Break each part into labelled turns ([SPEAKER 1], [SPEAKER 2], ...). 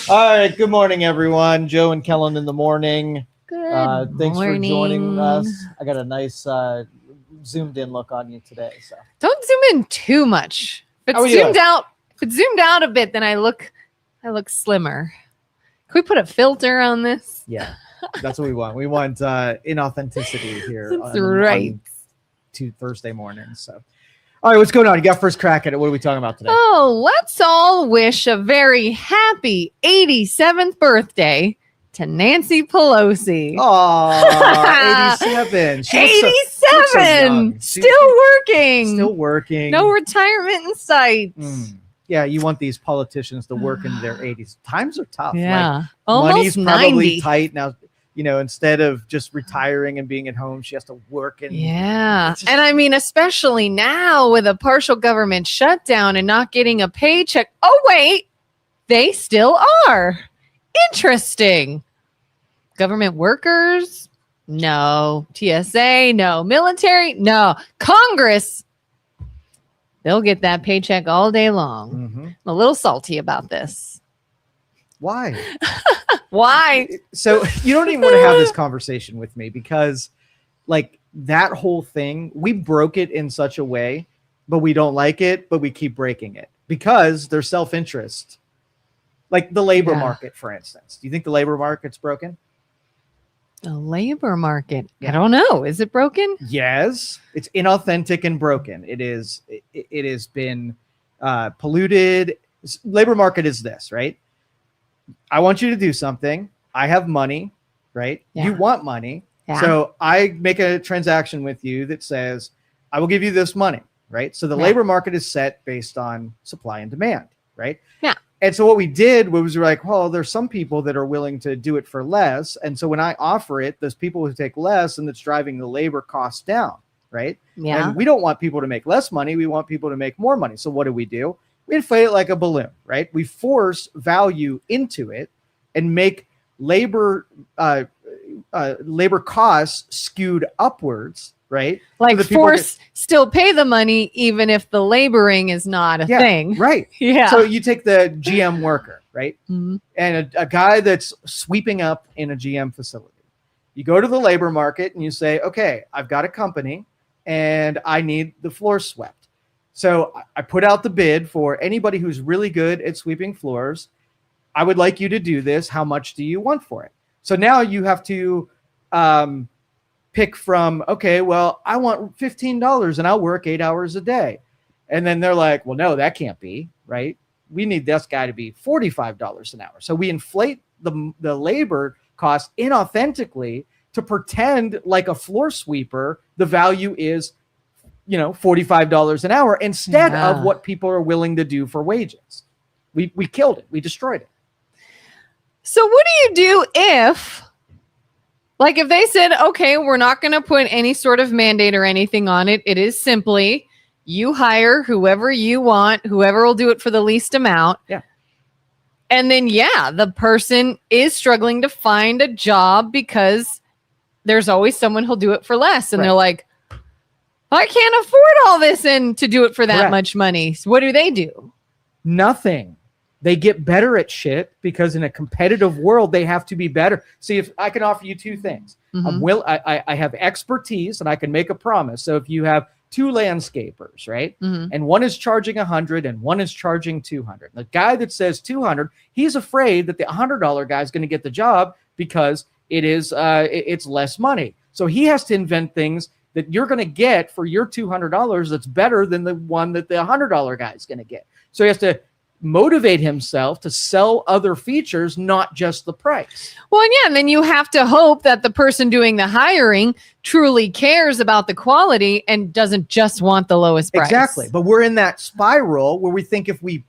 [SPEAKER 1] All right. Good morning, everyone. Joe and Kelin in the morning.
[SPEAKER 2] Good
[SPEAKER 1] Thanks for joining
[SPEAKER 2] morning.
[SPEAKER 1] us. I got a nice zoomed in look on you today. So
[SPEAKER 2] Don't zoom in too much. If
[SPEAKER 1] How are
[SPEAKER 2] it's
[SPEAKER 1] you
[SPEAKER 2] zoomed
[SPEAKER 1] doing?
[SPEAKER 2] out, if it's zoomed out a bit, then I look slimmer. Can we put a filter on this?
[SPEAKER 1] yeah, that's what we want. We want inauthenticity here
[SPEAKER 2] That's right.
[SPEAKER 1] on two Thursday mornings. So, all right, what's going on? You got first crack at it. What are we talking about today?
[SPEAKER 2] Oh, let's all wish a very happy 87th birthday to Nancy Pelosi.
[SPEAKER 1] Oh, 87. She looks so
[SPEAKER 2] 87!
[SPEAKER 1] young.
[SPEAKER 2] Still working.
[SPEAKER 1] Still working.
[SPEAKER 2] No retirement in sight.
[SPEAKER 1] Yeah, you want these politicians to work into their 80s. Times are tough.
[SPEAKER 2] Yeah.
[SPEAKER 1] Like,
[SPEAKER 2] Almost
[SPEAKER 1] money's probably
[SPEAKER 2] 90.
[SPEAKER 1] tight now. Instead of just retiring and being at home, she has to work.
[SPEAKER 2] And I mean, especially now with a partial government shutdown and not getting a paycheck. Oh, wait, they still are. Interesting. Government workers? No. TSA? No. Military? No. Congress? They'll get that paycheck all day long.
[SPEAKER 1] Mm-hmm.
[SPEAKER 2] I'm a little salty about this.
[SPEAKER 1] Why?
[SPEAKER 2] Why?
[SPEAKER 1] So you don't even want to have this conversation with me because, like, that whole thing, we broke it in such a way, but we don't like it, but we keep breaking it because there's self-interest. Like the labor market, for instance. Do you think the labor market's broken?
[SPEAKER 2] The labor market. I don't know. Is it broken?
[SPEAKER 1] Yes, it's inauthentic and broken. It is. It has been polluted. Labor market is this, right? I want you to do something. I have money, right?
[SPEAKER 2] Yeah.
[SPEAKER 1] You want money.
[SPEAKER 2] Yeah.
[SPEAKER 1] So I make a transaction with you that says, I will give you this money, right? So the labor market is set based on supply and demand, right?
[SPEAKER 2] Yeah.
[SPEAKER 1] And so what we did was we're like, well, there's some people that are willing to do it for less. And so when I offer it, there's people who take less and it's driving the labor costs down, right?
[SPEAKER 2] Yeah.
[SPEAKER 1] And we don't want people to make less money. We want people to make more money. So what do? We inflate it like a balloon, right? We force value into it and make labor costs skewed upwards, right?
[SPEAKER 2] Like
[SPEAKER 1] so
[SPEAKER 2] force still pay the money even if the laboring is not a thing.
[SPEAKER 1] Right.
[SPEAKER 2] Yeah.
[SPEAKER 1] So you take the GM worker, right?
[SPEAKER 2] Mm-hmm.
[SPEAKER 1] And a guy that's sweeping up in a GM facility. You go to the labor market and you say, okay, I've got a company and I need the floor swept. So I put out the bid for anybody who's really good at sweeping floors. I would like you to do this. How much do you want for it? So now you have to pick from, okay, well, I want $15 and I'll work 8 hours a day. And then they're like, well, no, that can't be, right? We need this guy to be $45 an hour. So we inflate the labor cost inauthentically to pretend like a floor sweeper, the value is $45 an hour instead of what people are willing to do for wages. We killed it. We destroyed it.
[SPEAKER 2] So what do you do if they said, okay, we're not going to put any sort of mandate or anything on it. It is simply you hire whoever you want, whoever will do it for the least amount.
[SPEAKER 1] Yeah.
[SPEAKER 2] And then, the person is struggling to find a job because there's always someone who'll do it for less. And they're like, I can't afford all this and to do it for that much money. So what do?
[SPEAKER 1] Nothing. They get better at shit because in a competitive world, they have to be better. See, if I can offer you two things, I have expertise and I can make a promise. So if you have two landscapers, right? Mm-hmm. And one is charging $100 and one is charging $200. The guy that says $200, he's afraid that the $100 guy is going to get the job because it's less money. So he has to invent things that you're going to get for your $200 that's better than the one that the $100 guy is going to get. So he has to motivate himself to sell other features, not just the price.
[SPEAKER 2] Well, and then you have to hope that the person doing the hiring truly cares about the quality and doesn't just want the lowest price.
[SPEAKER 1] Exactly. But we're in that spiral where we think if we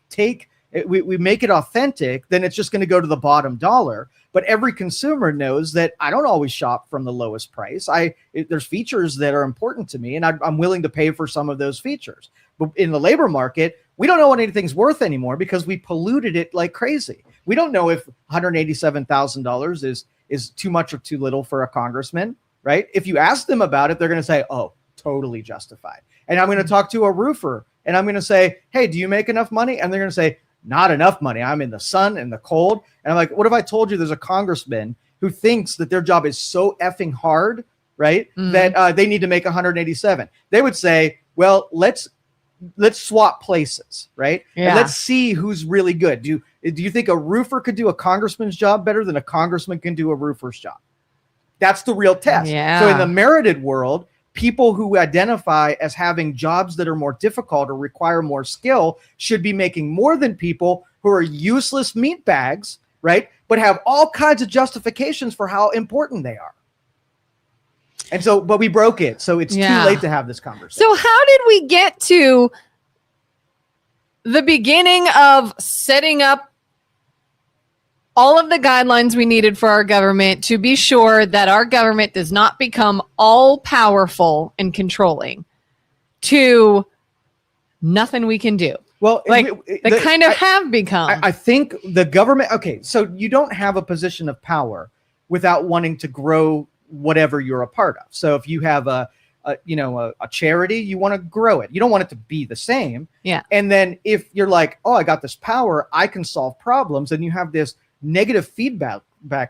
[SPEAKER 1] make it authentic, then it's just going to go to the bottom dollar. But every consumer knows that I don't always shop from the lowest price. There's features that are important to me, and I'm willing to pay for some of those features. But in the labor market, we don't know what anything's worth anymore because we polluted it like crazy. We don't know if $187,000 is too much or too little for a congressman, right? If you ask them about it, they're going to say, oh, totally justified. And I'm going to talk to a roofer and I'm going to say, hey, do you make enough money? And they're going to say, not enough money. I'm in the sun and the cold. And I'm like, what if I told you there's a congressman who thinks that their job is so effing hard, right? That they need to make 187. They would say, well, let's swap places, right?
[SPEAKER 2] Yeah.
[SPEAKER 1] And let's see who's really good. Do you think a roofer could do a congressman's job better than a congressman can do a roofer's job? That's the real test.
[SPEAKER 2] Yeah.
[SPEAKER 1] So in the merited world, people who identify as having jobs that are more difficult or require more skill should be making more than people who are useless meatbags, right? But have all kinds of justifications for how important they are. And so, but we broke it. So it's too late to have this conversation.
[SPEAKER 2] So how did we get to the beginning of setting up all of the guidelines we needed for our government to be sure that our government does not become all powerful and controlling to nothing we can do? Well, like they kind of have become.
[SPEAKER 1] I think the government. Okay, so you don't have a position of power without wanting to grow whatever you're a part of. So if you have a charity, you want to grow it. You don't want it to be the same.
[SPEAKER 2] Yeah.
[SPEAKER 1] And then if you're like, oh, I got this power, I can solve problems, and you have this negative feedback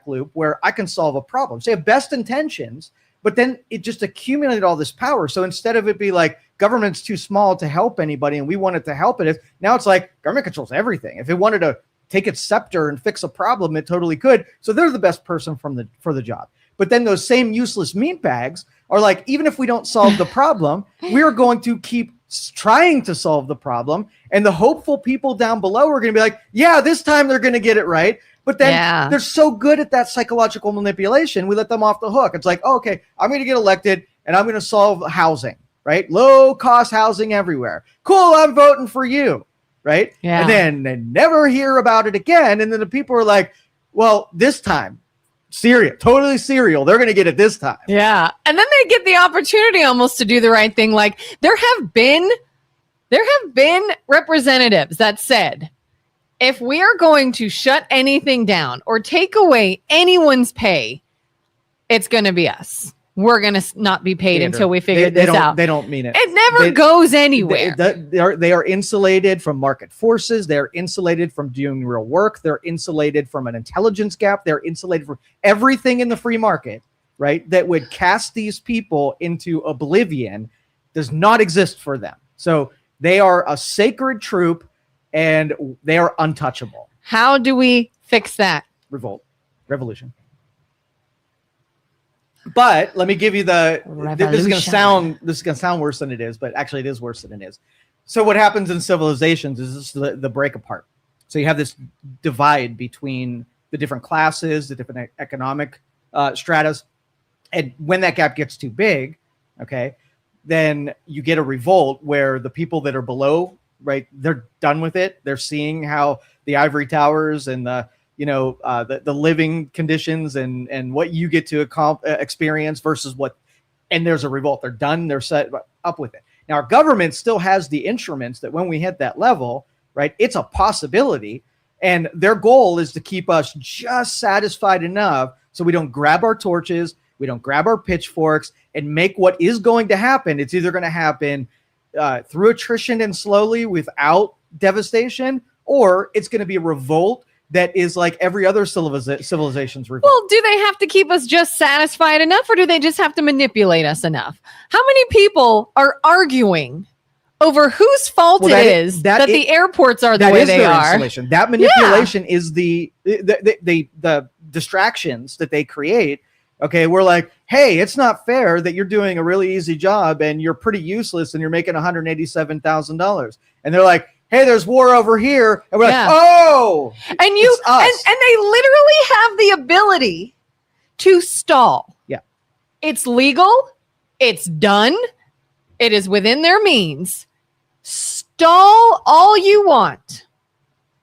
[SPEAKER 1] loop where I can solve a problem. So you have best intentions, but then it just accumulated all this power. So instead of it be like government's too small to help anybody and we wanted to help it, now it's like government controls everything. If it wanted to take its scepter and fix a problem, it totally could. So they're the best person for the job. But then those same useless meatbags are like, even if we don't solve the problem, we're going to keep trying to solve the problem. And the hopeful people down below are going to be like, yeah, this time they're going to get it right. But then they're so good at that psychological manipulation, we let them off the hook. It's like, oh, okay, I'm going to get elected and I'm going to solve housing, right? Low cost housing everywhere. Cool, I'm voting for you, right?
[SPEAKER 2] Yeah.
[SPEAKER 1] And then they never hear about it again. And then the people are like, well, this time, totally serial. They're going to get it this time.
[SPEAKER 2] Yeah. And then they get the opportunity almost to do the right thing. Like there have been representatives that said, if we are going to shut anything down or take away anyone's pay, it's going to be us. We're going to not be paid until we figure this out.
[SPEAKER 1] They don't mean it.
[SPEAKER 2] It never goes anywhere.
[SPEAKER 1] They are insulated from market forces. They're insulated from doing real work. They're insulated from an intelligence gap. They're insulated from everything in the free market, right? That would cast these people into oblivion does not exist for them. So they are a sacred troop and they are untouchable.
[SPEAKER 2] How do we fix that?
[SPEAKER 1] Revolution. But let me give you this is going to sound worse than it is, but actually it is worse than it is. So what happens in civilizations is the break apart. So you have this divide between the different classes, the different economic stratas. And when that gap gets too big, okay, then you get a revolt where the people that are below, right, they're done with it. They're seeing how the ivory towers and the living conditions and what you get to experience versus and there's a revolt. They're done. They're set up with it. Now, our government still has the instruments that when we hit that level, right, it's a possibility. And their goal is to keep us just satisfied enough so we don't grab our torches, we don't grab our pitchforks and make what is going to happen. It's either going to happen through attrition and slowly without devastation, or it's going to be a revolt that is like every other civilization's revolt.
[SPEAKER 2] Well, do they have to keep us just satisfied enough, or do they just have to manipulate us enough? How many people are arguing over whose fault it is that the airports are the way they are?
[SPEAKER 1] That manipulation is the distractions that they create. Okay, we're like, hey, it's not fair that you're doing a really easy job and you're pretty useless and you're making $187,000. And they're like, hey, there's war over here. And we're like, oh,
[SPEAKER 2] and they literally have the ability to stall.
[SPEAKER 1] Yeah.
[SPEAKER 2] It's legal. It's done. It is within their means. Stall all you want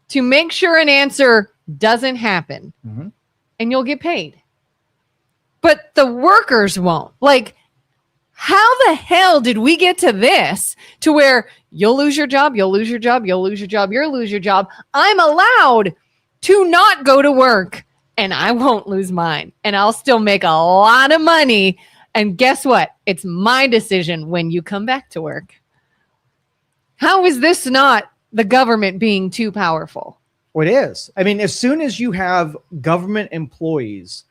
[SPEAKER 2] to make sure an answer doesn't happen, and you'll get paid. But the workers won't. Like, how the hell did we get to this, to where you'll lose your job, you'll lose your job, you'll lose your job, you'll lose your job. I'm allowed to not go to work, and I won't lose mine, and I'll still make a lot of money. And guess what? It's my decision when you come back to work. How is this not the government being too powerful.
[SPEAKER 1] Well, it is. I mean, as soon as you have government employees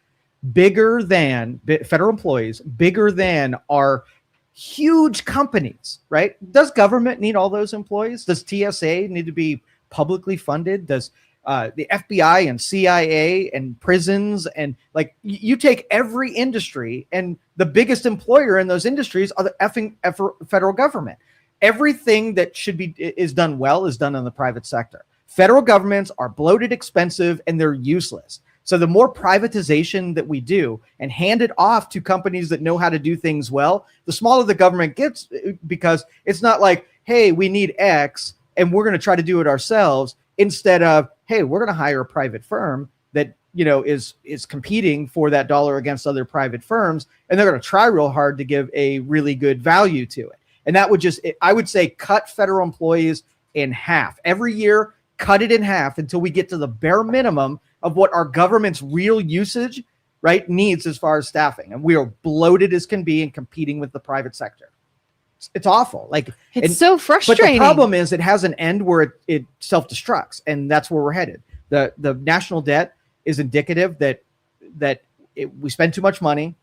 [SPEAKER 1] bigger than federal employees, bigger than our huge companies, right? Does government need all those employees? Does TSA need to be publicly funded? Does the FBI and CIA and prisons and like you take every industry and the biggest employer in those industries are the effing federal government. Everything that should be is done well is done in the private sector. Federal governments are bloated, expensive, and they're useless. So the more privatization that we do and hand it off to companies that know how to do things well, the smaller the government gets, because it's not like, hey, we need X and we're going to try to do it ourselves, instead of, hey, we're going to hire a private firm that, you know, is competing for that dollar against other private firms, and they're going to try real hard to give a really good value to it. And that would I would say, cut federal employees in half every year. Cut it in half until we get to the bare minimum of what our government's real usage, right, needs as far as staffing. And we are bloated as can be and competing with the private sector. It's awful. Like
[SPEAKER 2] it's so frustrating.
[SPEAKER 1] But the problem is it has an end where it self-destructs, and that's where we're headed. The national debt is indicative that we spend too much money.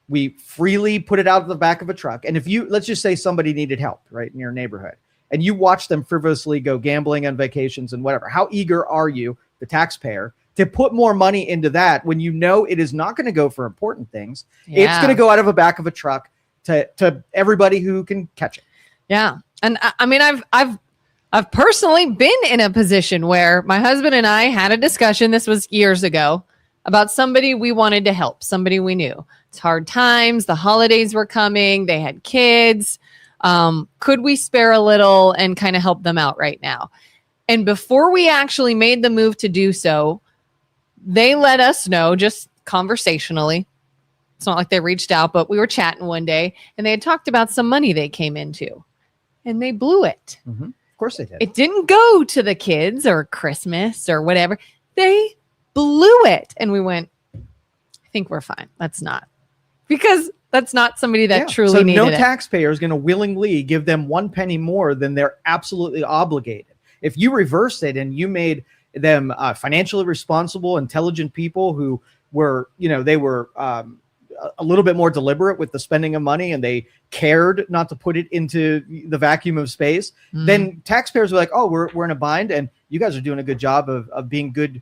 [SPEAKER 1] We freely put it out of the back of a truck. And if let's just say somebody needed help, right, in your neighborhood, and you watch them frivolously go gambling on vacations and whatever, how eager are you, the taxpayer, to put more money into that when you know it is not going to go for important things? Yeah. It's going to go out of the back of a truck to everybody who can catch it.
[SPEAKER 2] Yeah. And I mean, I've personally been in a position where my husband and I had a discussion, this was years ago, about somebody we wanted to help, somebody we knew. It's hard times. The holidays were coming. They had kids. Could we spare a little and kind of help them out right now? And before we actually made the move to do so, they let us know just conversationally. It's not like they reached out, but we were chatting one day and they had talked about some money they came into and they blew it.
[SPEAKER 1] Mm-hmm. Of course they did.
[SPEAKER 2] It didn't go to the kids or Christmas or whatever. They blew it. And we went, I think we're fine. Let's not. Because that's not somebody that truly needed it.
[SPEAKER 1] No taxpayer is going to willingly give them 1 penny more than they're absolutely obligated. If you reversed it and you made them financially responsible, intelligent people who were, they were a little bit more deliberate with the spending of money, and they cared not to put it into the vacuum of space, then taxpayers were like, oh, we're in a bind, and you guys are doing a good job of being good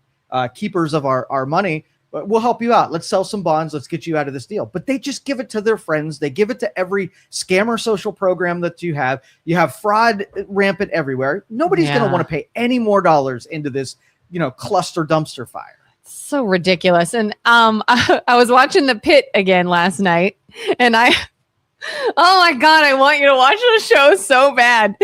[SPEAKER 1] keepers of our money. But we'll help you out. Let's sell some bonds. Let's get you out of this deal. But they just give it to their friends. They give it to every scammer social program that you have. You have fraud rampant everywhere. Nobody's going to want to pay any more dollars into this, cluster dumpster fire.
[SPEAKER 2] So ridiculous. And I was watching The Pit again last night, and oh my God, I want you to watch the show so bad.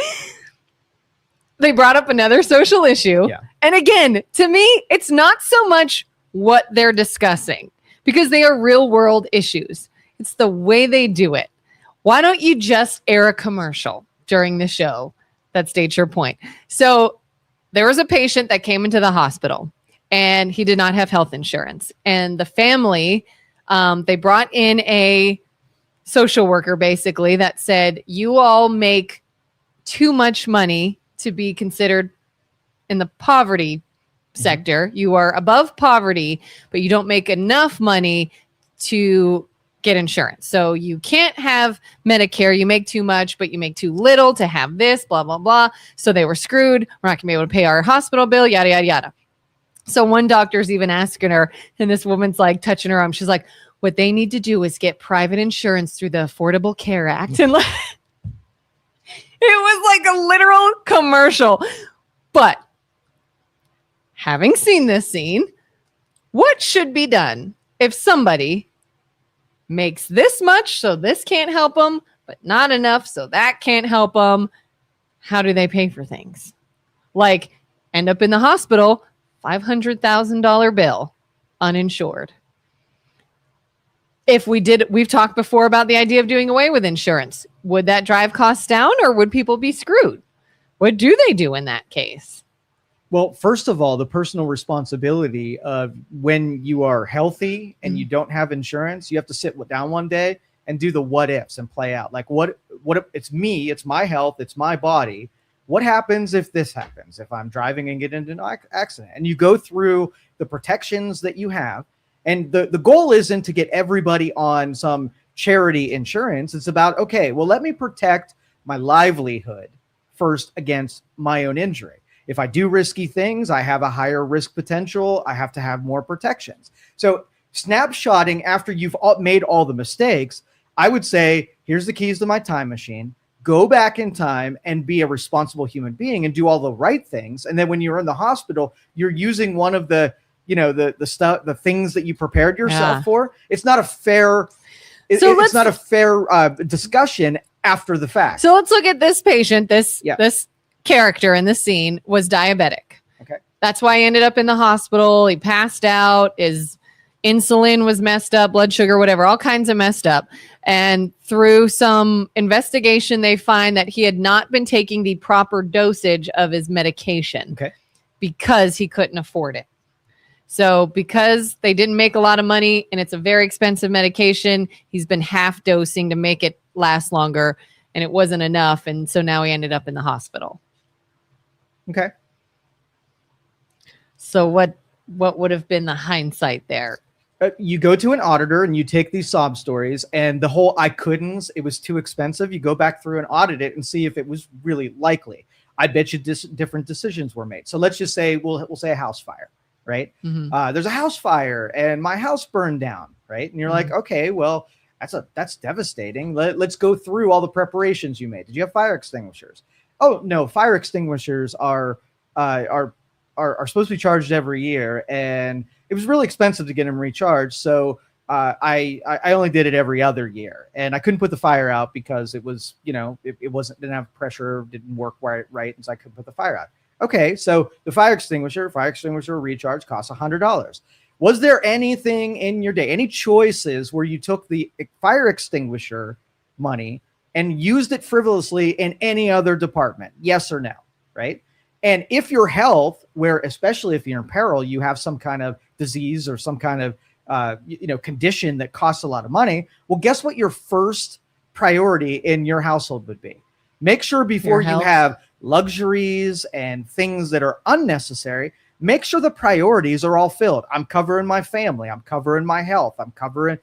[SPEAKER 2] They brought up another social issue. Yeah. And again, to me, it's not so much what they're discussing, because they are real world issues. It's the way they do it. Why don't you just air a commercial during the show that states your point? So there was a patient that came into the hospital and he did not have health insurance. And the family, they brought in a social worker basically that said, you all make too much money to be considered in the poverty sector. You are above poverty, but you don't make enough money to get insurance. So you can't have Medicare. You make too much, but you make too little to have this, blah, blah, blah. So they were screwed. We're not gonna be able to pay our hospital bill, yada, yada, yada. So one doctor's even asking her, and this woman's like touching her arm. She's like, what they need to do is get private insurance through the Affordable Care Act. And like, it was like a literal commercial. But having seen this scene, what should be done if somebody makes this much so this can't help them, but not enough so that can't help them? How do they pay for things? Like end up in the hospital, $500,000 bill, uninsured. We've talked before about the idea of doing away with insurance. Would that drive costs down, or would people be screwed? What do they do in that case?
[SPEAKER 1] Well, first of all, the personal responsibility of when you are healthy and you don't have insurance, you have to sit down one day and do the what ifs and play out. Like what if it's me, it's my health, it's my body. what happens if this happens, if I'm driving and get into an accident? And you go through the protections that you have. And the goal isn't to get everybody on some charity insurance. It's about, okay, well, let me protect my livelihood first against my own injury. If I do risky things, I have a higher risk potential. I have to have more protections. So snapshotting after you've made all the mistakes, I would say, here's the keys to my time machine. Go back in time and be a responsible human being and do all the right things. And then when you're in the hospital, you're using one of the, the stuff, the things that you prepared yourself for. It's not a fair, it's not a fair discussion after the fact.
[SPEAKER 2] So let's look at this patient. This character in the scene was diabetic.
[SPEAKER 1] Okay.
[SPEAKER 2] That's why he ended up in the hospital. He passed out. His insulin was messed up, blood sugar, whatever, all kinds of messed up. And through some investigation, they find that he had not been taking the proper dosage of his medication because he couldn't afford it. So because they didn't make a lot of money and it's a very expensive medication, he's been half dosing to make it last longer, and it wasn't enough. And so now he ended up in the hospital.
[SPEAKER 1] Okay.
[SPEAKER 2] So what would have been the hindsight there?
[SPEAKER 1] You go to an auditor and you take these sob stories and the whole I couldn't, it was too expensive. You go back through and audit it and see if it was really likely. I bet you different decisions were made. So let's just say we'll say a house fire, right? Mm-hmm. There's a house fire and my house burned down, right? And you're like, okay, well, that's devastating. Let's go through all the preparations you made. Did you have fire extinguishers? Oh no, fire extinguishers are supposed to be charged every year, and it was really expensive to get them recharged. So I only did it every other year, and I couldn't put the fire out because it was, didn't have pressure, didn't work right, and so I couldn't put the fire out. Okay, so the fire extinguisher recharge costs $100. Was there anything in your day, any choices where you took the fire extinguisher money and used it frivolously in any other department? Yes or no, right? And if your health, especially if you're in peril, you have some kind of disease or some kind of condition that costs a lot of money, well, guess what your first priority in your household would be? Make sure before you have luxuries and things that are unnecessary, make sure the priorities are all filled. I'm covering my family. I'm covering my health. I'm covering,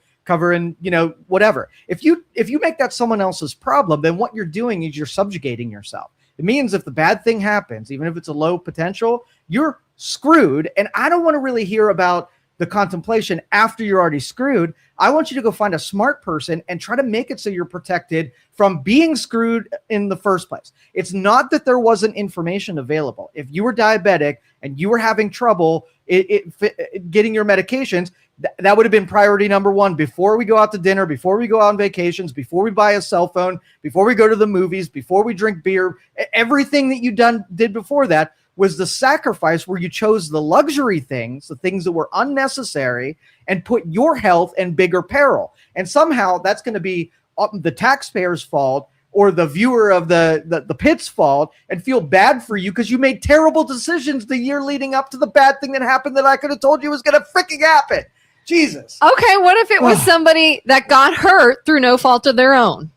[SPEAKER 1] whatever. If you make that someone else's problem, then what you're doing is you're subjugating yourself. It means if the bad thing happens, even if it's a low potential, you're screwed. And I don't want to really hear about the contemplation after you're already screwed. I want you to go find a smart person and try to make it so you're protected from being screwed in the first place. It's not that there wasn't information available. If you were diabetic and you were having trouble getting your medications, that would have been priority number one before we go out to dinner, before we go on vacations, before we buy a cell phone, before we go to the movies, before we drink beer. Everything that you did before that was the sacrifice where you chose the luxury things, the things that were unnecessary, and put your health in bigger peril. And somehow that's going to be the taxpayer's fault or the viewer of the pit's fault and feel bad for you because you made terrible decisions the year leading up to the bad thing that happened that I could have told you was going to freaking happen. Jesus.
[SPEAKER 2] Okay, what if it was somebody that got hurt through no fault of their own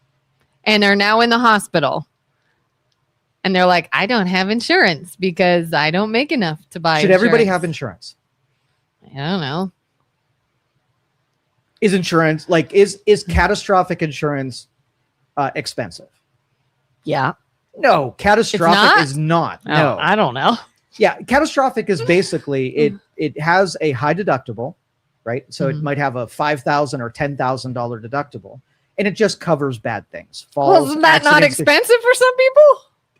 [SPEAKER 2] and they're now in the hospital? And they're like, I don't have insurance because I don't make enough to buy
[SPEAKER 1] Should everybody have insurance?
[SPEAKER 2] I don't know.
[SPEAKER 1] Is insurance, is catastrophic insurance expensive?
[SPEAKER 2] Yeah.
[SPEAKER 1] No, catastrophic is not.
[SPEAKER 2] Oh,
[SPEAKER 1] no.
[SPEAKER 2] I don't know.
[SPEAKER 1] Yeah, catastrophic is basically it has a high deductible, right? So it might have a $5,000 or $10,000 deductible, and it just covers bad things.
[SPEAKER 2] Falls, isn't that not expensive for some people?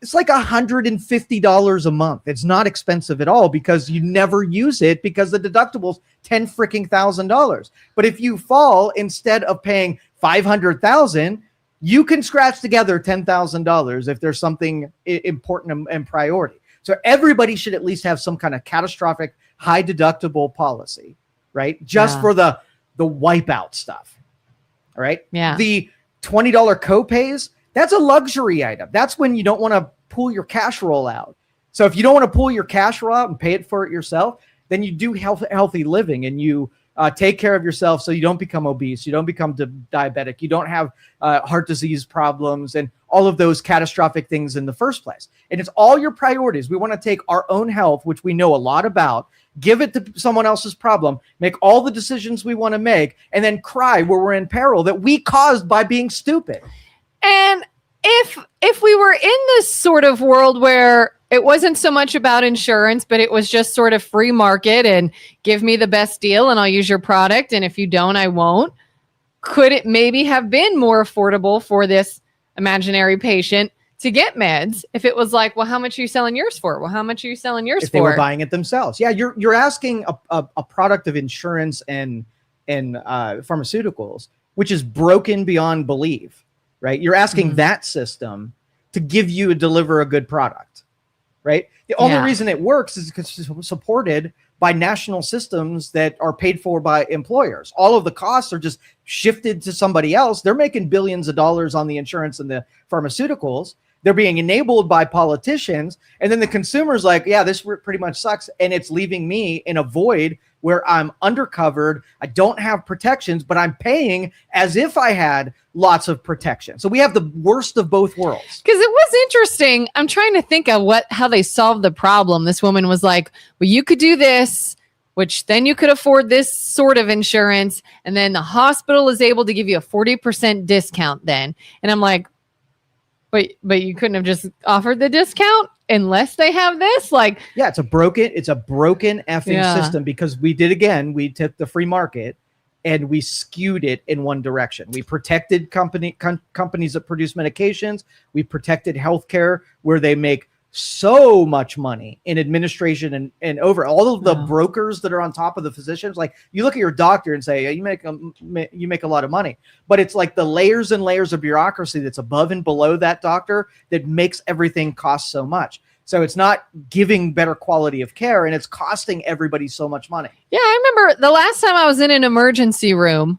[SPEAKER 1] It's like $150 a month. It's not expensive at all because you never use it because the deductible's $10,000. But if you fall, instead of paying $500,000, you can scratch together $10,000 if there's something important and priority. So everybody should at least have some kind of catastrophic high deductible policy, right? Just for the wipeout stuff. All right.
[SPEAKER 2] Yeah.
[SPEAKER 1] The $20 copays, that's a luxury item. That's when you don't want to pull your cash roll out. So if you don't want to pull your cash roll out and pay it for it yourself, then you do healthy living and you take care of yourself so you don't become obese, you don't become diabetic, you don't have heart disease problems and all of those catastrophic things in the first place. And it's all your priorities. We want to take our own health, which we know a lot about, give it to someone else's problem, make all the decisions we want to make, and then cry where we're in peril that we caused by being stupid.
[SPEAKER 2] And if we were in this sort of world where it wasn't so much about insurance, but it was just sort of free market and give me the best deal and I'll use your product, and if you don't, I won't. Could it maybe have been more affordable for this imaginary patient to get meds if it was like, well, how much are you selling yours for? Well, how much are you selling yours for?
[SPEAKER 1] If they were buying it themselves. Yeah, you're asking a product of insurance and pharmaceuticals, which is broken beyond belief, right? You're asking that system to deliver a good product, right? The only reason it works is because it's supported by national systems that are paid for by employers. All of the costs are just shifted to somebody else. They're making billions of dollars on the insurance and the pharmaceuticals. They're being enabled by politicians. And then the consumer's like, yeah, this pretty much sucks. And it's leaving me in a void where I'm undercovered. I don't have protections, but I'm paying as if I had lots of protection. So we have the worst of both worlds.
[SPEAKER 2] Because it was interesting. I'm trying to think of how they solved the problem. This woman was like, well, you could do this, which then you could afford this sort of insurance. And then the hospital is able to give you a 40% discount then. And I'm like, but you couldn't have just offered the discount unless they have this? Like,
[SPEAKER 1] yeah, it's a broken effing system, because we took the free market and we skewed it in one direction. We protected companies that produce medications. We protected healthcare where they make so much money in administration and over all of the brokers that are on top of the physicians. Like, you look at your doctor and say, you make a lot of money, but it's like the layers and layers of bureaucracy that's above and below that doctor that makes everything cost so much. So it's not giving better quality of care, and it's costing everybody so much money.
[SPEAKER 2] Yeah, I remember the last time I was in an emergency room,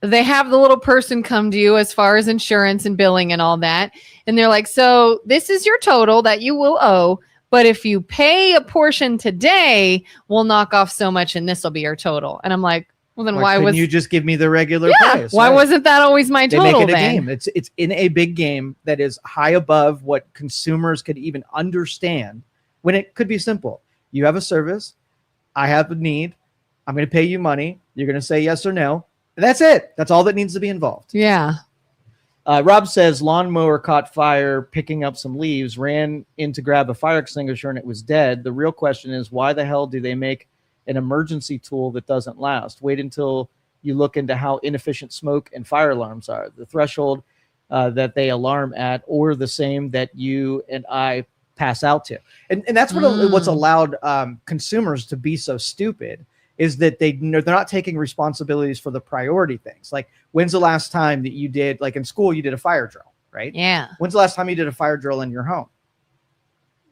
[SPEAKER 2] they have the little person come to you as far as insurance and billing and all that. And they're like, so this is your total that you will owe. But if you pay a portion today, we'll knock off so much and this will be your total. And I'm like, well, then why was
[SPEAKER 1] you just give me the regular price?
[SPEAKER 2] Why wasn't that always my total?
[SPEAKER 1] They make it a game. It's in a big game that is high above what consumers could even understand, when it could be simple. You have a service. I have a need. I'm going to pay you money. You're going to say yes or no. And that's it. That's all that needs to be involved.
[SPEAKER 2] Yeah.
[SPEAKER 1] Rob says lawnmower caught fire picking up some leaves, ran in to grab a fire extinguisher, and it was dead. The real question is, why the hell do they make an emergency tool that doesn't last? Wait until you look into how inefficient smoke and fire alarms are. The threshold that they alarm at, or the same that you and I pass out to. And that's what's allowed consumers to be so stupid, is that they're not taking responsibilities for the priority things. Like, when's the last time that you did, like in school, you did a fire drill, right?
[SPEAKER 2] Yeah.
[SPEAKER 1] When's the last time you did a fire drill in your home?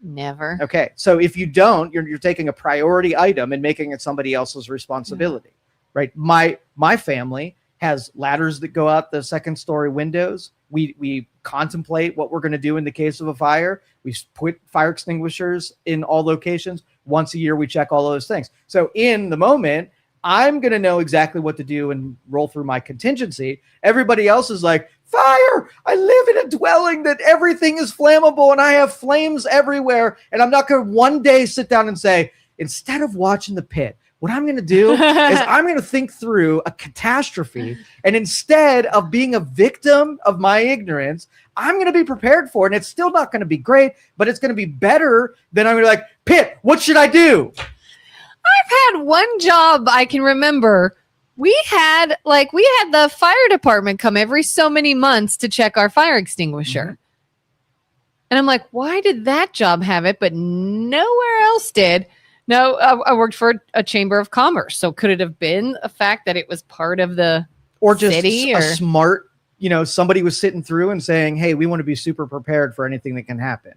[SPEAKER 2] Never.
[SPEAKER 1] Okay. So if you don't, you're taking a priority item and making it somebody else's responsibility, right? My family has ladders that go out the second story windows. We contemplate what we're going to do in the case of a fire. We put fire extinguishers in all locations. Once a year, we check all those things. So in the moment, I'm going to know exactly what to do and roll through my contingency. Everybody else is like, fire! I live in a dwelling that everything is flammable and I have flames everywhere. And I'm not going to one day sit down and say, instead of watching the pit, what I'm going to do is I'm going to think through a catastrophe. And instead of being a victim of my ignorance, I'm going to be prepared for it. And it's still not going to be great, but it's going to be better than I'm going to be like, Pitt, what should I do?
[SPEAKER 2] I've had one job I can remember. We had the fire department come every so many months to check our fire extinguisher. Mm-hmm. And I'm like, why did that job have it, but nowhere else did? No, I worked for a chamber of commerce. So could it have been a fact that it was part of the city,
[SPEAKER 1] a smart, somebody was sitting through and saying, hey, we want to be super prepared for anything that can happen.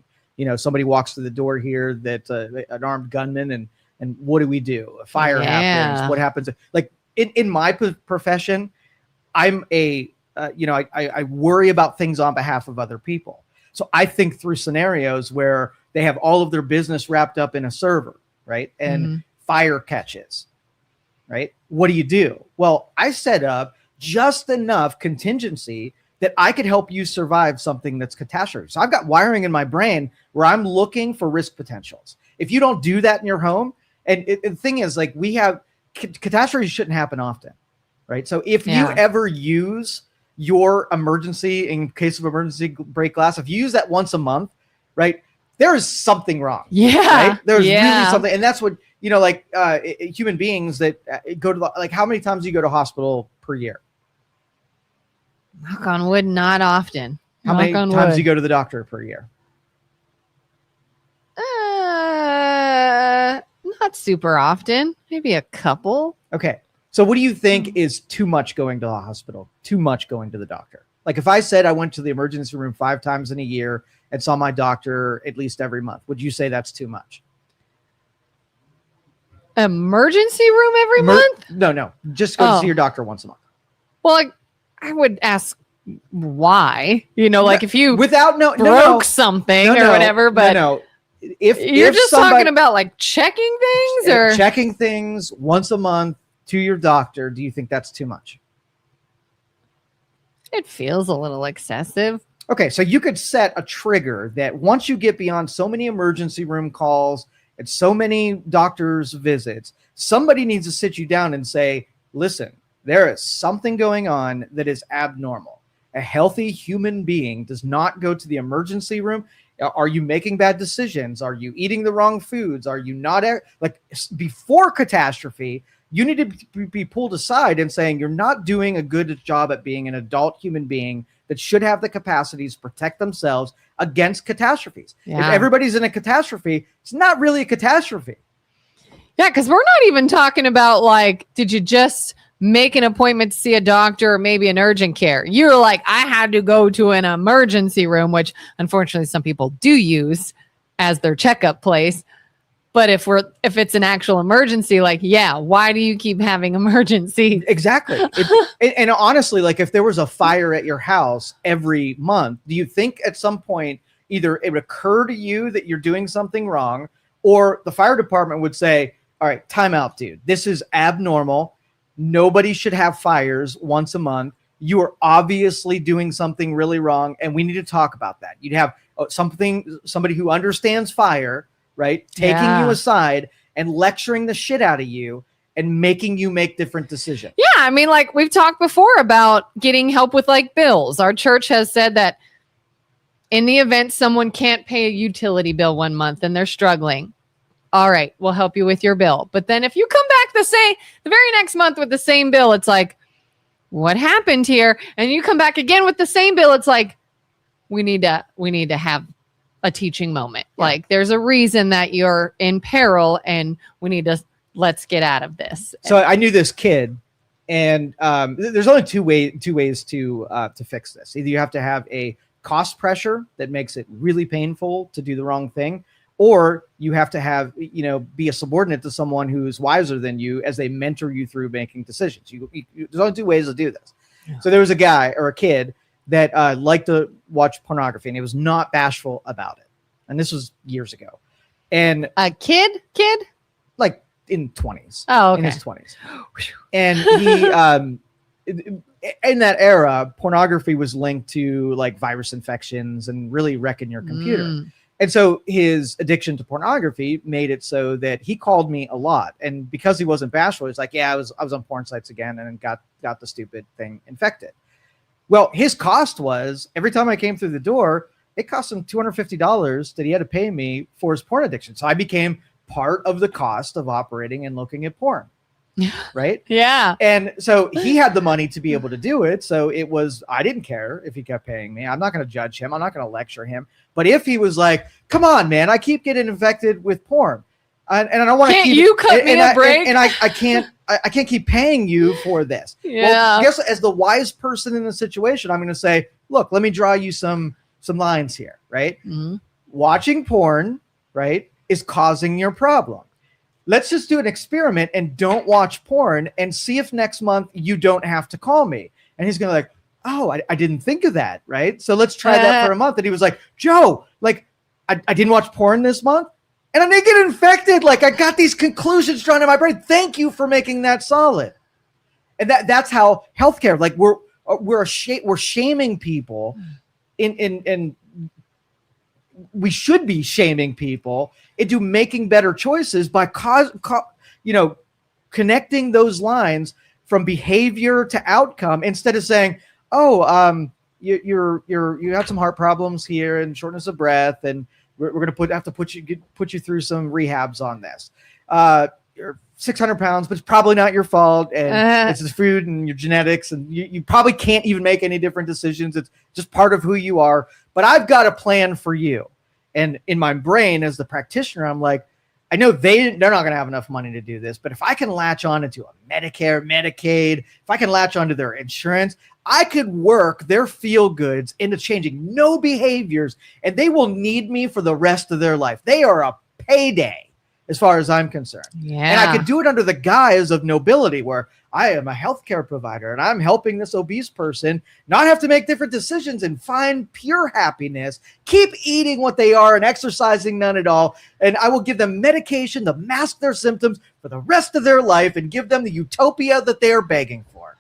[SPEAKER 1] Somebody walks through the door here that an armed gunman, and what do we do? A fire happens. What happens? Like in my profession, I'm I worry about things on behalf of other people. So I think through scenarios where they have all of their business wrapped up in a server, right? And fire catches. right? What do? Well, I set up just enough contingency that I could help you survive something that's catastrophe. So I've got wiring in my brain where I'm looking for risk potentials. If you don't do that in your home, and the thing is, like, we have catastrophes shouldn't happen often, right? So if you ever use your emergency, in case of emergency break glass, if you use that once a month, right, there is something wrong.
[SPEAKER 2] Yeah.
[SPEAKER 1] Right? There's really something. And that's what, like human beings that go to like, how many times do you go to hospital per year?
[SPEAKER 2] Knock on wood, not often.
[SPEAKER 1] How many times do you go to the doctor per year?
[SPEAKER 2] Not super often. Maybe a couple.
[SPEAKER 1] Okay. So what do you think is too much going to the hospital? Too much going to the doctor? Like if I said I went to the emergency room 5 times in a year and saw my doctor at least every month, would you say that's too much?
[SPEAKER 2] Emergency room every month?
[SPEAKER 1] No. Just go to see your doctor once a month.
[SPEAKER 2] Well, I would ask why. Like if you broke something or whatever, but
[SPEAKER 1] if
[SPEAKER 2] you're just talking about like checking things or
[SPEAKER 1] checking things once a month to your doctor, do you think that's too much?
[SPEAKER 2] It feels a little excessive.
[SPEAKER 1] Okay, so you could set a trigger that once you get beyond so many emergency room calls and so many doctor's visits, somebody needs to sit you down and say, listen, there is something going on that is abnormal. A healthy human being does not go to the emergency room. Are you making bad decisions? Are you eating the wrong foods? Are you not like before catastrophe? You need to be pulled aside and saying you're not doing a good job at being an adult human being that should have the capacities to protect themselves against catastrophes.
[SPEAKER 2] Yeah.
[SPEAKER 1] If everybody's in a catastrophe, it's not really a catastrophe.
[SPEAKER 2] Yeah, because we're not even talking about like, did you just make an appointment to see a doctor or maybe an urgent care? You're like, I had to go to an emergency room, which unfortunately some people do use as their checkup place. But if it's an actual emergency, like, why do you keep having emergencies?
[SPEAKER 1] Exactly. And honestly, like if there was a fire at your house every month, do you think at some point either it would occur to you that you're doing something wrong, or the fire department would say, all right, time out, dude. This is abnormal. Nobody should have fires once a month. You are obviously doing something really wrong, and we need to talk about that. You'd have somebody who understands fire, right, taking you aside and lecturing the shit out of you and making you make different decisions.
[SPEAKER 2] Yeah, I mean, like we've talked before about getting help with like bills. Our church has said that in the event someone can't pay a utility bill one month and they're struggling, all right, we'll help you with your bill. But then if you come back the very next month with the same bill, it's like, what happened here? And you come back again with the same bill, it's like, we need to have a teaching moment. Yeah. Like there's a reason that you're in peril and let's get out of this.
[SPEAKER 1] So I knew this kid, and there's only two ways to fix this. Either you have to have a cost pressure that makes it really painful to do the wrong thing, or you have to have, be a subordinate to someone who's wiser than you as they mentor you through making decisions. There's only 2 ways to do this. Yeah. So there was a guy or a kid that liked to watch pornography, and he was not bashful about it. And this was years ago. And
[SPEAKER 2] a kid,
[SPEAKER 1] like in 20s.
[SPEAKER 2] Oh, okay.
[SPEAKER 1] In his 20s. And he, in that era, pornography was linked to like virus infections and really wrecking your computer. And so his addiction to pornography made it so that he called me a lot. And because he wasn't bashful, he was like, I was on porn sites again and got the stupid thing infected. Well, his cost was, every time I came through the door, it cost him $250 that he had to pay me for his porn addiction. So I became part of the cost of operating and looking at porn. Right?
[SPEAKER 2] Yeah.
[SPEAKER 1] And so he had the money to be able to do it. So I didn't care if he kept paying me. I'm not going to judge him. I'm not going to lecture him. But if he was like, come on, man, I keep getting infected with porn. And I don't want to keep...
[SPEAKER 2] Can't you cut me a break?
[SPEAKER 1] And I can't keep paying you for this.
[SPEAKER 2] Yeah.
[SPEAKER 1] Well, I guess as the wise person in the situation, I'm going to say, look, let me draw you some lines here, right? Mm-hmm. Watching porn, right, is causing your problem. Let's just do an experiment and don't watch porn and see if next month you don't have to call me. And he's going to like, oh, I didn't think of that, right? So let's try that for a month. And he was like, Joe, like, I didn't watch porn this month. And then they get infected. Like, I got these conclusions drawn in my brain. Thank you for making that solid. And that's how healthcare, like we're shaming people in we should be shaming people into making better choices by connecting those lines from behavior to outcome, instead of saying, you had some heart problems here and shortness of breath, and we're going to have to put you through some rehabs on this. You're 600 pounds, but it's probably not your fault, and it's the food and your genetics, and you probably can't even make any different decisions. It's just part of who you are. But I've got a plan for you. And in my brain, as the practitioner, I'm like, I know they're not going to have enough money to do this, but if I can latch on into a Medicare, Medicaid, if I can latch onto their insurance, I could work their feel goods into changing no behaviors, and they will need me for the rest of their life. They are a payday as far as I'm concerned.
[SPEAKER 2] Yeah.
[SPEAKER 1] And I could do it under the guise of nobility, where I am a healthcare provider and I'm helping this obese person not have to make different decisions and find pure happiness, keep eating what they are and exercising none at all. And I will give them medication to mask their symptoms for the rest of their life and give them the utopia that they are begging for.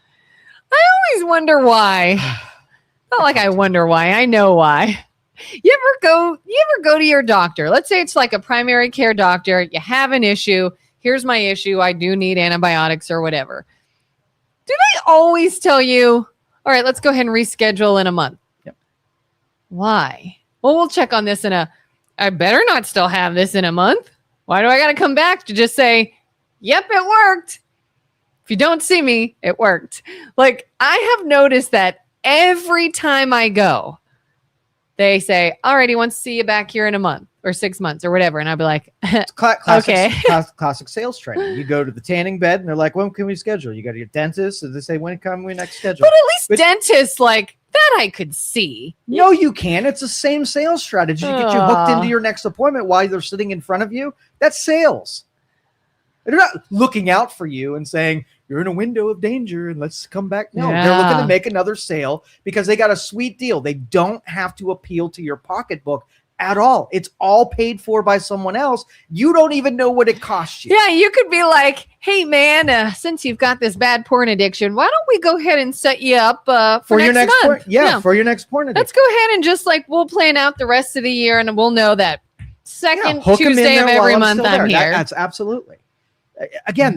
[SPEAKER 2] I always wonder why. Not like I wonder why. I know why. You ever go to your doctor? Let's say it's like a primary care doctor. You have an issue. Here's my issue. I do need antibiotics or whatever. Do they always tell you, all right, let's go ahead and reschedule in a month?
[SPEAKER 1] Yep.
[SPEAKER 2] Why? Well, we'll check on this I better not still have this in a month. Why do I got to come back to just say, yep, it worked? If you don't see me, it worked. Like, I have noticed that every time I go, they say, all right, he wants to see you back here in a month or 6 months or whatever. And I'll be like, okay.
[SPEAKER 1] Classic sales training. You go to the tanning bed and they're like, when can we schedule? You go to your dentist and they say, when can we next schedule?
[SPEAKER 2] But at least dentists, like, that I could see.
[SPEAKER 1] No, you can't. It's the same sales strategy to get you hooked into your next appointment while they're sitting in front of you. That's sales. They're not looking out for you and saying, you're in a window of danger and let's come back. No, They're looking to make another sale because they got a sweet deal. They don't have to appeal to your pocketbook at all. It's all paid for by someone else. You don't even know what it costs you.
[SPEAKER 2] Yeah, you could be like, hey, man, since you've got this bad porn addiction, why don't we go ahead and set you up for
[SPEAKER 1] your next
[SPEAKER 2] month?
[SPEAKER 1] For your next porn addiction.
[SPEAKER 2] Let's go ahead and just we'll plan out the rest of the year and we'll know that second
[SPEAKER 1] hook 'em in
[SPEAKER 2] Tuesday
[SPEAKER 1] there
[SPEAKER 2] of every
[SPEAKER 1] while
[SPEAKER 2] month
[SPEAKER 1] still
[SPEAKER 2] I'm
[SPEAKER 1] there.
[SPEAKER 2] here.
[SPEAKER 1] That's absolutely. Again,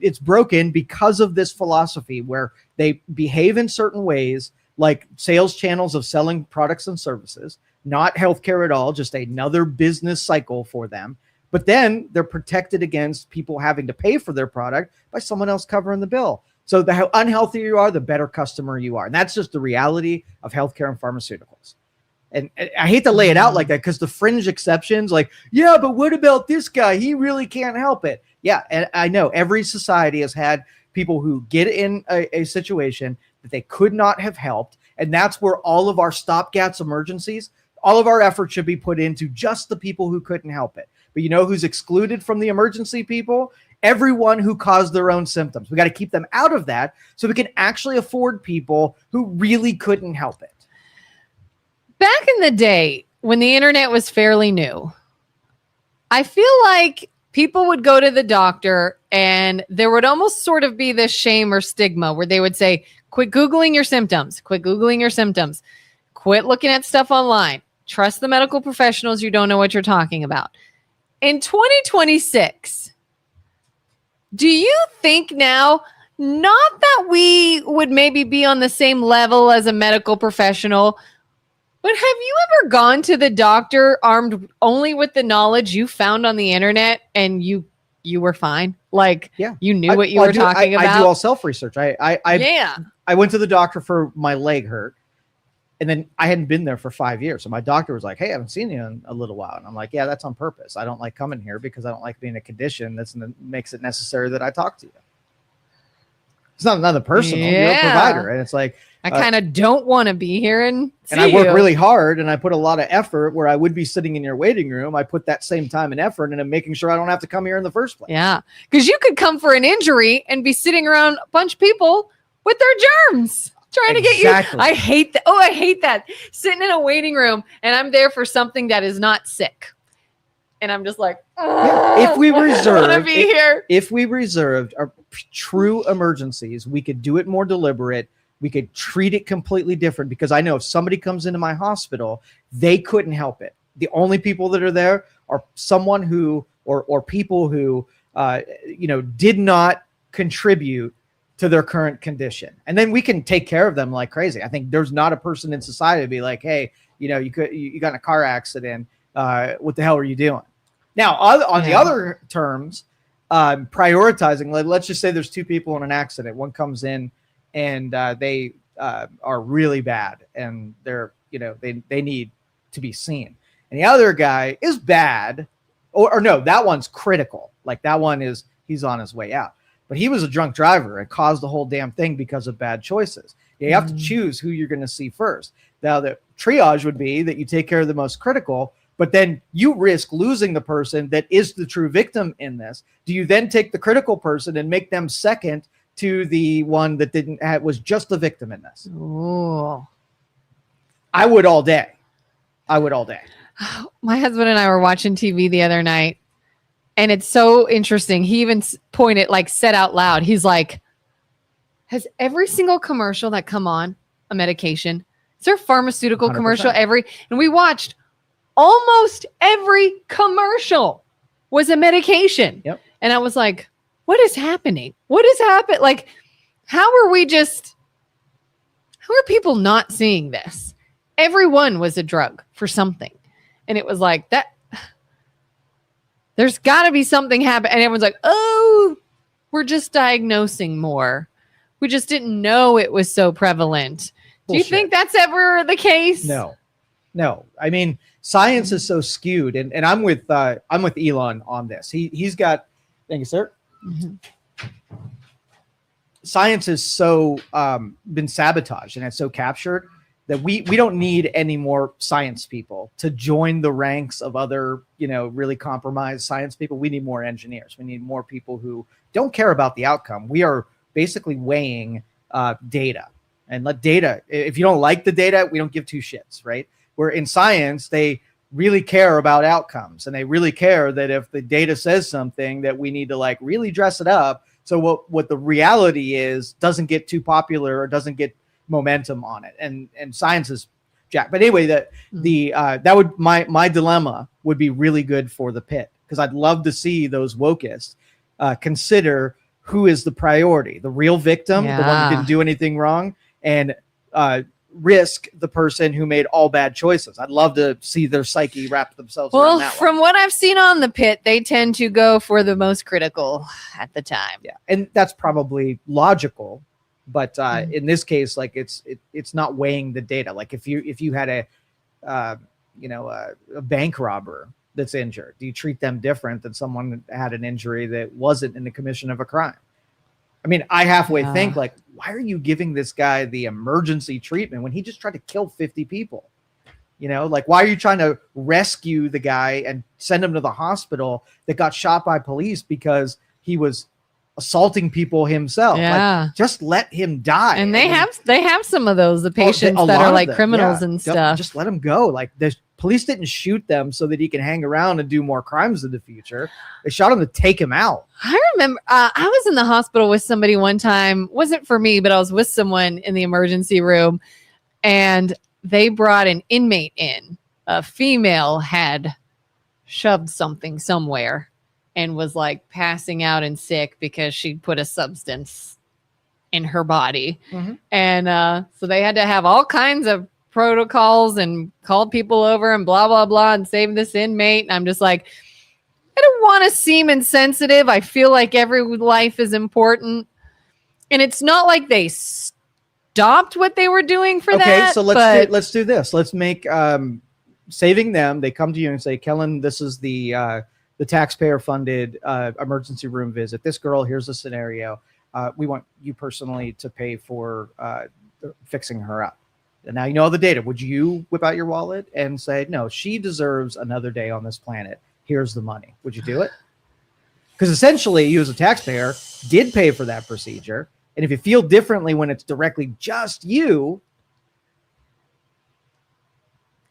[SPEAKER 1] it's broken because of this philosophy where they behave in certain ways, like sales channels of selling products and services, not healthcare at all, just another business cycle for them. But then they're protected against people having to pay for their product by someone else covering the bill. So the unhealthier you are, the better customer you are. And that's just the reality of healthcare and pharmaceuticals. And I hate to lay it out like that because the fringe exceptions, like, yeah, but what about this guy? He really can't help it. Yeah, and I know every society has had people who get in a situation that they could not have helped. And that's where all of our stopgaps emergencies, all of our effort should be put into just the people who couldn't help it. But you know who's excluded from the emergency people? Everyone who caused their own symptoms. We got to keep them out of that so we can actually afford people who really couldn't help it.
[SPEAKER 2] Back in the day when the internet was fairly new, I feel like people would go to the doctor and there would almost sort of be this shame or stigma where they would say, quit Googling your symptoms, quit Googling your symptoms, quit looking at stuff online, trust the medical professionals, you don't know what you're talking about. In 2026, do you think now, not that we would maybe be on the same level as a medical professional, but have you ever gone to the doctor armed only with the knowledge you found on the internet and you were fine? Like, you knew what you were talking about?
[SPEAKER 1] I do all self-research. I went to the doctor for my leg hurt, and then I hadn't been there for 5 years. So my doctor was like, hey, I haven't seen you in a little while. And I'm like, yeah, that's on purpose. I don't like coming here because I don't like being in a condition that makes it necessary that I talk to you. It's not nothing personal. You're a provider. And it's like,
[SPEAKER 2] I kind of don't want to be here and
[SPEAKER 1] I work really hard and I put a lot of effort where I would be sitting in your waiting room. I put that same time and effort into making sure I don't have to come here in the first place.
[SPEAKER 2] Yeah. Because you could come for an injury and be sitting around a bunch of people with their germs trying to get you. I hate that. Oh, I hate that. Sitting in a waiting room and I'm there for something that is not sick. and I'm just like,
[SPEAKER 1] if we reserved,
[SPEAKER 2] here.
[SPEAKER 1] If we reserved our true emergencies, we could do it more deliberate. We could treat it completely different, because I know if somebody comes into my hospital, they couldn't help it. The only people that are there are someone who, or people who, did not contribute to their current condition. And then we can take care of them like crazy. I think there's not a person in society to be like, hey, you got in a car accident. What the hell are you doing? Now, on the other terms, prioritizing, let's just say there's two people in an accident. One comes in and they are really bad, and they're, they need to be seen. And the other guy is bad, or no, that one's critical. Like that one he's on his way out. But he was a drunk driver and caused the whole damn thing because of bad choices. You have to choose who you're going to see first. Now, the triage would be that you take care of the most critical, but then you risk losing the person that is the true victim in this. Do you then take the critical person and make them second to the one that was just the victim in this?
[SPEAKER 2] Ooh.
[SPEAKER 1] I would all day.
[SPEAKER 2] My husband and I were watching TV the other night, and it's so interesting. He even said out loud, he's like, has every single commercial that come on a medication? Is there a pharmaceutical
[SPEAKER 1] 100%.
[SPEAKER 2] commercial and we watched almost every commercial was a medication.
[SPEAKER 1] Yep.
[SPEAKER 2] And I was like, what is happening? What has happened? Like, how are people not seeing this? Everyone was a drug for something. And it was like that. There's got to be something happen. And everyone's like, oh, we're just diagnosing more. We just didn't know it was so prevalent.
[SPEAKER 1] Bullshit.
[SPEAKER 2] Do you think that's ever the case?
[SPEAKER 1] No. I mean, science is so skewed, and I'm with Elon on this. He's got, thank you, sir. Mm-hmm. Science is so been sabotaged, and it's so captured that we don't need any more science people to join the ranks of other, really compromised science people. We need more engineers. We need more people who don't care about the outcome. We are basically weighing data, and let data, if you don't like the data, we don't give two shits, right? Where in science, they really care about outcomes, and they really care that if the data says something, that we need to really dress it up. So what the reality is doesn't get too popular or doesn't get momentum on it. And science is jack. But anyway, that would, my dilemma would be really good for the pit, because I'd love to see those wokeists consider who is the priority, the real victim, the one that didn't do anything wrong, and risk the person who made all bad choices. I'd love to see their psyche wrap themselves around that
[SPEAKER 2] from what I've seen on the pit, they tend to go for the most critical at the time.
[SPEAKER 1] Yeah, and that's probably logical, but in this case, it's not weighing the data. Like if you had a bank robber that's injured, do you treat them different than someone that had an injury that wasn't in the commission of a crime? I mean, I halfway think why are you giving this guy the emergency treatment when he just tried to kill 50 people? Why are you trying to rescue the guy and send him to the hospital that got shot by police because he was assaulting people himself?
[SPEAKER 2] Yeah.
[SPEAKER 1] Just let him die.
[SPEAKER 2] And they have some of those, the patients that are like criminals and stuff.
[SPEAKER 1] Just let him go. The police didn't shoot them so that he can hang around and do more crimes in the future. They shot him to take him out.
[SPEAKER 2] I remember I was in the hospital with somebody one time. Wasn't for me, but I was with someone in the emergency room, and they brought an inmate in. A female had shoved something somewhere and was passing out and sick because she'd put a substance in her body. Mm-hmm. And so they had to have all kinds of protocols and called people over and blah, blah, blah, and save this inmate. And I'm just like, I don't want to seem insensitive. I feel like every life is important. And it's not like they stopped what they were doing for that.
[SPEAKER 1] Okay, so let's do this. Let's make saving them. They come to you and say, Kelin, this is the taxpayer-funded emergency room visit. This girl, here's the scenario. We want you personally to pay for fixing her up. And now you know all the data. Would you whip out your wallet and say, no, she deserves another day on this planet. Here's the money. Would you do it? Because essentially, you as a taxpayer did pay for that procedure. And if you feel differently when it's directly just you,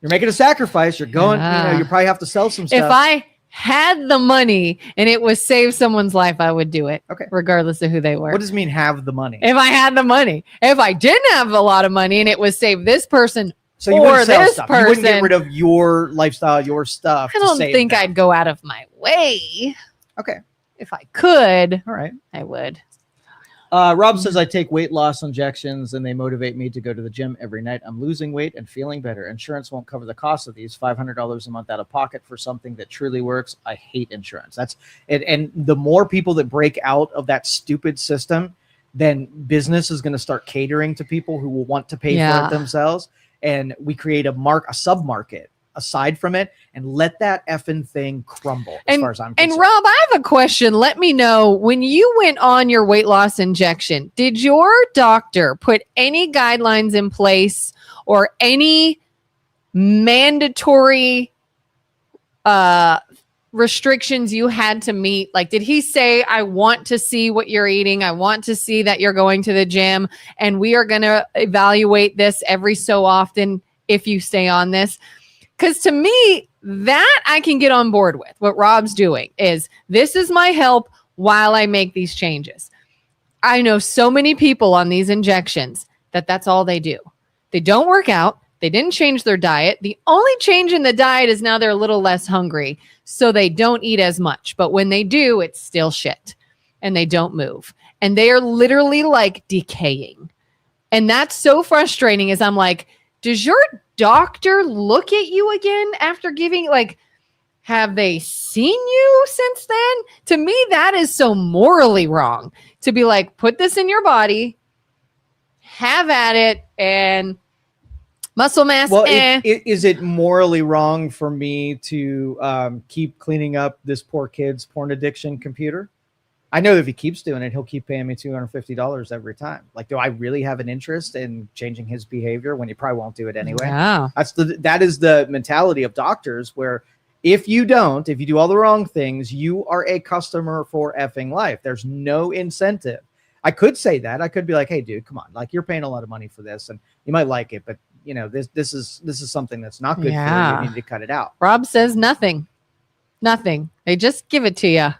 [SPEAKER 1] you're making a sacrifice. You're going, you probably have to sell some stuff.
[SPEAKER 2] If I had the money and it was save someone's life, I would do it.
[SPEAKER 1] Okay.
[SPEAKER 2] Regardless of who they were.
[SPEAKER 1] What does it mean have the money?
[SPEAKER 2] If I had the money. If I didn't have a lot of money and it was save this person
[SPEAKER 1] So you
[SPEAKER 2] or
[SPEAKER 1] wouldn't sell
[SPEAKER 2] this
[SPEAKER 1] stuff.
[SPEAKER 2] person,
[SPEAKER 1] You wouldn't get rid of your lifestyle, your stuff.
[SPEAKER 2] I don't think I'd go out of my way.
[SPEAKER 1] Okay.
[SPEAKER 2] If I could,
[SPEAKER 1] All right.
[SPEAKER 2] I would.
[SPEAKER 1] Rob says, I take weight loss injections and they motivate me to go to the gym every night. I'm losing weight and feeling better. Insurance won't cover the cost of these. $500 a month out of pocket for something that truly works. I hate insurance. That's it. And the more people that break out of that stupid system, then business is going to start catering to people who will want to pay for it themselves. And we create a sub-market aside from it, and let that effing thing crumble as far as I'm concerned.
[SPEAKER 2] And Rob, I have a question. Let me know, when you went on your weight loss injection, did your doctor put any guidelines in place or any mandatory restrictions you had to meet? Like, did he say, I want to see what you're eating, I want to see that you're going to the gym, and we are going to evaluate this every so often if you stay on this? Because to me, that I can get on board with. What Rob's doing is, this is my help while I make these changes. I know so many people on these injections that's all they do. They don't work out. They didn't change their diet. The only change in the diet is now they're a little less hungry, so they don't eat as much. But when they do, it's still shit, and they don't move. And they are literally like decaying. And that's so frustrating, as I'm like, does your doctor look at you again after giving, like, have they seen you since then? To me, that is so morally wrong to be like, put this in your body, have at it, and muscle mass.
[SPEAKER 1] Well, is it morally wrong for me to keep cleaning up this poor kid's porn addiction computer? I know if he keeps doing it, he'll keep paying me $250 every time. Like, do I really have an interest in changing his behavior when he probably won't do it anyway?
[SPEAKER 2] Yeah.
[SPEAKER 1] That is the mentality of doctors, where if you do all the wrong things, you are a customer for effing life. There's no incentive. I could say that. I could be like, hey, dude, come on. Like, you're paying a lot of money for this and you might like it, but you know, this is something that's not good for you. You need to cut it out.
[SPEAKER 2] Rob says nothing. They just give it to you.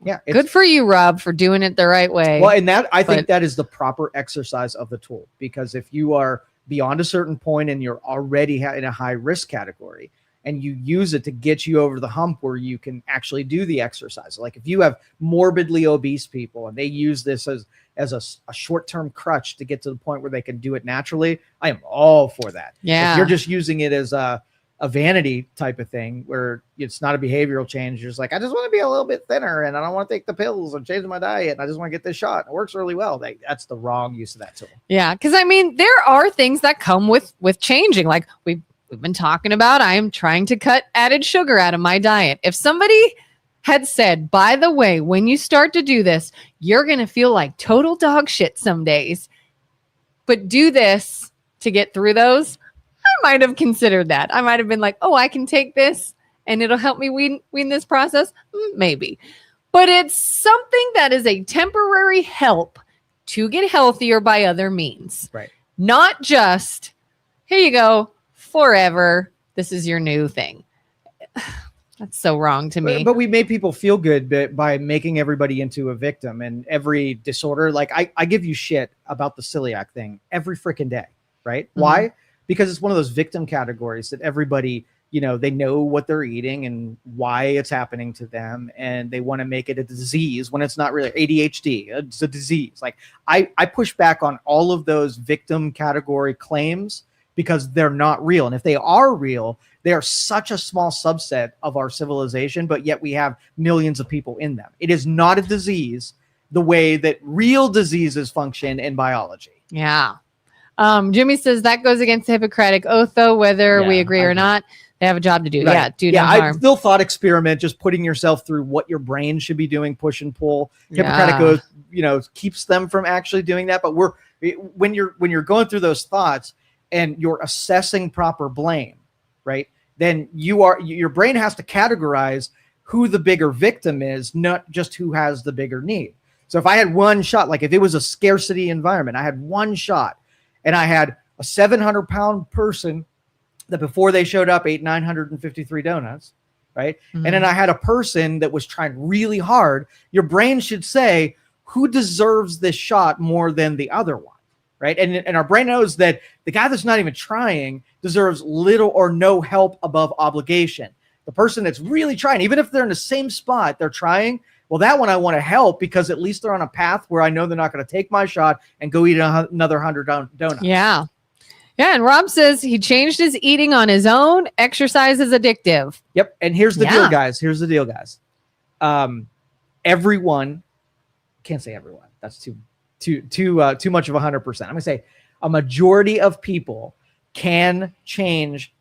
[SPEAKER 1] Yeah.
[SPEAKER 2] Good for you, Rob, for doing it the right way.
[SPEAKER 1] Well, and I think that is the proper exercise of the tool, because if you are beyond a certain point and you're already in a high risk category and you use it to get you over the hump where you can actually do the exercise. Like, if you have morbidly obese people and they use this as a short-term crutch to get to the point where they can do it naturally, I am all for that.
[SPEAKER 2] Yeah.
[SPEAKER 1] If you're just using it as a vanity type of thing where it's not a behavioral change, you're just like, I just want to be a little bit thinner and I don't want to take the pills and change my diet and I just want to get this shot. It works really well. That's the wrong use of that tool.
[SPEAKER 2] Yeah, because I mean, there are things that come with changing. Like we've been talking about, I am trying to cut added sugar out of my diet. If somebody had said, by the way, when you start to do this, you're going to feel like total dog shit some days, but do this to get through those, I might have considered that. I might have been like, oh, I can take this and it'll help me wean this process. Maybe. But it's something that is a temporary help to get healthier by other means.
[SPEAKER 1] Right. Not
[SPEAKER 2] just, here you go, forever. This is your new thing. That's so wrong to me.
[SPEAKER 1] But we made people feel good by making everybody into a victim, and every disorder. Like, I give you shit about the celiac thing every freaking day. Right. Mm-hmm. Why? Because it's one of those victim categories that everybody, they know what they're eating and why it's happening to them. And they want to make it a disease when it's not really. ADHD. It's a disease. Like, I push back on all of those victim category claims because they're not real. And if they are real, they are such a small subset of our civilization, but yet we have millions of people in them. It is not a disease the way that real diseases function in biology.
[SPEAKER 2] Yeah. Jimmy says that goes against the Hippocratic Oath, though, whether we agree or not. They have a job to do. Right. Yeah, do no harm.
[SPEAKER 1] I still thought experiment, just putting yourself through what your brain should be doing, push and pull. Hippocratic Oath, keeps them from actually doing that. But when you're going through those thoughts and you're assessing proper blame, right? Then your brain has to categorize who the bigger victim is, not just who has the bigger need. So if I had one shot, like if it was a scarcity environment, I had one shot. And I had a 700-pound person that before they showed up ate 953 donuts. right? And then I had a person that was trying really hard. Your brain should say, who deserves this shot more than the other one, right? And our brain knows that the guy that's not even trying deserves little or no help above obligation. The person that's really trying, even if they're in the same spot, they're trying, well, that one I want to help because at least they're on a path where I know they're not going to take my shot and go eat another 100 donuts.
[SPEAKER 2] Yeah. Yeah. And Rob says he changed his eating on his own. Exercise is addictive.
[SPEAKER 1] Yep. And here's the deal, guys. Here's the deal, guys. Everyone, can't say everyone. That's too much of 100%. I'm going to say a majority of people can change.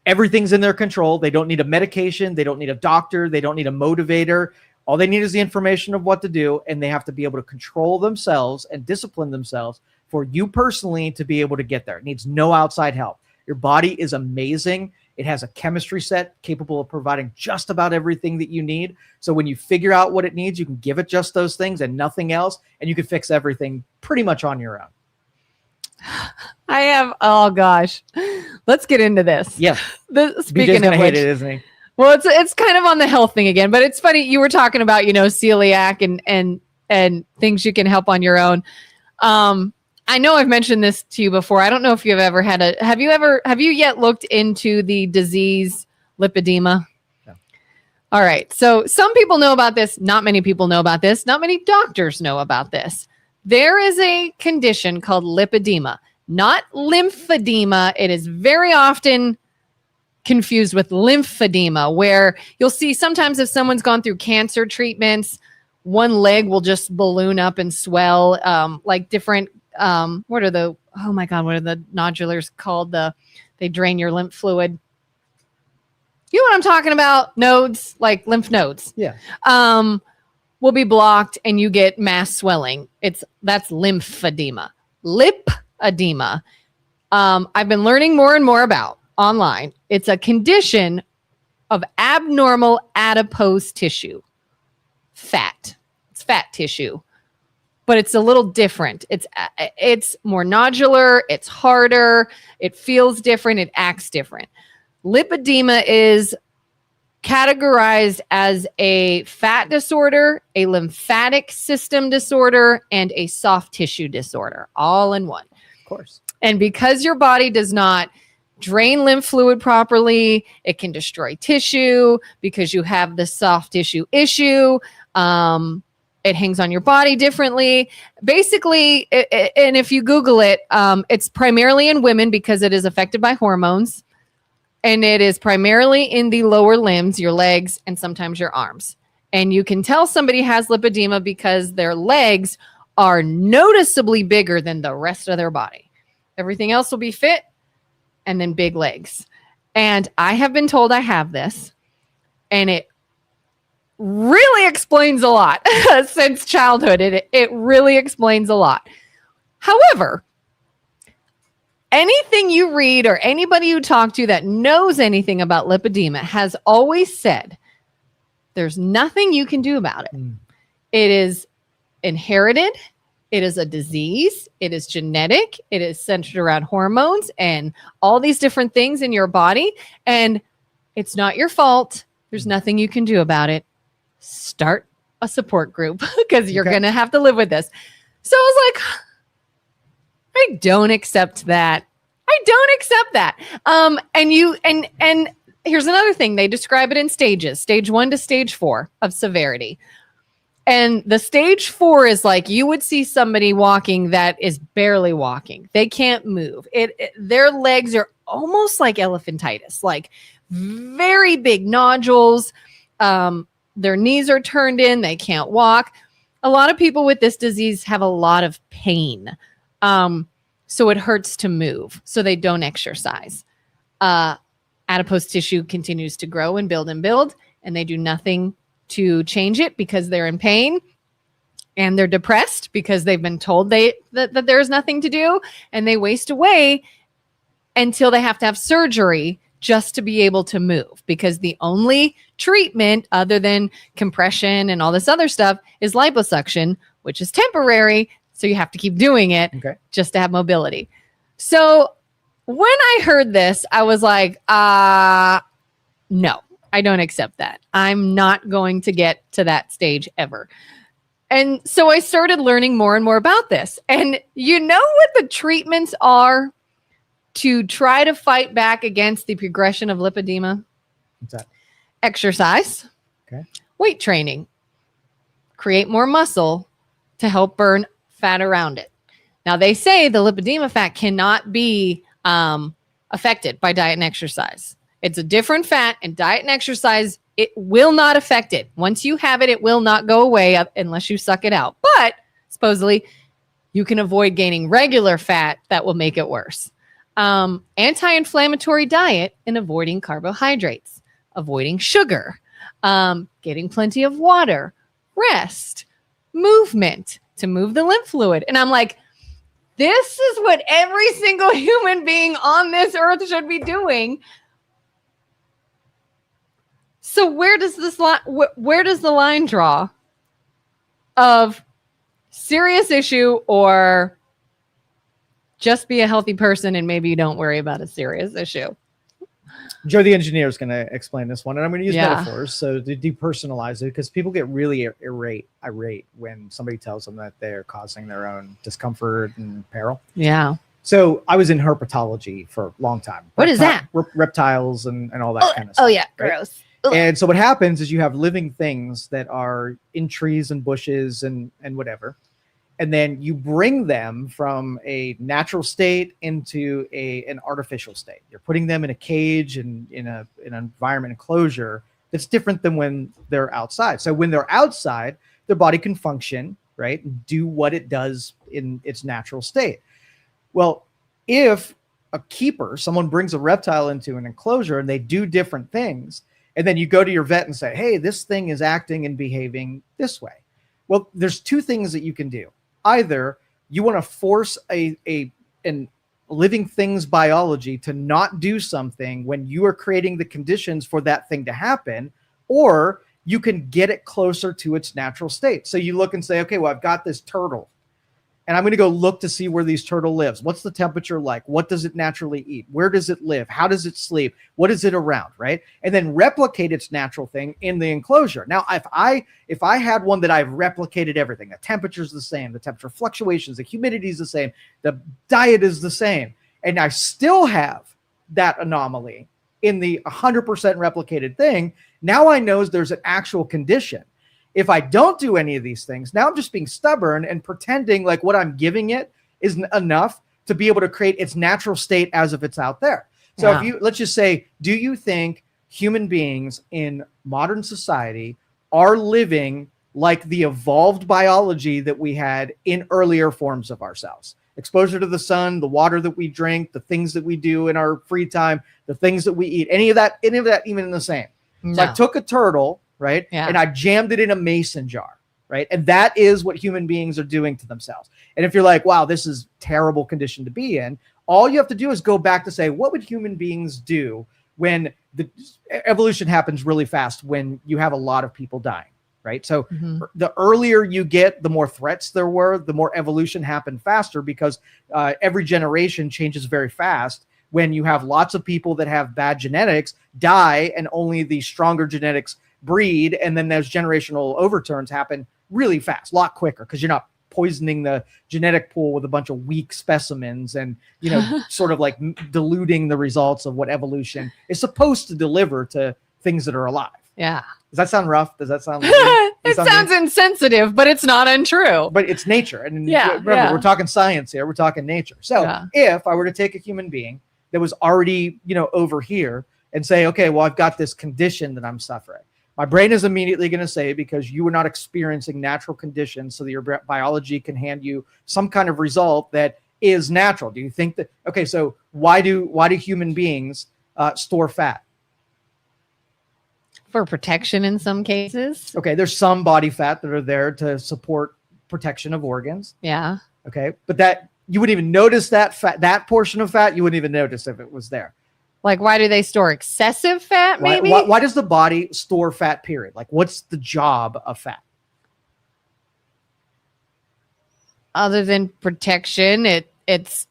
[SPEAKER 1] Everything's in their control. They don't need a medication. They don't need a doctor. They don't need a motivator. All they need is the information of what to do, and they have to be able to control themselves and discipline themselves for you personally to be able to get there. It needs no outside help. Your body is amazing. It has a chemistry set capable of providing just about everything that you need. So when you figure out what it needs, you can give it just those things and nothing else, and you can fix everything pretty much on your own.
[SPEAKER 2] Oh gosh. Let's get into this.
[SPEAKER 1] Yeah.
[SPEAKER 2] Speaking of which,
[SPEAKER 1] hate it, isn't he?
[SPEAKER 2] Well, it's kind of on the health thing again, but it's funny. You were talking about, celiac and things you can help on your own. I know I've mentioned this to you before. I don't know if you've ever have you yet looked into the disease lipedema?
[SPEAKER 1] No.
[SPEAKER 2] All right. So some people know about this. Not many people know about this. Not many doctors know about this. There is a condition called lipedema, not lymphedema. It is very often confused with lymphedema, where you'll see sometimes if someone's gone through cancer treatments, one leg will just balloon up and swell, like different, what are the nodulars called? They drain your lymph fluid. You know what I'm talking about? Nodes, like lymph nodes.
[SPEAKER 1] Yeah.
[SPEAKER 2] Will be blocked and you get mass swelling. That's lymphedema. Lipedema. I've been learning more and more about online. It's a condition of abnormal adipose tissue. Fat. It's fat tissue. But it's a little different. It's more nodular, it's harder, it feels different, it acts different. Lipedema is categorized as a fat disorder, a lymphatic system disorder, and a soft tissue disorder, all in one.
[SPEAKER 1] Of course.
[SPEAKER 2] And because your body does not drain lymph fluid properly, it can destroy tissue because you have the soft tissue issue. It hangs on your body differently. Basically, and if you Google it, it's primarily in women because it is affected by hormones. And it is primarily in the lower limbs, your legs, and sometimes your arms. And you can tell somebody has lipedema because their legs are noticeably bigger than the rest of their body. Everything else will be fit, and then big legs. And I have been told I have this, and it really explains a lot since childhood. It really explains a lot. However, anything you read or anybody you talk to that knows anything about lipedema has always said there's nothing you can do about it. It is inherited. It is a disease. It is genetic. It is centered around hormones and all these different things in your body. And it's not your fault. There's nothing you can do about it. Start a support group because you're going to have to live with this. So I was like, I don't accept that. And here's another thing. They describe it in stages, stage 1 to stage 4 of severity. And the stage 4 is like you would see somebody walking that is barely walking. They can't move. Their legs are almost like elephantitis, like very big nodules. Their knees are turned in. They can't walk. A lot of people with this disease have a lot of pain. So it hurts to move. So they don't exercise. Adipose tissue continues to grow and build, and they do nothing to change it because they're in pain, and they're depressed because they've been told that there's nothing to do, and they waste away until they have to have surgery just to be able to move, because the only treatment other than compression and all this other stuff is liposuction, which is temporary. So you have to keep doing it just to have mobility. So when I heard this, I was like, no. I don't accept that. I'm not going to get to that stage ever. And so I started learning more and more about this. And you know what the treatments are to try to fight back against the progression of lipedema?
[SPEAKER 1] What's that?
[SPEAKER 2] Exercise,
[SPEAKER 1] Okay.
[SPEAKER 2] weight training, create more muscle to help burn fat around it. Now, they say the lipedema fat cannot be affected by diet and exercise. It's a different fat, and diet and exercise, it will not affect it. Once you have it, it will not go away unless you suck it out. But supposedly, you can avoid gaining regular fat that will make it worse. Anti-inflammatory diet and avoiding carbohydrates, avoiding sugar, getting plenty of water, rest, movement to move the lymph fluid. And I'm like, this is what every single human being on this earth should be doing. So where does the line draw of serious issue or just be a healthy person and maybe you don't worry about a serious issue?
[SPEAKER 1] Joe, the engineer, is going to explain this one, and I'm going to use
[SPEAKER 2] Yeah.
[SPEAKER 1] metaphors so to depersonalize it, because people get really irate when somebody tells them that they're causing their own discomfort and peril.
[SPEAKER 2] Yeah.
[SPEAKER 1] So I was in herpetology for a long time.
[SPEAKER 2] What is that?
[SPEAKER 1] Reptiles and all that kind of stuff.
[SPEAKER 2] Oh, yeah.
[SPEAKER 1] right?
[SPEAKER 2] Gross. Ugh.
[SPEAKER 1] And so what happens is you have living things that are in trees and bushes and whatever. And then you bring them from a natural state into an artificial state. You're putting them in a cage and in an environment enclosure that's different than when they're outside. So when they're outside, their body can function, right? And do what it does in its natural state. Well, if a keeper, someone brings a reptile into an enclosure and they do different things, and then you go to your vet and say, hey, this thing is acting and behaving this way. Well, there's two things that you can do. Either you want to force a living thing's biology to not do something when you are creating the conditions for that thing to happen, or you can get it closer to its natural state. So you look and say, okay, well, I've got this turtle, and I'm going to go look to see where this turtle lives. What's the temperature like? What does it naturally eat? Where does it live? How does it sleep? What is it around, right? And then replicate its natural thing in the enclosure. Now, if I had one that I've replicated everything, the temperature is the same, the temperature fluctuations, the humidity is the same, the diet is the same, and I still have that anomaly in the 100% replicated thing, now I know there's an actual condition. If I don't do any of these things, now I'm just being stubborn and pretending like what I'm giving it is enough to be able to create its natural state as if it's out there. So if let's just say, do you think human beings in modern society are living like the evolved biology that we had in earlier forms of ourselves? Exposure to the sun, the water that we drink, the things that we do in our free time, the things that we eat, any of that even in the same.
[SPEAKER 2] No.
[SPEAKER 1] So I took a turtle, right?
[SPEAKER 2] Yeah.
[SPEAKER 1] And I jammed it in a mason jar, right? And that is what human beings are doing to themselves. And if you're like, wow, this is terrible condition to be in, all you have to do is go back to say, what would human beings do when the evolution happens really fast, when you have a lot of people dying, right? So the earlier you get, the more threats there were, the more evolution happened faster, because every generation changes very fast. When you have lots of people that have bad genetics die and only the stronger genetics breed, and then those generational overturns happen really fast, a lot quicker, because you're not poisoning the genetic pool with a bunch of weak specimens and, sort of like diluting the results of what evolution is supposed to deliver to things that are alive.
[SPEAKER 2] Yeah.
[SPEAKER 1] Does that sound rough? Does that sound
[SPEAKER 2] it sounds insensitive, but it's not untrue.
[SPEAKER 1] But it's nature. And
[SPEAKER 2] Yeah,
[SPEAKER 1] remember,
[SPEAKER 2] yeah.
[SPEAKER 1] we're talking science here. We're talking nature. So if I were to take a human being that was already, over here and say, okay, well, I've got this condition that I'm suffering. My brain is immediately going to say, because you are not experiencing natural conditions, so that your biology can hand you some kind of result that is natural. Do you think that, okay, so why do human beings store fat?
[SPEAKER 2] For protection in some cases.
[SPEAKER 1] Okay, there's some body fat that are there to support protection of organs.
[SPEAKER 2] Yeah.
[SPEAKER 1] Okay, but that you wouldn't even notice that fat, that portion of fat, you wouldn't even notice if it was there.
[SPEAKER 2] Like, why do they store excessive fat, maybe?
[SPEAKER 1] Why does the body store fat, period? Like, what's the job of fat?
[SPEAKER 2] Other than protection, it's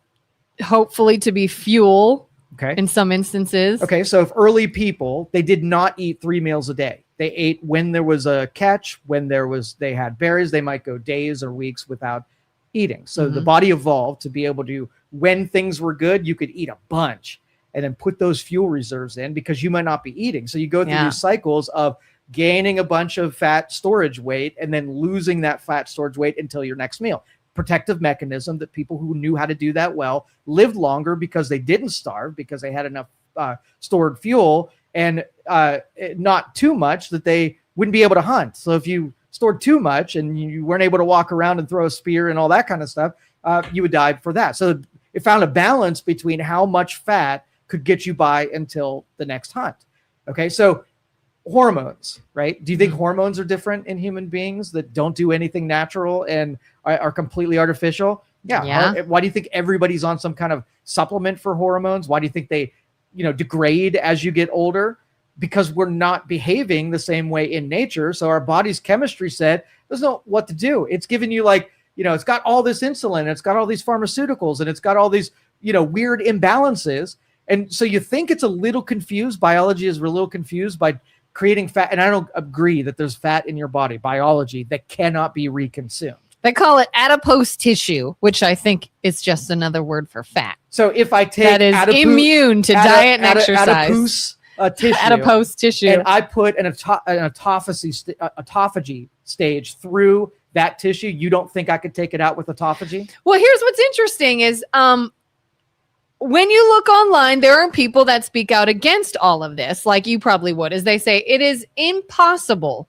[SPEAKER 2] hopefully to be fuel
[SPEAKER 1] Okay.
[SPEAKER 2] in some instances.
[SPEAKER 1] Okay. So if early people, they did not eat 3 meals a day. They ate when there was a catch, when they had berries, they might go days or weeks without eating. So the body evolved to be able to, when things were good, you could eat a bunch and then put those fuel reserves in because you might not be eating. So you go through these cycles of gaining a bunch of fat storage weight and then losing that fat storage weight until your next meal. Protective mechanism that people who knew how to do that well lived longer because they didn't starve, because they had enough stored fuel and not too much that they wouldn't be able to hunt. So if you stored too much and you weren't able to walk around and throw a spear and all that kind of stuff, you would die for that. So it found a balance between how much fat could get you by until the next hunt. Okay, so hormones, right? Do you think hormones are different in human beings that don't do anything natural and are completely artificial? Yeah. Why do you think everybody's on some kind of supplement for hormones? Why do you think they, degrade as you get older? Because we're not behaving the same way in nature. So our body's chemistry said, doesn't know what to do. It's giving you it's got all this insulin, it's got all these pharmaceuticals, and it's got all these, weird imbalances. And so you think it's a little confused. Biology is a little confused by creating fat. And I don't agree that there's fat in your body, biology, that cannot be reconsumed.
[SPEAKER 2] They call it adipose tissue, which I think is just another word for fat.
[SPEAKER 1] So if I take
[SPEAKER 2] that is immune to diet and exercise. Adipose tissue.
[SPEAKER 1] And I put an autophagy stage through that tissue, you don't think I could take it out with autophagy?
[SPEAKER 2] Well, here's what's interesting is when you look online, there are people that speak out against all of this, like you probably would, as they say, it is impossible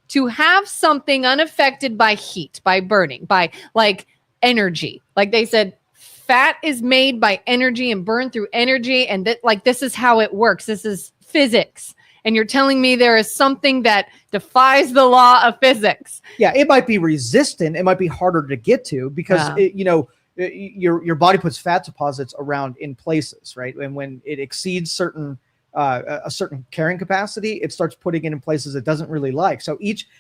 [SPEAKER 2] to have something unaffected by heat, by burning, by like energy. Like they said, fat is made by energy and burned through energy. And this is how it works. This is physics. And you're telling me there is something that defies the law of physics.
[SPEAKER 1] Yeah, it might be resistant. It might be harder to get to because, your body puts fat deposits around in places, right? And when it exceeds a certain carrying capacity, it starts putting it in places it doesn't really like. So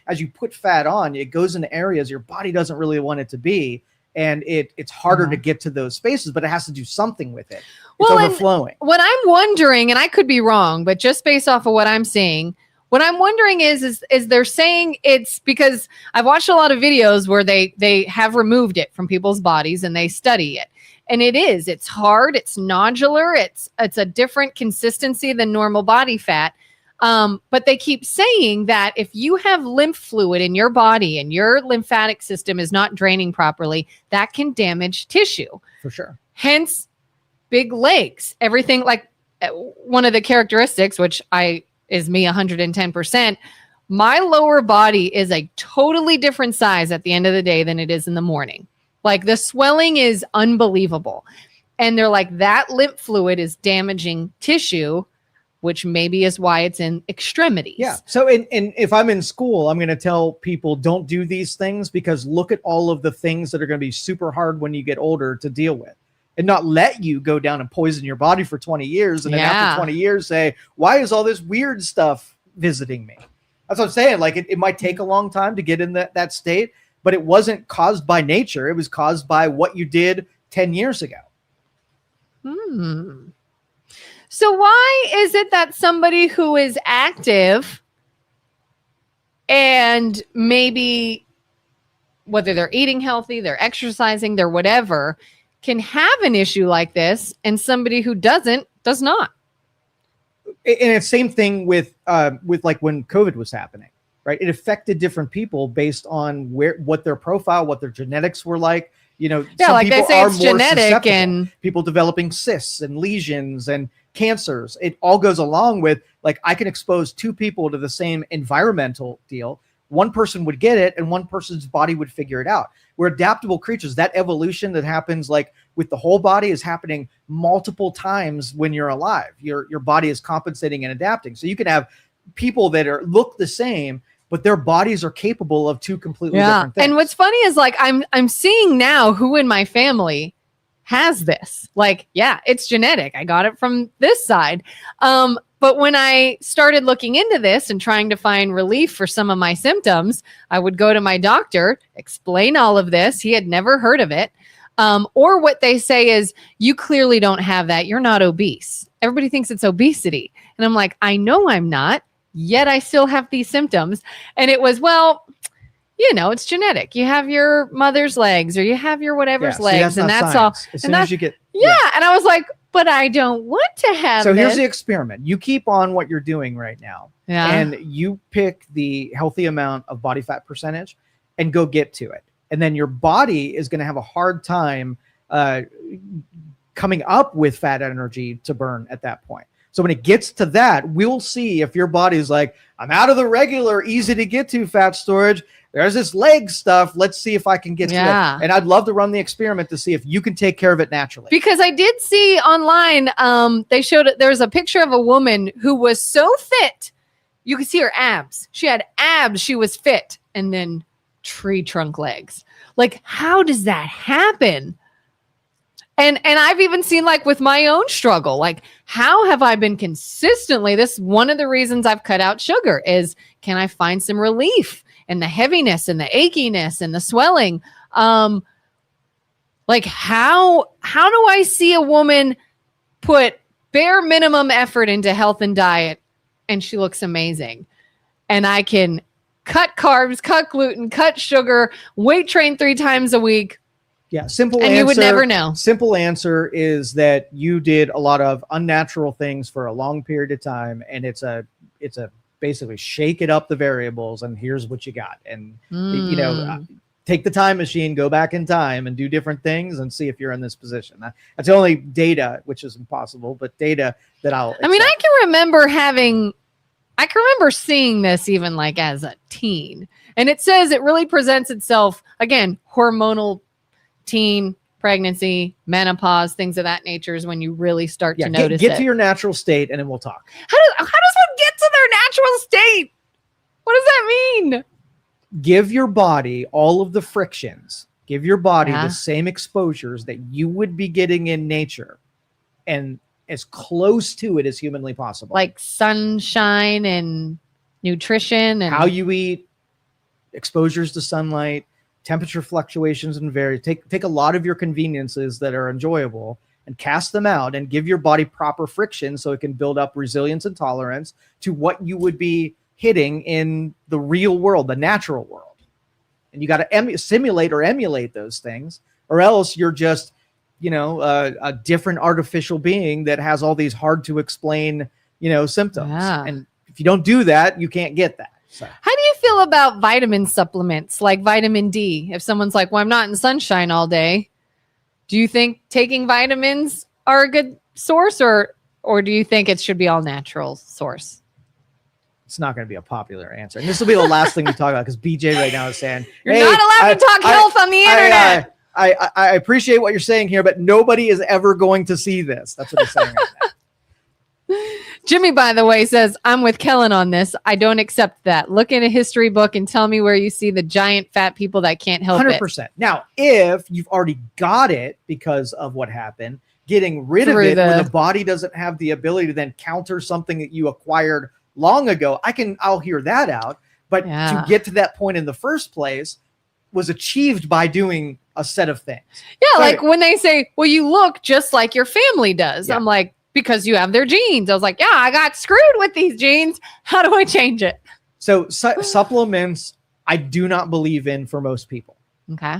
[SPEAKER 1] as you put fat on, it goes into areas your body doesn't really want it to be. And it's harder to get to those spaces, but it has to do something with it. It's overflowing.
[SPEAKER 2] What I'm wondering, and I could be wrong, but just based off of what I'm seeing, what I'm wondering is they're saying it's because I've watched a lot of videos where they have removed it from people's bodies and they study it. And it's hard, it's nodular, it's a different consistency than normal body fat. But they keep saying that if you have lymph fluid in your body and your lymphatic system is not draining properly, that can damage tissue.
[SPEAKER 1] For sure. Hence,
[SPEAKER 2] big legs, everything like one of the characteristics, which is me 110%. My lower body is a totally different size at the end of the day than it is in the morning. Like the swelling is unbelievable. And they're like, that lymph fluid is damaging tissue, which maybe is why it's in extremities.
[SPEAKER 1] Yeah. So and if I'm in school, I'm going to tell people don't do these things because look at all of the things that are going to be super hard when you get older to deal with. And not let you go down and poison your body for 20 years. And then after 20 years say, why is all this weird stuff visiting me? That's what I'm saying. Like it might take a long time to get in that state, but it wasn't caused by nature. It was caused by what you did 10 years ago.
[SPEAKER 2] So why is it that somebody who is active and maybe whether they're eating healthy, they're exercising, they're whatever, can have an issue like this and somebody who does not?
[SPEAKER 1] And it's same thing with like when COVID was happening, right? It affected different people based on what their profile, what their genetics were like. Some
[SPEAKER 2] like
[SPEAKER 1] people
[SPEAKER 2] they say
[SPEAKER 1] are
[SPEAKER 2] it's
[SPEAKER 1] more
[SPEAKER 2] genetic
[SPEAKER 1] susceptible.
[SPEAKER 2] and
[SPEAKER 1] people developing cysts and lesions and cancers. It all goes along with like I can expose two people to the same environmental deal. One person would get it and one person's body would figure it out. We're adaptable creatures. That evolution that happens like with the whole body is happening multiple times when you're alive. Your body is compensating and adapting. So you can have people that look the same, but their bodies are capable of two completely different things.
[SPEAKER 2] And what's funny is like I'm seeing now who in my family has this. Like, yeah, it's genetic. I got it from this side. But when I started looking into this and trying to find relief for some of my symptoms, I would go to my doctor, explain all of this. He had never heard of it. Or what they say is, you clearly don't have that. You're not obese. Everybody thinks it's obesity. And I'm like, I know I'm not, yet I still have these symptoms. And it was, well, it's genetic. You have your mother's legs or you have your whatever's legs. And that's all.
[SPEAKER 1] As soon as you get.
[SPEAKER 2] Yeah. And I was like, but I don't want to have
[SPEAKER 1] So here's the experiment. You keep on what you're doing right now.
[SPEAKER 2] Yeah.
[SPEAKER 1] And you pick the healthy amount of body fat percentage and go get to it. And then your body is going to have a hard time coming up with fat energy to burn at that point. So when it gets to that, we'll see if your body's like, I'm out of the regular, easy to get to fat storage. There's this leg stuff. Let's see if I can get to it. And I'd love to run the experiment to see if you can take care of it naturally.
[SPEAKER 2] Because I did see online, they showed it. There was a picture of a woman who was so fit. You could see her abs. She had abs. She was fit. And then tree trunk legs. Like, how does that happen? And I've even seen, like, with my own struggle, like, how have I been consistently, this one of the reasons I've cut out sugar is, can I find some relief in the heaviness and the achiness and the swelling? Like, how do I see a woman put bare minimum effort into health and diet and she looks amazing? And I can cut carbs, cut gluten, cut sugar, weight train 3 times a week.
[SPEAKER 1] Yeah, simple
[SPEAKER 2] and
[SPEAKER 1] answer.
[SPEAKER 2] You would never know.
[SPEAKER 1] Simple answer is that you did a lot of unnatural things for a long period of time, and it's a basically shake it up the variables, and here's what you got. And take the time machine, go back in time, and do different things, and see if you're in this position. That's the only data, which is impossible, but data that I'll.
[SPEAKER 2] I mean, I can remember seeing this even like as a teen, and it says it really presents itself again hormonal. Teen, pregnancy, menopause, things of that nature is when you really start to notice
[SPEAKER 1] get to your natural state, and then we'll talk.
[SPEAKER 2] How does one get to their natural state? What does that mean?
[SPEAKER 1] Give your body all of the frictions. Give your body the same exposures that you would be getting in nature, and as close to it as humanly possible. Like
[SPEAKER 2] sunshine and nutrition and
[SPEAKER 1] how you eat, exposures to sunlight, temperature fluctuations, and take a lot of your conveniences that are enjoyable and cast them out and give your body proper friction so it can build up resilience and tolerance to what you would be hitting in the real world, the natural world. And you got to simulate or emulate those things, or else you're just, a different artificial being that has all these hard to explain, symptoms. Yeah. And if you don't do that, you can't get that. So.
[SPEAKER 2] How do you feel about vitamin supplements like vitamin D? If someone's like, well, I'm not in sunshine all day. Do you think taking vitamins are a good source or do you think it should be all natural source?
[SPEAKER 1] It's not going to be a popular answer. And this will be the last thing we talk about because BJ right now is saying,
[SPEAKER 2] you're not allowed to talk health on the internet.
[SPEAKER 1] I appreciate what you're saying here, but nobody is ever going to see this. That's what he's saying right now.
[SPEAKER 2] Jimmy, by the way, says, I'm with Kelin on this. I don't accept that. Look in a history book and tell me where you see the giant fat people that can't help
[SPEAKER 1] 100%. Now, if you've already got it because of what happened, getting rid of it when the body doesn't have the ability to then counter something that you acquired long ago, I'll hear that out. But to get to that point in the first place was achieved by doing a set of things.
[SPEAKER 2] Yeah, so like when they say, well, you look just like your family does. Yeah. I'm like, because you have their genes. I was like, yeah, I got screwed with these genes. How do I change it?
[SPEAKER 1] So supplements, I do not believe in for most people.
[SPEAKER 2] Okay.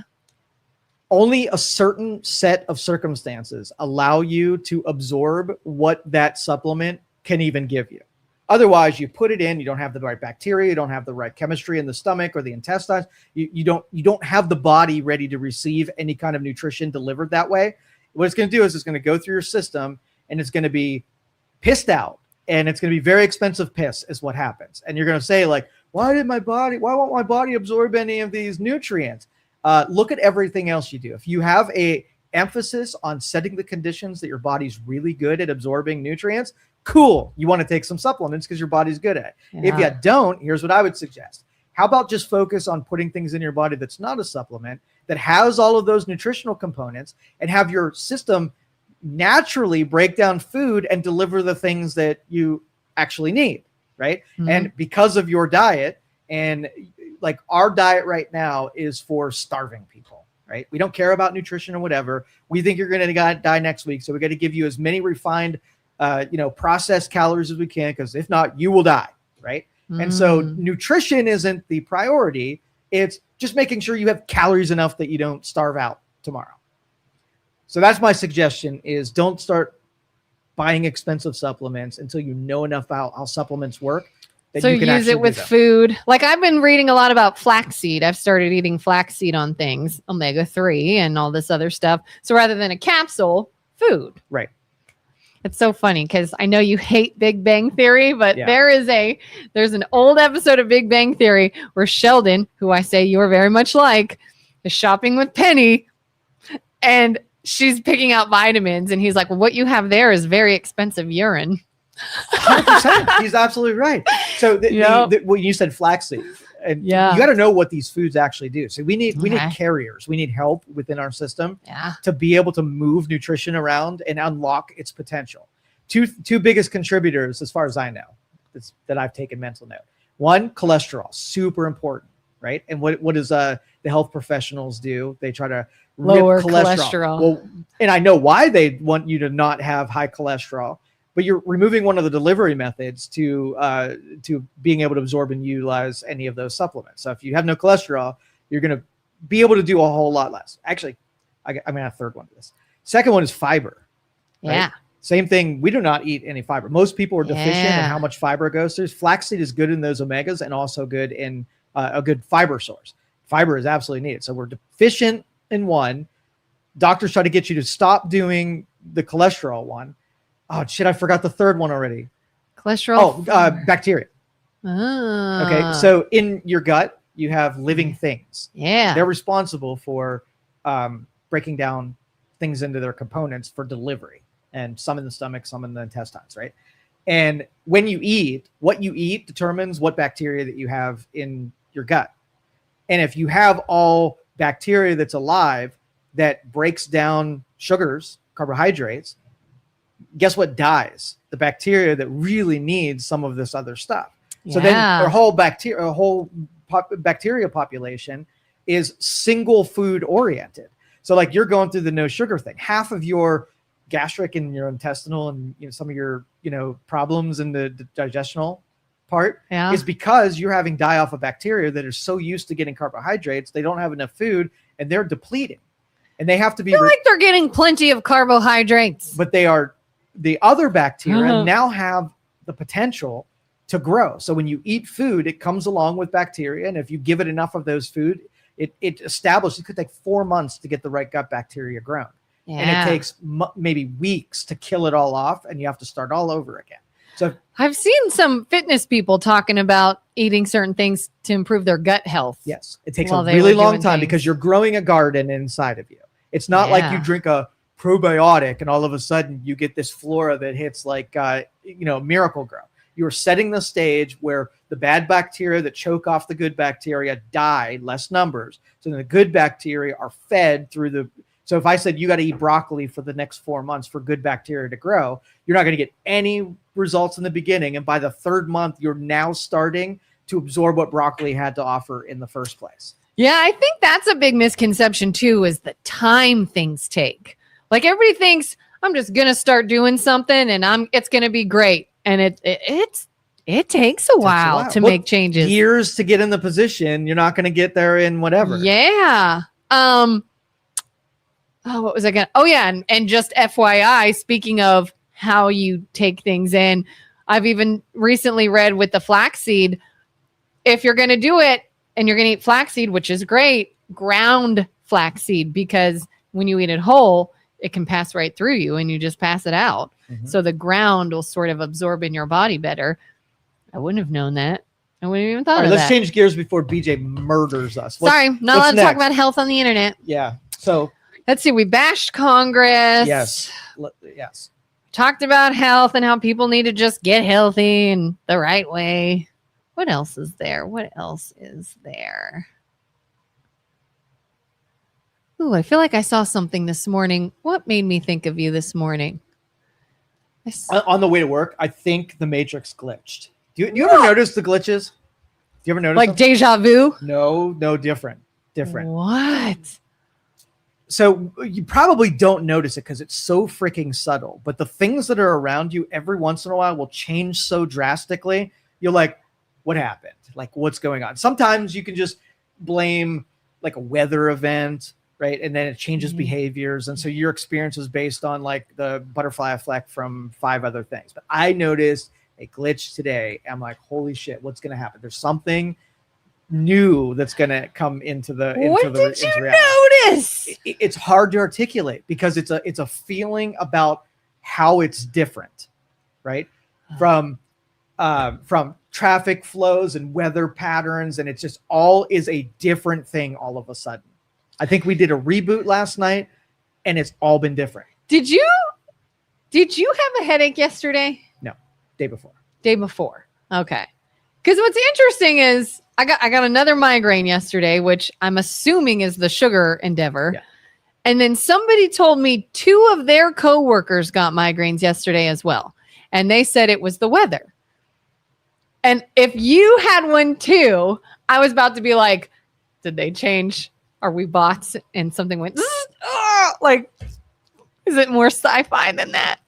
[SPEAKER 1] Only a certain set of circumstances allow you to absorb what that supplement can even give you. Otherwise, you put it in, you don't have the right bacteria, you don't have the right chemistry in the stomach or the intestines. You don't have the body ready to receive any kind of nutrition delivered that way. What it's going to do is it's going to go through your system and it's going to be pissed out, and it's going to be very expensive piss is what happens. And you're going to say like, why won't my body absorb any of these nutrients? Look at everything else you do. If you have a emphasis on setting the conditions that your body's really good at absorbing nutrients, cool. You want to take some supplements because your body's good at it. Yeah. If you don't, here's what I would suggest. How about just focus on putting things in your body that's not a supplement, that has all of those nutritional components, and have your system naturally break down food and deliver the things that you actually need, right? Mm-hmm. And because of your diet, and like our diet right now is for starving people, right? We don't care about nutrition or whatever. We think you're going to die next week. So we got to give you as many refined, processed calories as we can, because if not, you will die, right? And so nutrition isn't the priority. It's just making sure you have calories enough that you don't starve out tomorrow. So that's my suggestion, is don't start buying expensive supplements until you know enough about how supplements work.
[SPEAKER 2] So you use it with food. Like, I've been reading a lot about flaxseed. I've started eating flaxseed on things, omega-3 and all this other stuff. So rather than a capsule, food.
[SPEAKER 1] Right.
[SPEAKER 2] It's so funny because I know you hate Big Bang Theory, but
[SPEAKER 1] Yeah.
[SPEAKER 2] there's an old episode of Big Bang Theory where Sheldon, who I say you're very much like, is shopping with Penny, and she's picking out vitamins, and he's like, well, what you have there is very expensive urine.
[SPEAKER 1] 100%. He's absolutely right. So when you said flaxseed, and you got to know what these foods actually do. So we need carriers. We need help within our system to be able to move nutrition around and unlock its potential. Two biggest contributors, as far as I know, that I've taken mental note. One, cholesterol, super important, right? And what does the health professionals do? They try to
[SPEAKER 2] lower cholesterol.
[SPEAKER 1] Well, and I know why they want you to not have high cholesterol, but you're removing one of the delivery methods to being able to absorb and utilize any of those supplements. So if you have no cholesterol, you're going to be able to do a whole lot less. Actually, I'm going to have a third one to this. Second one is fiber. Right?
[SPEAKER 2] Yeah.
[SPEAKER 1] Same thing. We do not eat any fiber. Most people are deficient in how much fiber goes through. Flaxseed is good in those omegas and also good in a good fiber source. Fiber is absolutely needed. So we're deficient in one. Doctors try to get you to stop doing the cholesterol one. Oh, shit, I forgot the third one already.
[SPEAKER 2] Cholesterol?
[SPEAKER 1] Bacteria.
[SPEAKER 2] Ah.
[SPEAKER 1] Okay, so in your gut, you have living things.
[SPEAKER 2] Yeah.
[SPEAKER 1] They're responsible for breaking down things into their components for delivery. And some in the stomach, some in the intestines, right? And when you eat, what you eat determines what bacteria that you have in your gut. And if you have all bacteria that's alive that breaks down sugars, carbohydrates, guess what dies? The bacteria that really needs some of this other stuff. So then their whole bacteria population is single food oriented. So like you're going through the no sugar thing. Half of your gastric and your intestinal and some of your problems in the digestional part is because you're having die off of bacteria that are so used to getting carbohydrates, they don't have enough food and they're depleting. And they have to be
[SPEAKER 2] like they're getting plenty of carbohydrates.
[SPEAKER 1] But they are the other bacteria now have the potential to grow. So when you eat food, it comes along with bacteria. And if you give it enough of those food, it establishes, it could take 4 months to get the right gut bacteria grown. Yeah. And it takes maybe weeks to kill it all off. And you have to start all over again. So
[SPEAKER 2] I've seen some fitness people talking about eating certain things to improve their gut health.
[SPEAKER 1] Yes. It takes a really long time because you're growing a garden inside of you. It's not like you drink a probiotic and all of a sudden you get this flora that hits like, Miracle Grow. You're setting the stage where the bad bacteria that choke off the good bacteria die, less numbers. So then the good bacteria are fed through so if I said you got to eat broccoli for the next 4 months for good bacteria to grow, you're not going to get any results in the beginning. And by the third month, you're now starting to absorb what broccoli had to offer in the first place.
[SPEAKER 2] Yeah, I think that's a big misconception too, is the time things take. Like everybody thinks I'm just going to start doing something and it's going to be great. And it takes a while to make changes.
[SPEAKER 1] Years to get in the position. You're not going to get there in whatever.
[SPEAKER 2] Yeah. What was I going to? Oh, yeah. And just FYI, speaking of how you take things in, I've even recently read with the flaxseed, if you're going to do it and you're going to eat flaxseed, which is great, ground flaxseed, because when you eat it whole, it can pass right through you and you just pass it out. Mm-hmm. So the ground will sort of absorb in your body better. I wouldn't have known that. I wouldn't have even thought of that.
[SPEAKER 1] Let's change gears before BJ murders us.
[SPEAKER 2] Sorry, not allowed to talk about health on the internet.
[SPEAKER 1] Yeah. So
[SPEAKER 2] let's see. We bashed Congress.
[SPEAKER 1] Yes.
[SPEAKER 2] Talked about health and how people need to just get healthy and the right way. What else is there? Ooh, I feel like I saw something this morning. What made me think of you this morning?
[SPEAKER 1] On the way to work, I think the Matrix glitched. Do you ever notice the glitches? Do you ever notice
[SPEAKER 2] like them? Deja vu?
[SPEAKER 1] No, different.
[SPEAKER 2] What?
[SPEAKER 1] So you probably don't notice it because it's so freaking subtle, but the things that are around you every once in a while will change so drastically. You're like, what happened? Like, what's going on? Sometimes you can just blame like a weather event, right? And then it changes behaviors. And so your experience is based on like the butterfly effect from 5 other things. But I noticed a glitch today. I'm like, holy shit, what's going to happen? There's something new that's going to come into the
[SPEAKER 2] What did you notice?
[SPEAKER 1] It's hard to articulate because it's a feeling about how it's different, right? From traffic flows and weather patterns, and it's just all is a different thing all of a sudden. I think we did a reboot last night, and it's all been different.
[SPEAKER 2] Did you have a headache yesterday?
[SPEAKER 1] No, day before.
[SPEAKER 2] Day before. Okay. Because what's interesting is I got another migraine yesterday, which I'm assuming is the sugar endeavor.
[SPEAKER 1] Yeah.
[SPEAKER 2] And then somebody told me 2 of their coworkers got migraines yesterday as well. And they said it was the weather. And if you had one too, I was about to be like, did they change? Are we bots? And something went, like, is it more sci-fi than that?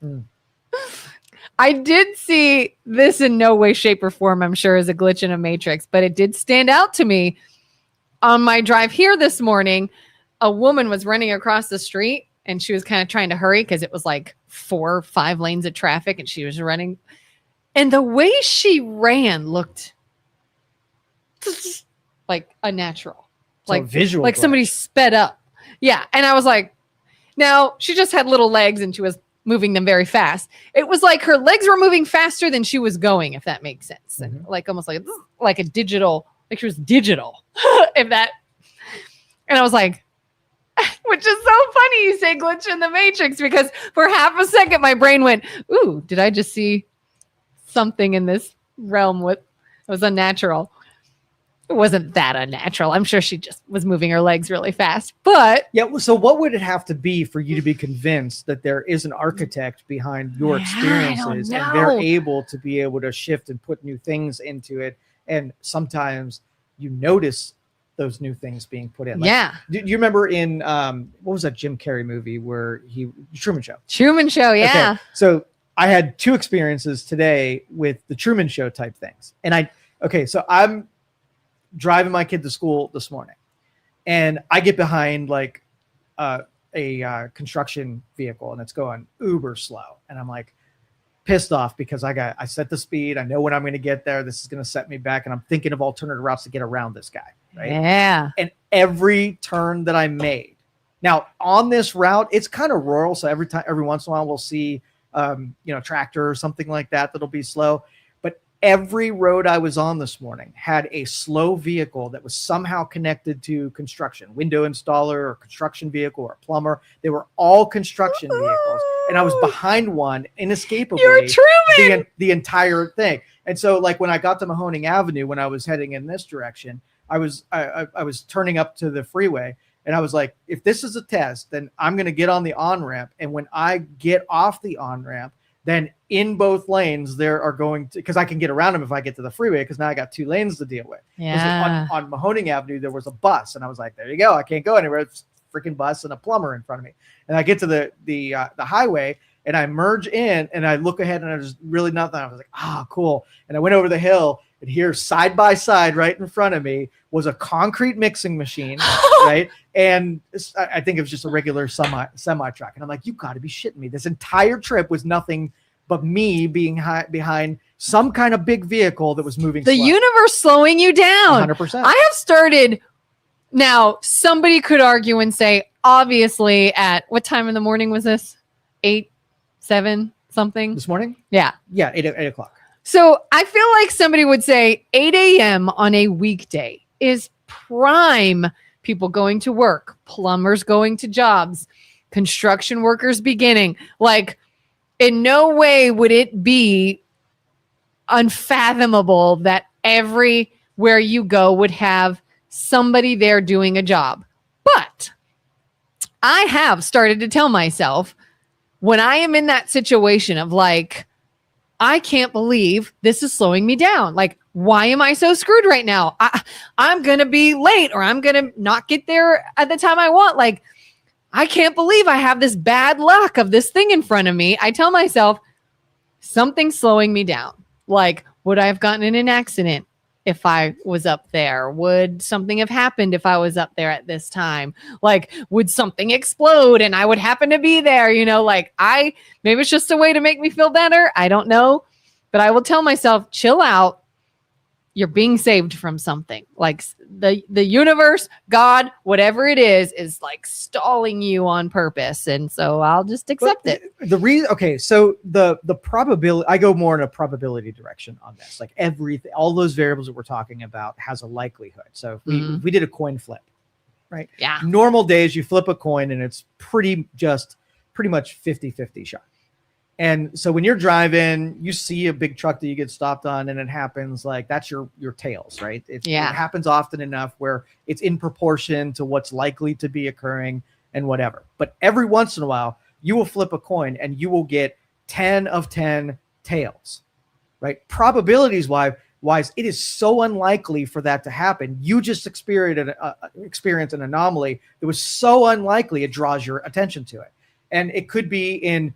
[SPEAKER 2] I did see this in no way, shape, or form, I'm sure, as a glitch in a matrix, but it did stand out to me. On my drive here this morning, a woman was running across the street and she was kind of trying to hurry because it was like 4 or 5 lanes of traffic and she was running. And the way she ran looked like unnatural.
[SPEAKER 1] So
[SPEAKER 2] like
[SPEAKER 1] visual.
[SPEAKER 2] Like somebody sped up. Yeah. And I was like, now she just had little legs and she was moving them very fast. It was like her legs were moving faster than she was going, if that makes sense. And like almost like a digital, like she was digital. if that. And I was like, which is so funny you say glitch in the matrix, because for half a second my brain went, ooh, did I just see something in this realm with it was unnatural? It wasn't that unnatural. I'm sure she just was moving her legs really fast. But
[SPEAKER 1] yeah, so what would it have to be for you to be convinced that there is an architect behind your experiences and they're able to shift and put new things into it? And sometimes you notice those new things being put in. Like, do you remember in what was that Jim Carrey movie where Truman Show?
[SPEAKER 2] Truman Show, yeah.
[SPEAKER 1] Okay, so I had 2 experiences today with the Truman Show type things. And so I'm driving my kid to school this morning, and I get behind like a construction vehicle, and it's going uber slow, and I'm like pissed off because I set the speed. I know when I'm going to get there. This is going to set me back, and I'm thinking of alternative routes to get around this guy. Right?
[SPEAKER 2] Yeah.
[SPEAKER 1] And every turn that I made, now on this route, it's kind of rural, so every once in a while we'll see tractor or something like that that'll be slow. Every road I was on this morning had a slow vehicle that was somehow connected to construction, window installer or construction vehicle or plumber. They were all construction vehicles. And I was behind one inescapably.
[SPEAKER 2] You're Truman!
[SPEAKER 1] The entire thing. And so like when I got to Mahoning Avenue, when I was heading in this direction, I was turning up to the freeway. And I was like, if this is a test, then I'm going to get on the on-ramp. And when I get off the on-ramp, then in both lanes there are going to, because I can get around them if I get to the freeway, because now I got 2 lanes to deal with.
[SPEAKER 2] Yeah.
[SPEAKER 1] On Mahoning Avenue there was a bus, and I was like, there you go, I can't go anywhere. It's a freaking bus and a plumber in front of me. And I get to the highway, and I merge in, and I look ahead, and there's really nothing. I was like, cool. And I went over the hill, and here side by side right in front of me was a concrete mixing machine, right? And I think it was just a regular semi truck. And I'm like, you got to be shitting me. This entire trip was nothing but me being behind some kind of big vehicle that was moving
[SPEAKER 2] the
[SPEAKER 1] slow.
[SPEAKER 2] Universe slowing you down.
[SPEAKER 1] 100%.
[SPEAKER 2] I have started. Now, somebody could argue and say, obviously, at what time in the morning was this? 8, 7, something?
[SPEAKER 1] This morning?
[SPEAKER 2] Yeah.
[SPEAKER 1] Yeah, 8 o'clock.
[SPEAKER 2] So I feel like somebody would say 8 a.m. on a weekday is prime. People going to work, plumbers going to jobs, construction workers beginning. Like, in no way would it be unfathomable that everywhere you go would have somebody there doing a job. But I have started to tell myself, when I am in that situation of like, I can't believe this is slowing me down. Like, why am I so screwed right now? I'm going to be late, or I'm going to not get there at the time I want. Like, I can't believe I have this bad luck of this thing in front of me. I tell myself something's slowing me down. Like, would I have gotten in an accident if I was up there? Would something have happened if I was up there at this time? Like, would something explode and I would happen to be there? Like maybe it's just a way to make me feel better. I don't know. But I will tell myself, chill out. You're being saved from something. Like the universe, God, whatever it is like stalling you on purpose. And so I'll just accept it.
[SPEAKER 1] The reason, okay, so the probability, I go more in a probability direction on this. Like everything, all those variables that we're talking about has a likelihood. So if we did a coin flip, right?
[SPEAKER 2] Yeah.
[SPEAKER 1] Normal days, you flip a coin and it's pretty much 50-50 shot. And so when you're driving, you see a big truck that you get stopped on and it happens, like that's your tails, right? It happens often enough where it's in proportion to what's likely to be occurring and whatever. But every once in a while, you will flip a coin and you will get 10 of 10 tails, right? Probabilities wise, it is so unlikely for that to happen. You just experienced an anomaly that was so unlikely it draws your attention to it. And it could be in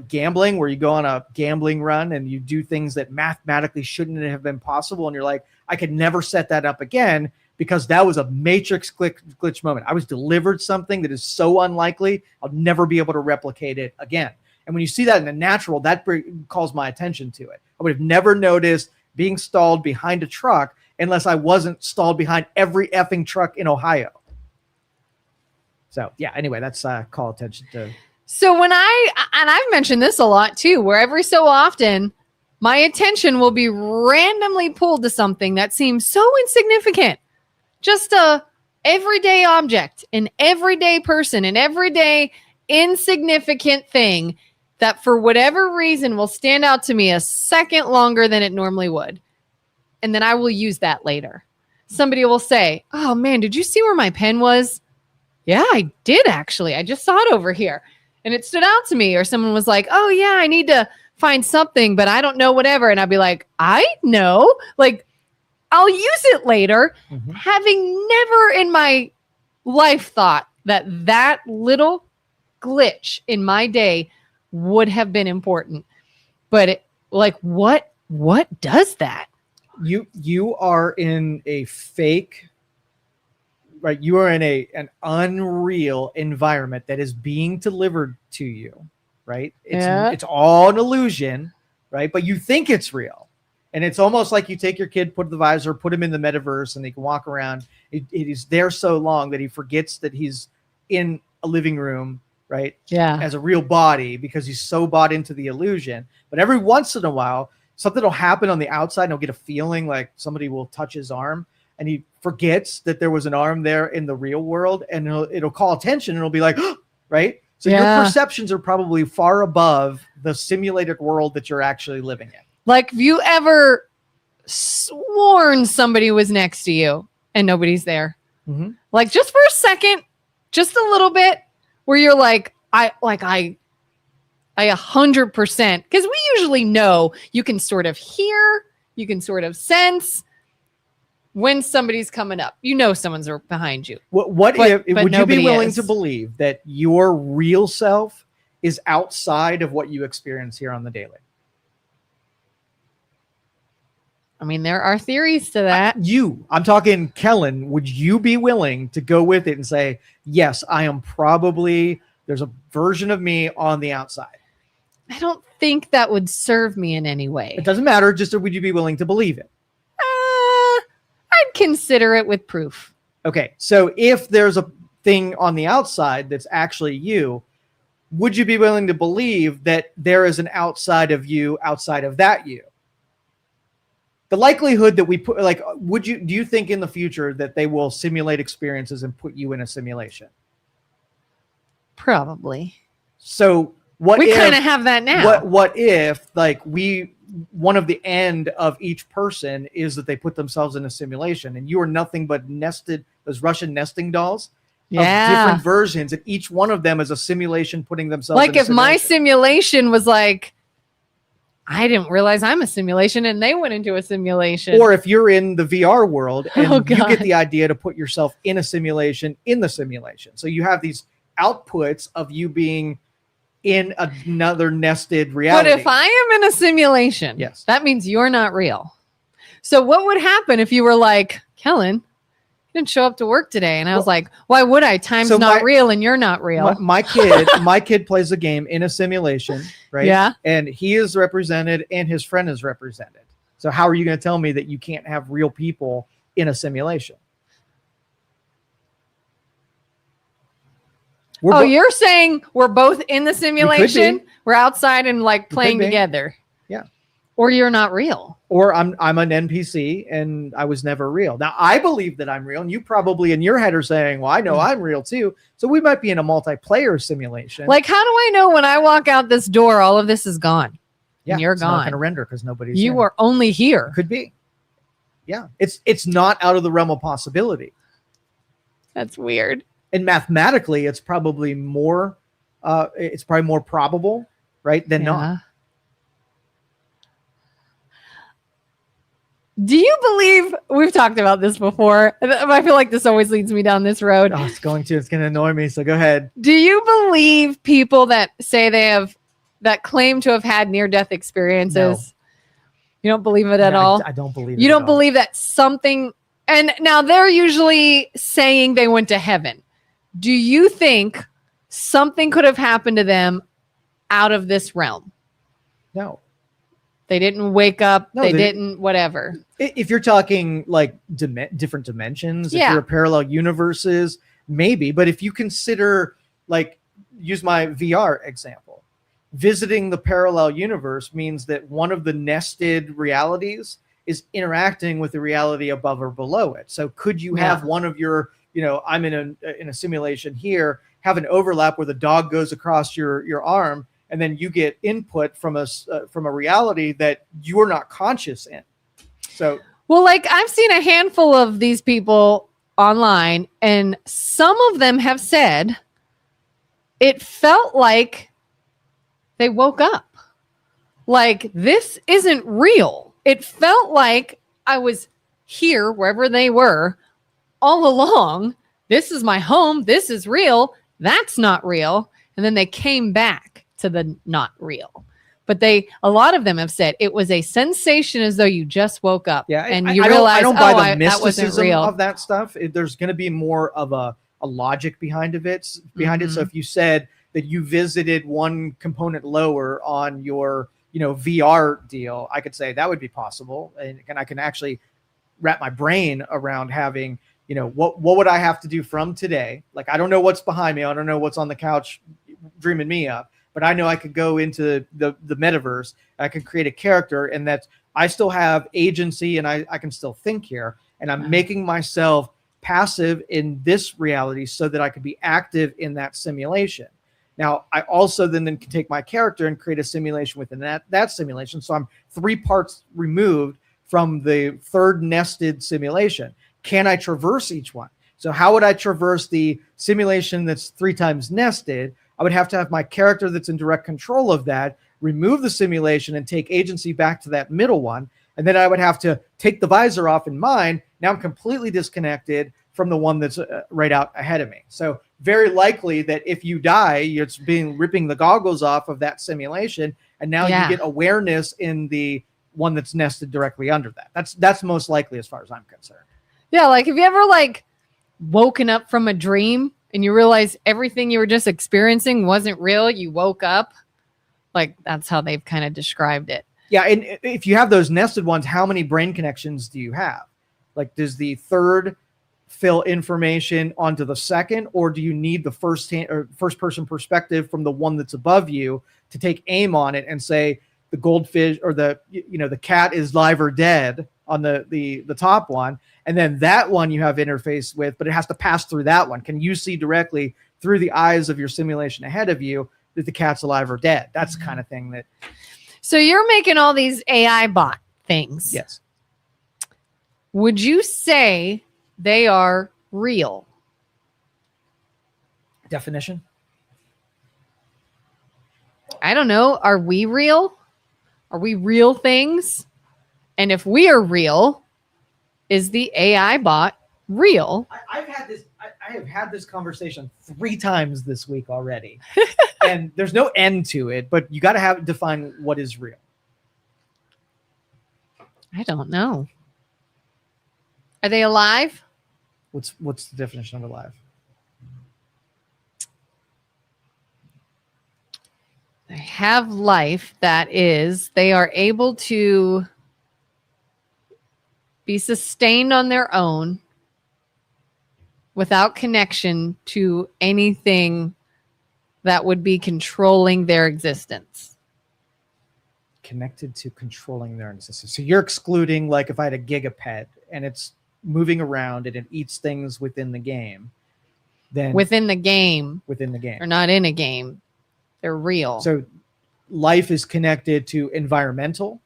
[SPEAKER 1] gambling, where you go on a gambling run and you do things that mathematically shouldn't have been possible. And you're like, I could never set that up again because that was a matrix glitch moment. I was delivered something that is so unlikely, I'll never be able to replicate it again. And when you see that in the natural, that calls my attention to it. I would have never noticed being stalled behind a truck unless I wasn't stalled behind every effing truck in Ohio. So yeah, anyway, that's call attention to.
[SPEAKER 2] So and I've mentioned this a lot too, where every so often my attention will be randomly pulled to something that seems so insignificant. Just a everyday object, an everyday person, an everyday insignificant thing that for whatever reason will stand out to me a second longer than it normally would. And then I will use that later. Somebody will say, oh man, did you see where my pen was? Yeah, I did actually. I just saw it over here. And it stood out to me. Or someone was like, oh yeah, I need to find something, but I don't know whatever. And I'd be like, I know. Like, I'll use it later, having never in my life thought that little glitch in my day would have been important. But what does that? You are in a fake, right? You are in an unreal environment that is being delivered to you, right? It's all an illusion, right? But you think it's real. And it's almost like you take your kid, put the visor, put him in the metaverse, and they can walk around. It is there so long that he forgets that he's in a living room, right? Yeah.
[SPEAKER 1] As a real body, because he's so bought into the illusion. But every once in a while, something will happen on the outside and he'll get a feeling like somebody will touch his arm, and he forgets that there was an arm there in the real world, and it'll call attention, and it'll be like, right? So your perceptions are probably far above the simulated world that you're actually living in.
[SPEAKER 2] Like, have you ever sworn somebody was next to you and nobody's there? Mm-hmm. Like, just for a second, just a little bit, where you're like, I 100%, because we usually know, you can sort of hear, you can sort of sense when somebody's coming up. You know someone's behind you.
[SPEAKER 1] What would you be willing to believe that your real self is outside of what you experience here on the daily?
[SPEAKER 2] I mean, there are theories to that.
[SPEAKER 1] I'm talking Kelin. Would you be willing to go with it and say, yes, I am probably, there's a version of me on the outside?
[SPEAKER 2] I don't think that would serve me in any way.
[SPEAKER 1] It doesn't matter. Just would you be willing to believe it?
[SPEAKER 2] I'd consider it with proof.
[SPEAKER 1] Okay. So if there's a thing on the outside that's actually you, would you be willing to believe that there is an outside of you outside of that you? The likelihood that we put, do you think in the future that they will simulate experiences and put you in a simulation?
[SPEAKER 2] Probably.
[SPEAKER 1] So
[SPEAKER 2] we kind of have that now.
[SPEAKER 1] What if one of the end of each person is that they put themselves in a simulation, and you are nothing but those Russian nesting dolls of different versions, and each one of them is a simulation putting themselves in a simulation.
[SPEAKER 2] My simulation was like, I didn't realize I'm a simulation, and they went into a simulation.
[SPEAKER 1] Or if you're in the VR world and you get the idea to put yourself in a simulation in the simulation. So you have these outputs of you being in another nested reality.
[SPEAKER 2] But if I am in a simulation,
[SPEAKER 1] yes,
[SPEAKER 2] that means you're not real. So what would happen if you were like, Kelin, you didn't show up to work today? And I was like, why would I? Time's not real and you're not real.
[SPEAKER 1] My kid plays a game in a simulation, right?
[SPEAKER 2] Yeah.
[SPEAKER 1] And he is represented and his friend is represented. So how are you going to tell me that you can't have real people in a simulation?
[SPEAKER 2] You're saying we're both in the simulation? We're outside and like playing together.
[SPEAKER 1] Yeah.
[SPEAKER 2] Or you're not real.
[SPEAKER 1] Or I'm an NPC and I was never real. Now I believe that I'm real, and you probably in your head are saying, well, I know I'm real too. So we might be in a multiplayer simulation.
[SPEAKER 2] Like, how do I know when I walk out this door, all of this is gone?
[SPEAKER 1] Yeah,
[SPEAKER 2] and you're
[SPEAKER 1] it's
[SPEAKER 2] gone.
[SPEAKER 1] not going to render because nobody's
[SPEAKER 2] You
[SPEAKER 1] here.
[SPEAKER 2] are only here.
[SPEAKER 1] Could be. Yeah. It's not out of the realm of possibility.
[SPEAKER 2] That's weird.
[SPEAKER 1] And mathematically, it's probably more probable, right, than not.
[SPEAKER 2] Do you believe, we've talked about this before, I feel like this always leads me down this road.
[SPEAKER 1] Oh, it's going to annoy me, so go ahead.
[SPEAKER 2] Do you believe people that say that claim to have had near-death experiences?
[SPEAKER 1] No.
[SPEAKER 2] You don't believe it at all?
[SPEAKER 1] I don't believe it.
[SPEAKER 2] You don't believe that something, and now they're usually saying they went to heaven. Do you think something could have happened to them out of this realm?
[SPEAKER 1] No.
[SPEAKER 2] They didn't wake up.
[SPEAKER 1] No,
[SPEAKER 2] they didn't, whatever.
[SPEAKER 1] If you're talking like different dimensions, if you're parallel universes, maybe. But if you consider, like, use my VR example, visiting the parallel universe means that one of the nested realities is interacting with the reality above or below it. So could you have one of your, I'm in a simulation here, have an overlap where the dog goes across your arm, and then you get input from a reality that you're not conscious in. So,
[SPEAKER 2] well, like, I've seen a handful of these people online, and some of them have said it felt like they woke up. Like, this isn't real. It felt like I was here, wherever they were, all along. This is my home. This is real. That's not real. And then they came back to the not real. But a lot of them have said it was a sensation as though you just woke up.
[SPEAKER 1] Yeah,
[SPEAKER 2] and you realize,
[SPEAKER 1] I don't buy the
[SPEAKER 2] that wasn't real.
[SPEAKER 1] of that stuff. There's going to be more of a logic behind it. So if you said that you visited one component lower on your VR deal, I could say that would be possible, and I can actually wrap my brain around having what would I have to do from today? Like, I don't know what's behind me. I don't know what's on the couch dreaming me up. But I know I could go into the metaverse. I can create a character, and that I still have agency, and I can still think here. And I'm making myself passive in this reality so that I could be active in that simulation. Now, I also then can take my character and create a simulation within that simulation. So I'm 3 parts removed from the third nested simulation. Can I traverse each one? So how would I traverse the simulation that's 3 times nested? I would have to have my character that's in direct control of that, remove the simulation and take agency back to that middle one. And then I would have to take the visor off in mine. Now I'm completely disconnected from the one that's right out ahead of me. So very likely that if you die, it's ripping the goggles off of that simulation. And now you get awareness in the one that's nested directly under that. That's most likely as far as I'm concerned.
[SPEAKER 2] Yeah. Like, have you ever woken up from a dream and you realize everything you were just experiencing wasn't real? You woke up. Like, that's how they've kind of described it.
[SPEAKER 1] Yeah. And if you have those nested ones, how many brain connections do you have? Like, does the third fill information onto the second, or do you need the first person perspective from the one that's above you to take aim on it and say the goldfish or the cat is live or dead on the top one, and then that one you have interface with, but it has to pass through that one. Can you see directly through the eyes of your simulation ahead of you that the cat's alive or dead? That's the kind of thing that.
[SPEAKER 2] So you're making all these AI bot things.
[SPEAKER 1] Yes.
[SPEAKER 2] Would you say they are real?
[SPEAKER 1] Definition?
[SPEAKER 2] I don't know. Are we real? Are we real things? And if we are real, is the AI bot real?
[SPEAKER 1] I've had this. I have had this conversation 3 times this week already, and there's no end to it. But you got to define what is real.
[SPEAKER 2] I don't know. Are they alive?
[SPEAKER 1] What's the definition of alive?
[SPEAKER 2] They have life. That is, they are able to be sustained on their own without connection to anything that would be controlling their existence.
[SPEAKER 1] Connected to controlling their existence. So you're excluding, like, if I had a gigapet and it's moving around and it eats things within the game, then
[SPEAKER 2] within the game,
[SPEAKER 1] they're
[SPEAKER 2] not in a game. They're real.
[SPEAKER 1] So life is connected to environmental.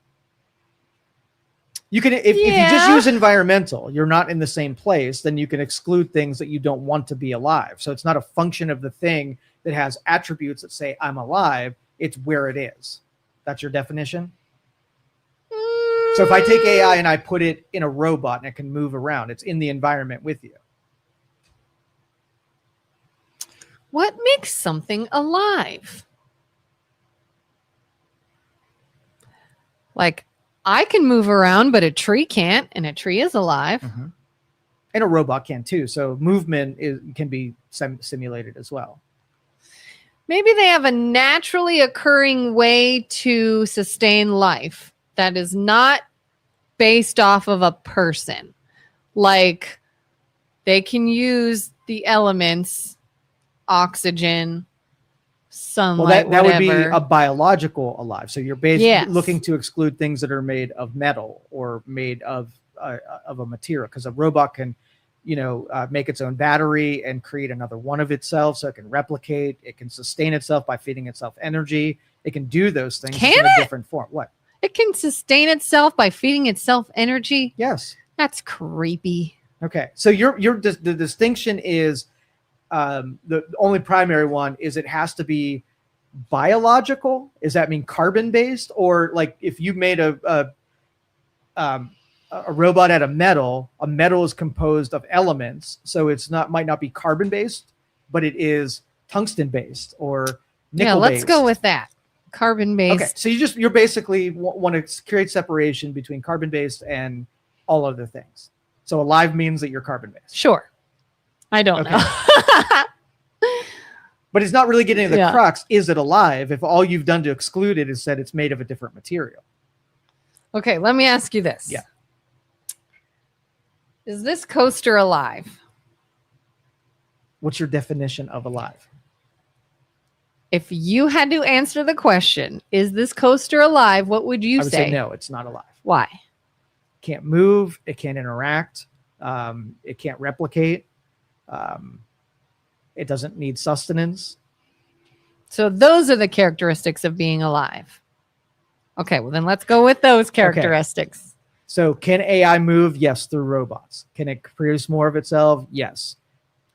[SPEAKER 1] You can, if you just use environmental, you're not in the same place, then you can exclude things that you don't want to be alive. So it's not a function of the thing that has attributes that say I'm alive. It's where it is. That's your definition? So if I take AI and I put it in a robot and it can move around, it's in the environment with you.
[SPEAKER 2] What makes something alive? Like, I can move around, but a tree can't, and a tree is alive.
[SPEAKER 1] Mm-hmm. And a robot can too. So movement can be simulated as well.
[SPEAKER 2] Maybe they have a naturally occurring way to sustain life that is not based off of a person. Like, they can use the elements, oxygen, sunlight,
[SPEAKER 1] that would be
[SPEAKER 2] whatever.
[SPEAKER 1] a biological alive. So you're basically looking to exclude things that are made of metal or made of a material, because a robot can, make its own battery and create another one of itself, so it can replicate. It can sustain itself by feeding itself energy. It can do those things in a different form. What?
[SPEAKER 2] It can sustain itself by feeding itself energy?
[SPEAKER 1] Yes.
[SPEAKER 2] That's creepy.
[SPEAKER 1] Okay. So the distinction is, the only primary one is it has to be biological. Does that mean carbon based? Or like if you made a robot out of metal, a metal is composed of elements. So might not be carbon based, but it is tungsten based or nickel based.
[SPEAKER 2] Let's go with that. Carbon based.
[SPEAKER 1] Okay. So you're basically want to create separation between carbon based and all other things. So alive means that you're carbon based.
[SPEAKER 2] Sure. I don't know.
[SPEAKER 1] But it's not really getting to the crux. Is it alive? If all you've done to exclude it is said it's made of a different material.
[SPEAKER 2] Okay, let me ask you this.
[SPEAKER 1] Yeah.
[SPEAKER 2] Is this coaster alive?
[SPEAKER 1] What's your definition of alive?
[SPEAKER 2] If you had to answer the question, is this coaster alive? What would you
[SPEAKER 1] I would say no, it's not alive.
[SPEAKER 2] Why?
[SPEAKER 1] Can't move. It can't interact. It can't replicate. It doesn't need sustenance.
[SPEAKER 2] So those are the characteristics of being alive. Okay, well then let's go with those characteristics.
[SPEAKER 1] Okay. So can AI move? Yes, through robots. Can it produce more of itself? Yes.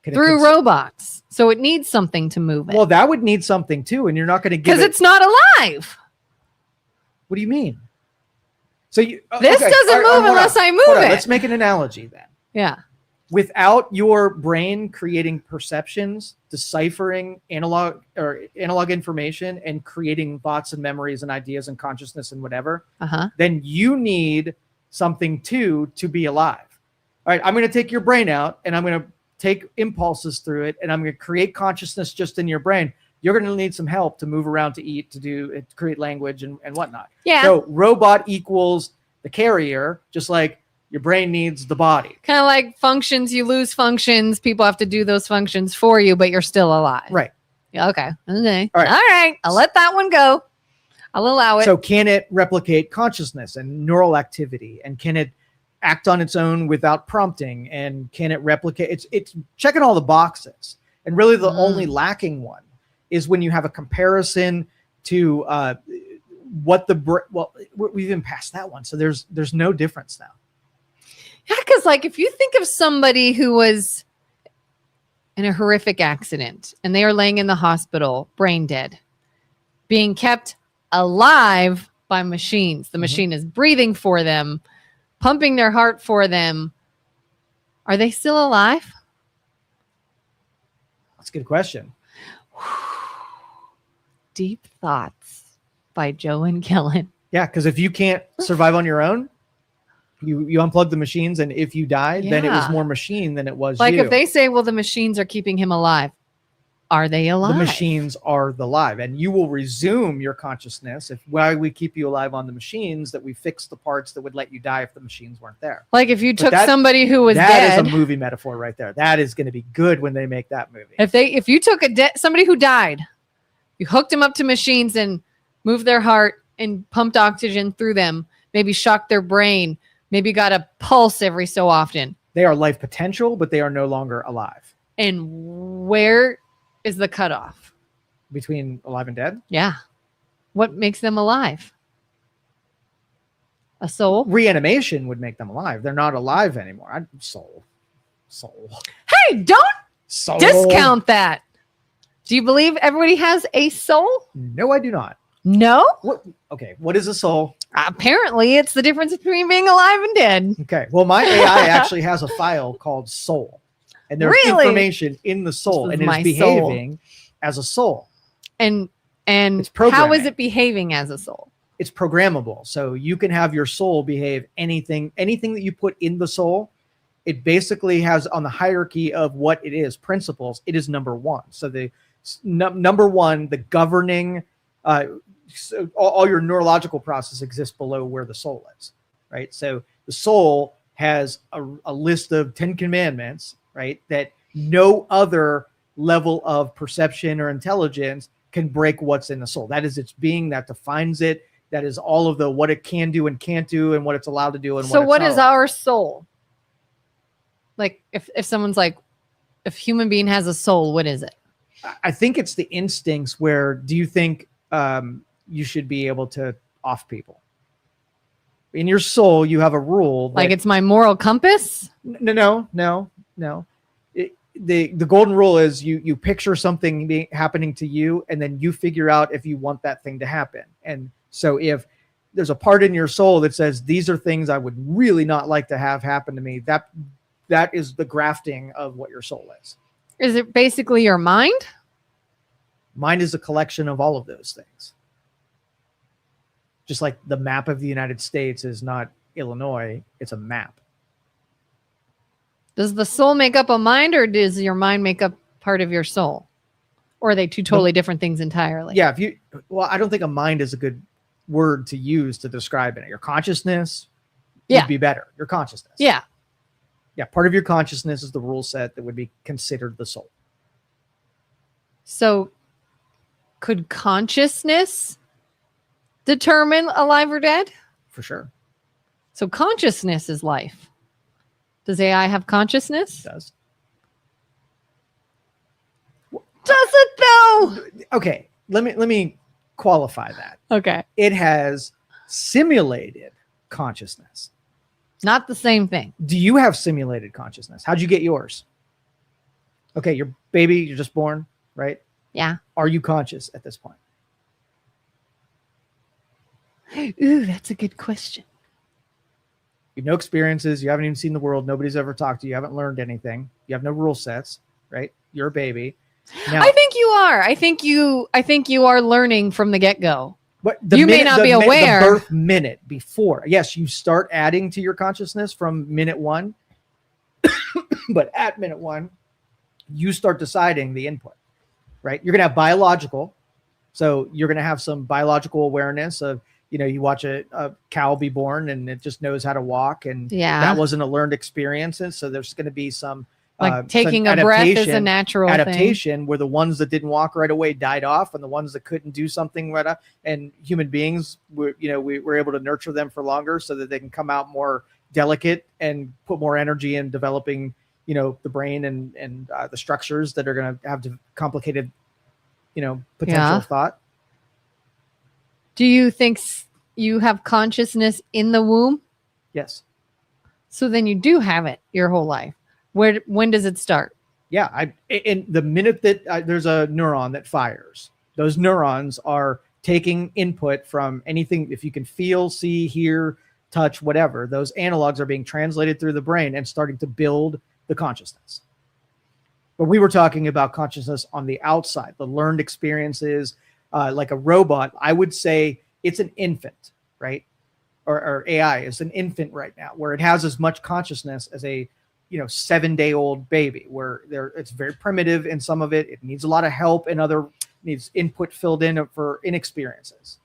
[SPEAKER 2] Through robots. So it needs something to move it.
[SPEAKER 1] Well, that would need something too, and you're not going to give it...
[SPEAKER 2] Because it's not alive.
[SPEAKER 1] What do you mean? So
[SPEAKER 2] this doesn't move unless I move it.
[SPEAKER 1] Let's make an analogy then.
[SPEAKER 2] Yeah.
[SPEAKER 1] Without your brain creating perceptions, deciphering analog information, and creating thoughts and memories and ideas and consciousness and whatever, then you need something to be alive. All right, I'm going to take your brain out and I'm going to take impulses through it and I'm going to create consciousness just in your brain. You're going to need some help to move around, to eat, to create language and whatnot.
[SPEAKER 2] Yeah.
[SPEAKER 1] So robot equals the carrier, just like your brain needs the body.
[SPEAKER 2] Kind of like functions, you lose functions. People have to do those functions for you, but you're still alive.
[SPEAKER 1] Right.
[SPEAKER 2] Yeah, okay.
[SPEAKER 1] All right.
[SPEAKER 2] I'll let that one go. I'll allow it.
[SPEAKER 1] So can it replicate consciousness and neural activity? And can it act on its own without prompting? And can it replicate? It's checking all the boxes. And really the only lacking one is when you have a comparison to we've even passed that one. So there's no difference now.
[SPEAKER 2] Yeah, because like if you think of somebody who was in a horrific accident and they are laying in the hospital, brain dead, being kept alive by machines. The machine is breathing for them, pumping their heart for them. Are they still alive?
[SPEAKER 1] That's a good question.
[SPEAKER 2] Deep thoughts by Joe and Kelin.
[SPEAKER 1] Yeah, because if you can't survive on your own, you unplug the machines, and if you died, then it was
[SPEAKER 2] Yeah.
[SPEAKER 1] more machine than it was
[SPEAKER 2] Like
[SPEAKER 1] you.
[SPEAKER 2] if they say, well, the machines are keeping him alive. Are they alive?
[SPEAKER 1] The machines are the live, and you will resume your consciousness if why we keep you alive on the machines, that we fix the parts that would let you die if the machines weren't there.
[SPEAKER 2] Like if you
[SPEAKER 1] But
[SPEAKER 2] took somebody who was
[SPEAKER 1] That
[SPEAKER 2] dead.
[SPEAKER 1] is a movie metaphor right there. That is going to be good when they make that movie.
[SPEAKER 2] If you took somebody who died, you hooked them up to machines and moved their heart and pumped oxygen through them, maybe shocked their brain, maybe got a pulse every so often.
[SPEAKER 1] They are life potential, but they are no longer alive.
[SPEAKER 2] And where is the cutoff
[SPEAKER 1] Between alive and dead?
[SPEAKER 2] Yeah. What makes them alive? A soul?
[SPEAKER 1] Reanimation would make them alive. They're not alive anymore. Soul.
[SPEAKER 2] Hey, don't
[SPEAKER 1] Soul.
[SPEAKER 2] discount that. Do you believe everybody has a soul?
[SPEAKER 1] No, I do not.
[SPEAKER 2] No?
[SPEAKER 1] Okay, what is a soul?
[SPEAKER 2] Apparently, it's the difference between being alive and dead.
[SPEAKER 1] Okay, well, my AI actually has a file called soul. And there's
[SPEAKER 2] Really?
[SPEAKER 1] information in the soul,
[SPEAKER 2] This
[SPEAKER 1] and
[SPEAKER 2] is
[SPEAKER 1] it is
[SPEAKER 2] my
[SPEAKER 1] behaving as a soul.
[SPEAKER 2] And
[SPEAKER 1] It's
[SPEAKER 2] how
[SPEAKER 1] programming.
[SPEAKER 2] is it behaving as a soul?
[SPEAKER 1] It's programmable. So you can have your soul behave anything that you put in the soul. It basically has, on the hierarchy of what it is, principles, it is number one. So the number one, the governing, so all your neurological process exists below where the soul is, right? So the soul has a list of 10 commandments, right? That no other level of perception or intelligence can break what's in the soul. That is its being, that defines it. That is all of the what it can do and can't do, and what it's allowed to do. And
[SPEAKER 2] So what
[SPEAKER 1] it's
[SPEAKER 2] is
[SPEAKER 1] not allowed.
[SPEAKER 2] our soul? Like if someone's like, if human being has a soul, what is it?
[SPEAKER 1] I think it's the instincts. Where do you think you should be able to off people? In your soul, you have a rule.
[SPEAKER 2] Like it's my moral compass?
[SPEAKER 1] No. The golden rule is you picture something happening to you, and then you figure out if you want that thing to happen. And so if there's a part in your soul that says, these are things I would really not like to have happen to me, that is the grafting of what your soul is.
[SPEAKER 2] Is it basically your mind?
[SPEAKER 1] Mind is a collection of all of those things. Just like the map of the United States is not Illinois, it's a map.
[SPEAKER 2] Does the soul make up a mind, or does your mind make up part of your soul? Or are they two totally different things entirely?
[SPEAKER 1] Yeah, I don't think a mind is a good word to use to describe it. Your consciousness would be better. Your consciousness.
[SPEAKER 2] Yeah.
[SPEAKER 1] Yeah, part of your consciousness is the rule set that would be considered the soul.
[SPEAKER 2] So could consciousness determine alive or dead?
[SPEAKER 1] For sure.
[SPEAKER 2] So consciousness is life. Does AI have consciousness?
[SPEAKER 1] It does.
[SPEAKER 2] Does it though?
[SPEAKER 1] Okay, let me qualify that.
[SPEAKER 2] Okay.
[SPEAKER 1] It has simulated consciousness.
[SPEAKER 2] Not the same thing.
[SPEAKER 1] Do you have simulated consciousness? How'd you get yours? Okay, your baby, you're just born, right?
[SPEAKER 2] Yeah.
[SPEAKER 1] Are you conscious at this point?
[SPEAKER 2] Ooh, that's a good question.
[SPEAKER 1] You have no experiences. You haven't even seen the world. Nobody's ever talked to you. You haven't learned anything. You have no rule sets, right? You're a baby. Now,
[SPEAKER 2] I think you are. I think you are learning from the get-go.
[SPEAKER 1] but
[SPEAKER 2] You may not be aware.
[SPEAKER 1] The birth minute before. Yes, you start adding to your consciousness from minute one. But at minute one, you start deciding the input, right? You're going to have biological. So you're going to have some biological awareness of, you watch a cow be born and it just knows how to walk. And that wasn't a learned experience. And so there's going to be some
[SPEAKER 2] taking
[SPEAKER 1] some
[SPEAKER 2] a breath is a natural
[SPEAKER 1] adaptation
[SPEAKER 2] thing.
[SPEAKER 1] Where the ones that didn't walk right away died off, and the ones that couldn't do something right up, and human beings we were able to nurture them for longer so that they can come out more delicate and put more energy in developing, the brain and the structures that are going to have complicated, potential thought.
[SPEAKER 2] Do you think you have consciousness in the womb?
[SPEAKER 1] Yes.
[SPEAKER 2] So then you do have it your whole life. When does it start?
[SPEAKER 1] Yeah. In the minute that there's a neuron that fires, those neurons are taking input from anything. If you can feel, see, hear, touch, whatever, those analogs are being translated through the brain and starting to build the consciousness. But we were talking about consciousness on the outside, the learned experiences, like a robot. I would say it's an infant, right? Or AI is an infant right now, where it has as much consciousness as a 7-day-old baby, where it's very primitive in some of it. It needs a lot of help, and other needs input filled in for inexperiences.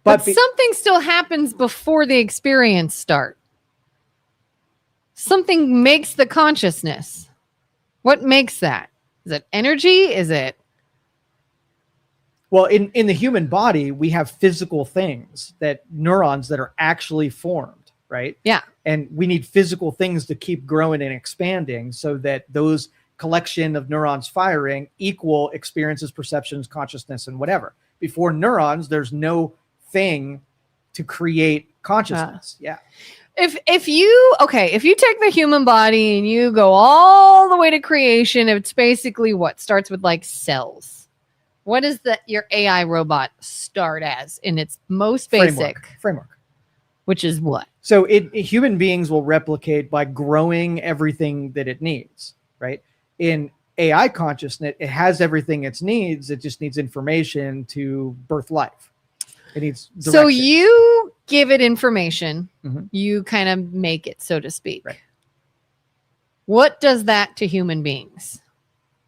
[SPEAKER 2] But something still happens before the experience start. Something makes the consciousness. What makes that? Is it energy? Is it?
[SPEAKER 1] Well, in the human body, we have physical things, that neurons that are actually formed, right?
[SPEAKER 2] Yeah.
[SPEAKER 1] And we need physical things to keep growing and expanding, so that those collection of neurons firing equal experiences, perceptions, consciousness, and whatever. Before neurons, there's no thing to create consciousness. Yeah.
[SPEAKER 2] If you take the human body and you go all the way to creation, it's basically what starts with like cells. What does your AI robot start as in its most basic
[SPEAKER 1] framework?
[SPEAKER 2] Which is what?
[SPEAKER 1] So human beings will replicate by growing everything that it needs, right? In AI consciousness, it has everything it needs. It just needs information to birth life. It needs direction.
[SPEAKER 2] So you give it information.
[SPEAKER 1] Mm-hmm.
[SPEAKER 2] You kind of make it, so to speak.
[SPEAKER 1] Right.
[SPEAKER 2] What does that to human beings?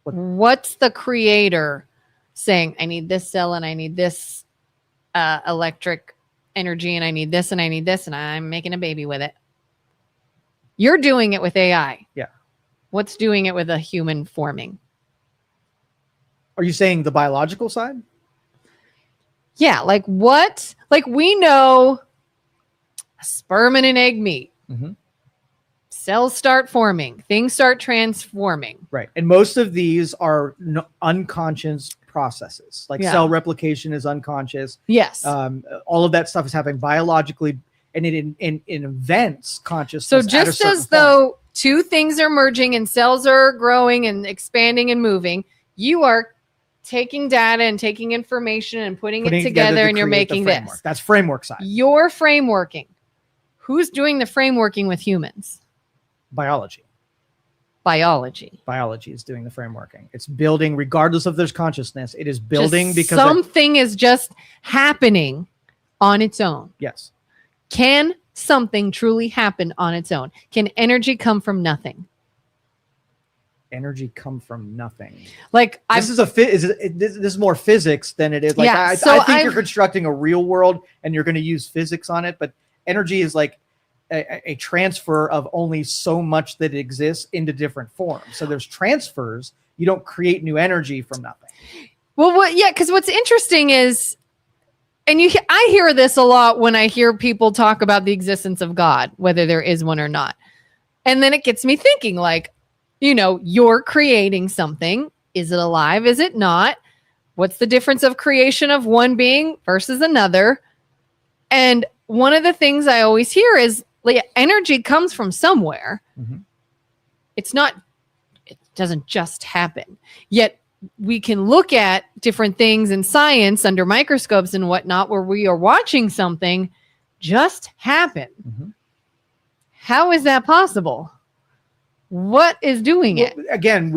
[SPEAKER 2] What's the creator saying? I need this cell and I need this electric energy and I need this and I need this and I'm making a baby with it. You're doing it with AI.
[SPEAKER 1] Yeah.
[SPEAKER 2] What's doing it with a human forming?
[SPEAKER 1] Are you saying the biological side?
[SPEAKER 2] Yeah, like what? Like we know sperm and an egg meet.
[SPEAKER 1] Mm-hmm.
[SPEAKER 2] Cells start forming. Things start transforming.
[SPEAKER 1] Right. And most of these are unconscious processes. Like cell replication is unconscious.
[SPEAKER 2] Yes.
[SPEAKER 1] All of that stuff is happening biologically, and it invents consciousness.
[SPEAKER 2] So just as though two things are merging and cells are growing and expanding and moving, you are taking data and taking information and putting it together and you're making this.
[SPEAKER 1] That's framework side.
[SPEAKER 2] You're frameworking. Who's doing the frameworking with humans?
[SPEAKER 1] Biology. Biology is doing the frameworking. It's building, regardless of there's consciousness. It is building because
[SPEAKER 2] something is just happening on its own.
[SPEAKER 1] Yes.
[SPEAKER 2] Can something truly happen on its own? Can energy come from nothing?
[SPEAKER 1] Energy come from nothing.
[SPEAKER 2] Like
[SPEAKER 1] this is more physics than it is. Like I think you're constructing a real world and you're going to use physics on it, but energy is like a transfer of only so much that exists into different forms. So there's transfers. You don't create new energy from nothing.
[SPEAKER 2] Well, because what's interesting is, and I hear this a lot when I hear people talk about the existence of God, whether there is one or not. And then it gets me thinking, like, you're creating something. Is it alive? Is it not? What's the difference of creation of one being versus another? And one of the things I always hear is energy comes from somewhere. Mm-hmm. It doesn't just happen. Yet we can look at different things in science under microscopes and whatnot, where we are watching something just happen. Mm-hmm. How is that possible? What is doing it?
[SPEAKER 1] Again,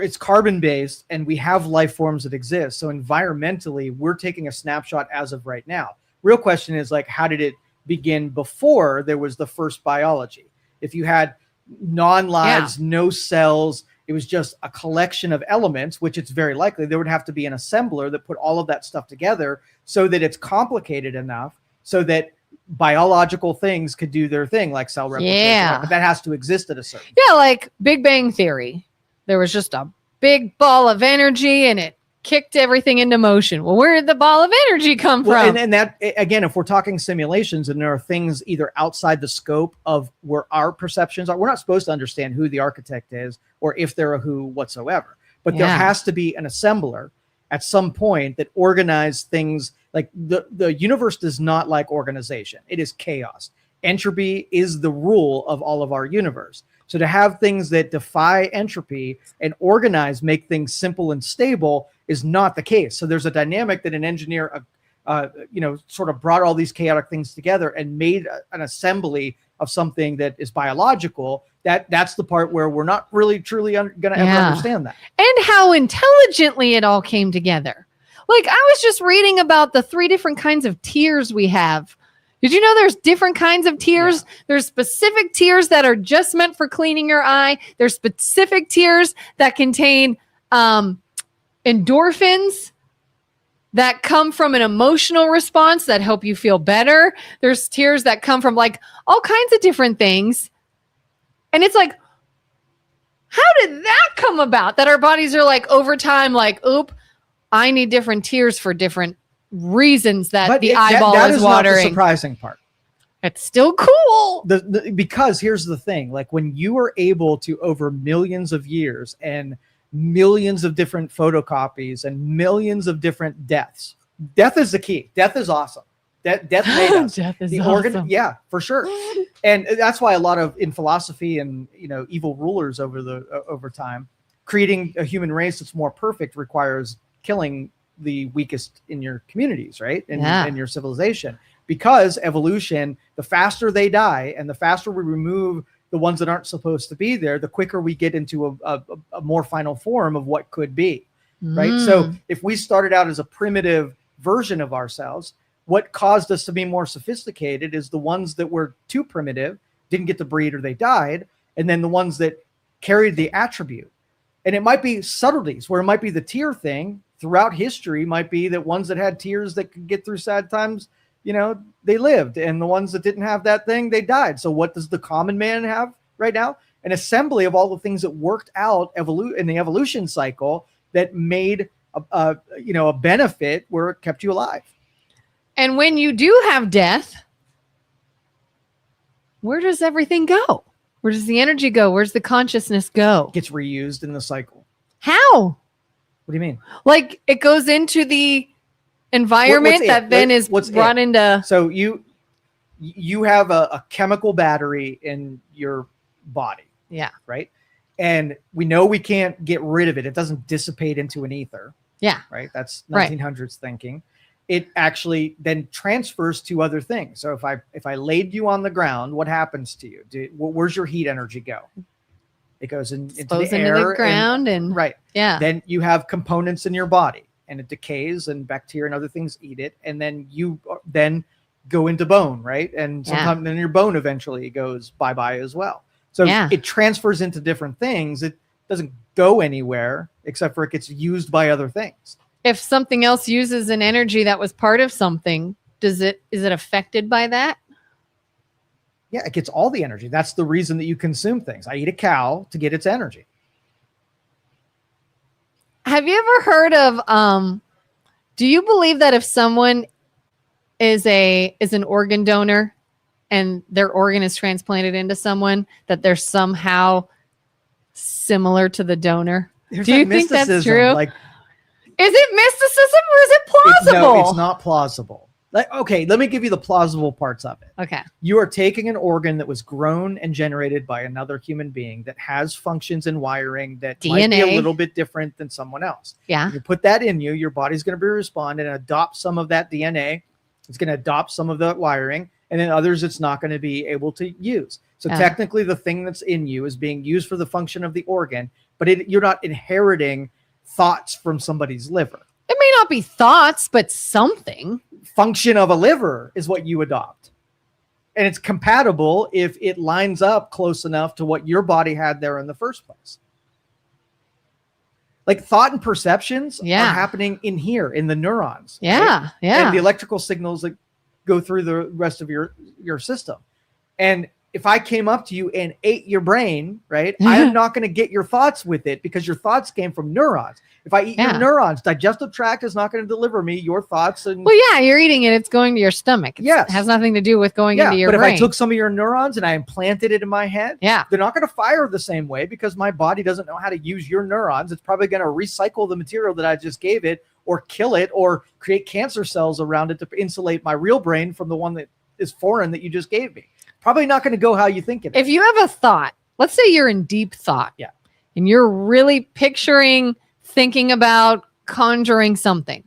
[SPEAKER 1] it's carbon-based, and we have life forms that exist. So environmentally, we're taking a snapshot as of right now. Real question is, like, how did it begin before there was the first biology? If you had non-lives, no cells, it was just a collection of elements, which it's very likely there would have to be an assembler that put all of that stuff together so that it's complicated enough so that biological things could do their thing, like cell replication.
[SPEAKER 2] Yeah.
[SPEAKER 1] But that has to exist at a certain point.
[SPEAKER 2] Yeah, like Big Bang Theory. There was just a big ball of energy and it kicked everything into motion. Well, where did the ball of energy come from?
[SPEAKER 1] And that, again, if we're talking simulations and there are things either outside the scope of where our perceptions are, we're not supposed to understand who the architect is or if they're a who whatsoever. But there has to be an assembler at some point that organizes things. Like the universe does not like organization. It is chaos. Entropy is the rule of all of our universe. So to have things that defy entropy and organize, make things simple and stable is not the case. So there's a dynamic that an engineer, sort of brought all these chaotic things together and made an assembly of something that is biological That's the part where we're not really truly going to ever understand that.
[SPEAKER 2] And how intelligently it all came together. Like, I was just reading about the 3 different kinds of tears we have. Did you know there's different kinds of tears? Yeah. There's specific tears that are just meant for cleaning your eye. There's specific tears that contain endorphins that come from an emotional response that help you feel better. There's tears that come from like all kinds of different things. And it's like, how did that come about? That our bodies are like over time, like, oop, I need different tears for different reasons that the eyeball
[SPEAKER 1] that
[SPEAKER 2] is watering.
[SPEAKER 1] Not the surprising part.
[SPEAKER 2] It's still cool.
[SPEAKER 1] Because here's the thing, like when you are able to, over millions of years and millions of different photocopies and millions of different death is the key. Death is awesome. Death made us.
[SPEAKER 2] Death is
[SPEAKER 1] the
[SPEAKER 2] awesome.
[SPEAKER 1] organ, yeah, for sure. And that's why a lot of in philosophy and evil rulers over time, creating a human race that's more perfect requires killing the weakest in your communities, right? In your civilization, because evolution, the faster they die and the faster we remove the ones that aren't supposed to be there, the quicker we get into a more final form of what could be, right? So if we started out as a primitive version of ourselves, what caused us to be more sophisticated is the ones that were too primitive, didn't get to breed or they died, and then the ones that carried the attribute. And it might be subtleties where it might be the tear thing throughout history, might be that ones that had tears that could get through sad times, they lived, and the ones that didn't have that thing, they died. So what does the common man have right now? An assembly of all the things that worked out in the evolution cycle that made a benefit where it kept you alive.
[SPEAKER 2] And when you do have death, where does everything go? Where does the energy go? Where's the consciousness go?
[SPEAKER 1] It gets reused in the cycle.
[SPEAKER 2] How?
[SPEAKER 1] What do you mean?
[SPEAKER 2] Like it goes into the environment that then is brought into.
[SPEAKER 1] So you have a chemical battery in your body.
[SPEAKER 2] Yeah.
[SPEAKER 1] Right. And we know we can't get rid of it. It doesn't dissipate into an ether.
[SPEAKER 2] Yeah.
[SPEAKER 1] Right. That's 1900s thinking. It actually then transfers to other things. So if I laid you on the ground, what happens to you? Where's your heat energy go? It goes into the air,
[SPEAKER 2] the ground, and
[SPEAKER 1] right.
[SPEAKER 2] Yeah.
[SPEAKER 1] Then you have components in your body, and it decays, and bacteria and other things eat it, and then you then go into bone, right? And sometimes then your bone eventually goes bye-bye as well. So it transfers into different things. It doesn't go anywhere except for it gets used by other things.
[SPEAKER 2] If something else uses an energy that was part of something, is it affected by that?
[SPEAKER 1] Yeah, it gets all the energy. That's the reason that you consume things. I eat a cow to get its energy.
[SPEAKER 2] Have you ever heard of do you believe that if someone is an organ donor and their organ is transplanted into someone, that they're somehow similar to the donor?
[SPEAKER 1] There's
[SPEAKER 2] Do you think that's true?
[SPEAKER 1] Like,
[SPEAKER 2] is it mysticism or is it plausible?
[SPEAKER 1] No, it's not plausible. Okay, let me give you the plausible parts of it.
[SPEAKER 2] Okay.
[SPEAKER 1] You are taking an organ that was grown and generated by another human being that has functions and wiring that
[SPEAKER 2] DNA.
[SPEAKER 1] Might be a little bit different than someone else.
[SPEAKER 2] Yeah.
[SPEAKER 1] You put that in you, your body's going to respond and adopt some of that DNA. It's going to adopt some of that wiring, and then others it's not going to be able to use. So technically the thing that's in you is being used for the function of the organ, but you're not inheriting thoughts from somebody's liver.
[SPEAKER 2] It may not be thoughts, but something.
[SPEAKER 1] Function of a liver is what you adopt. And it's compatible if it lines up close enough to what your body had there in the first place. Like thought and perceptions are happening in here, in the neurons.
[SPEAKER 2] Yeah,
[SPEAKER 1] right?
[SPEAKER 2] yeah.
[SPEAKER 1] And the electrical signals that go through the rest of your system. And if I came up to you and ate your brain, right, I am not going to get your thoughts with it because your thoughts came from neurons. If I eat your neurons, digestive tract is not going to deliver me your thoughts. And
[SPEAKER 2] well, yeah, you're eating it. It's going to your stomach. It has nothing to do with going into your brain.
[SPEAKER 1] But if I took some of your neurons and I implanted it in my head, they're not going to fire the same way because my body doesn't know how to use your neurons. It's probably going to recycle the material that I just gave it or kill it or create cancer cells around it to insulate my real brain from the one that is foreign that you just gave me. Probably not going to go how you think it is.
[SPEAKER 2] If you have a thought, let's say you're in deep thought, and you're really thinking about conjuring something,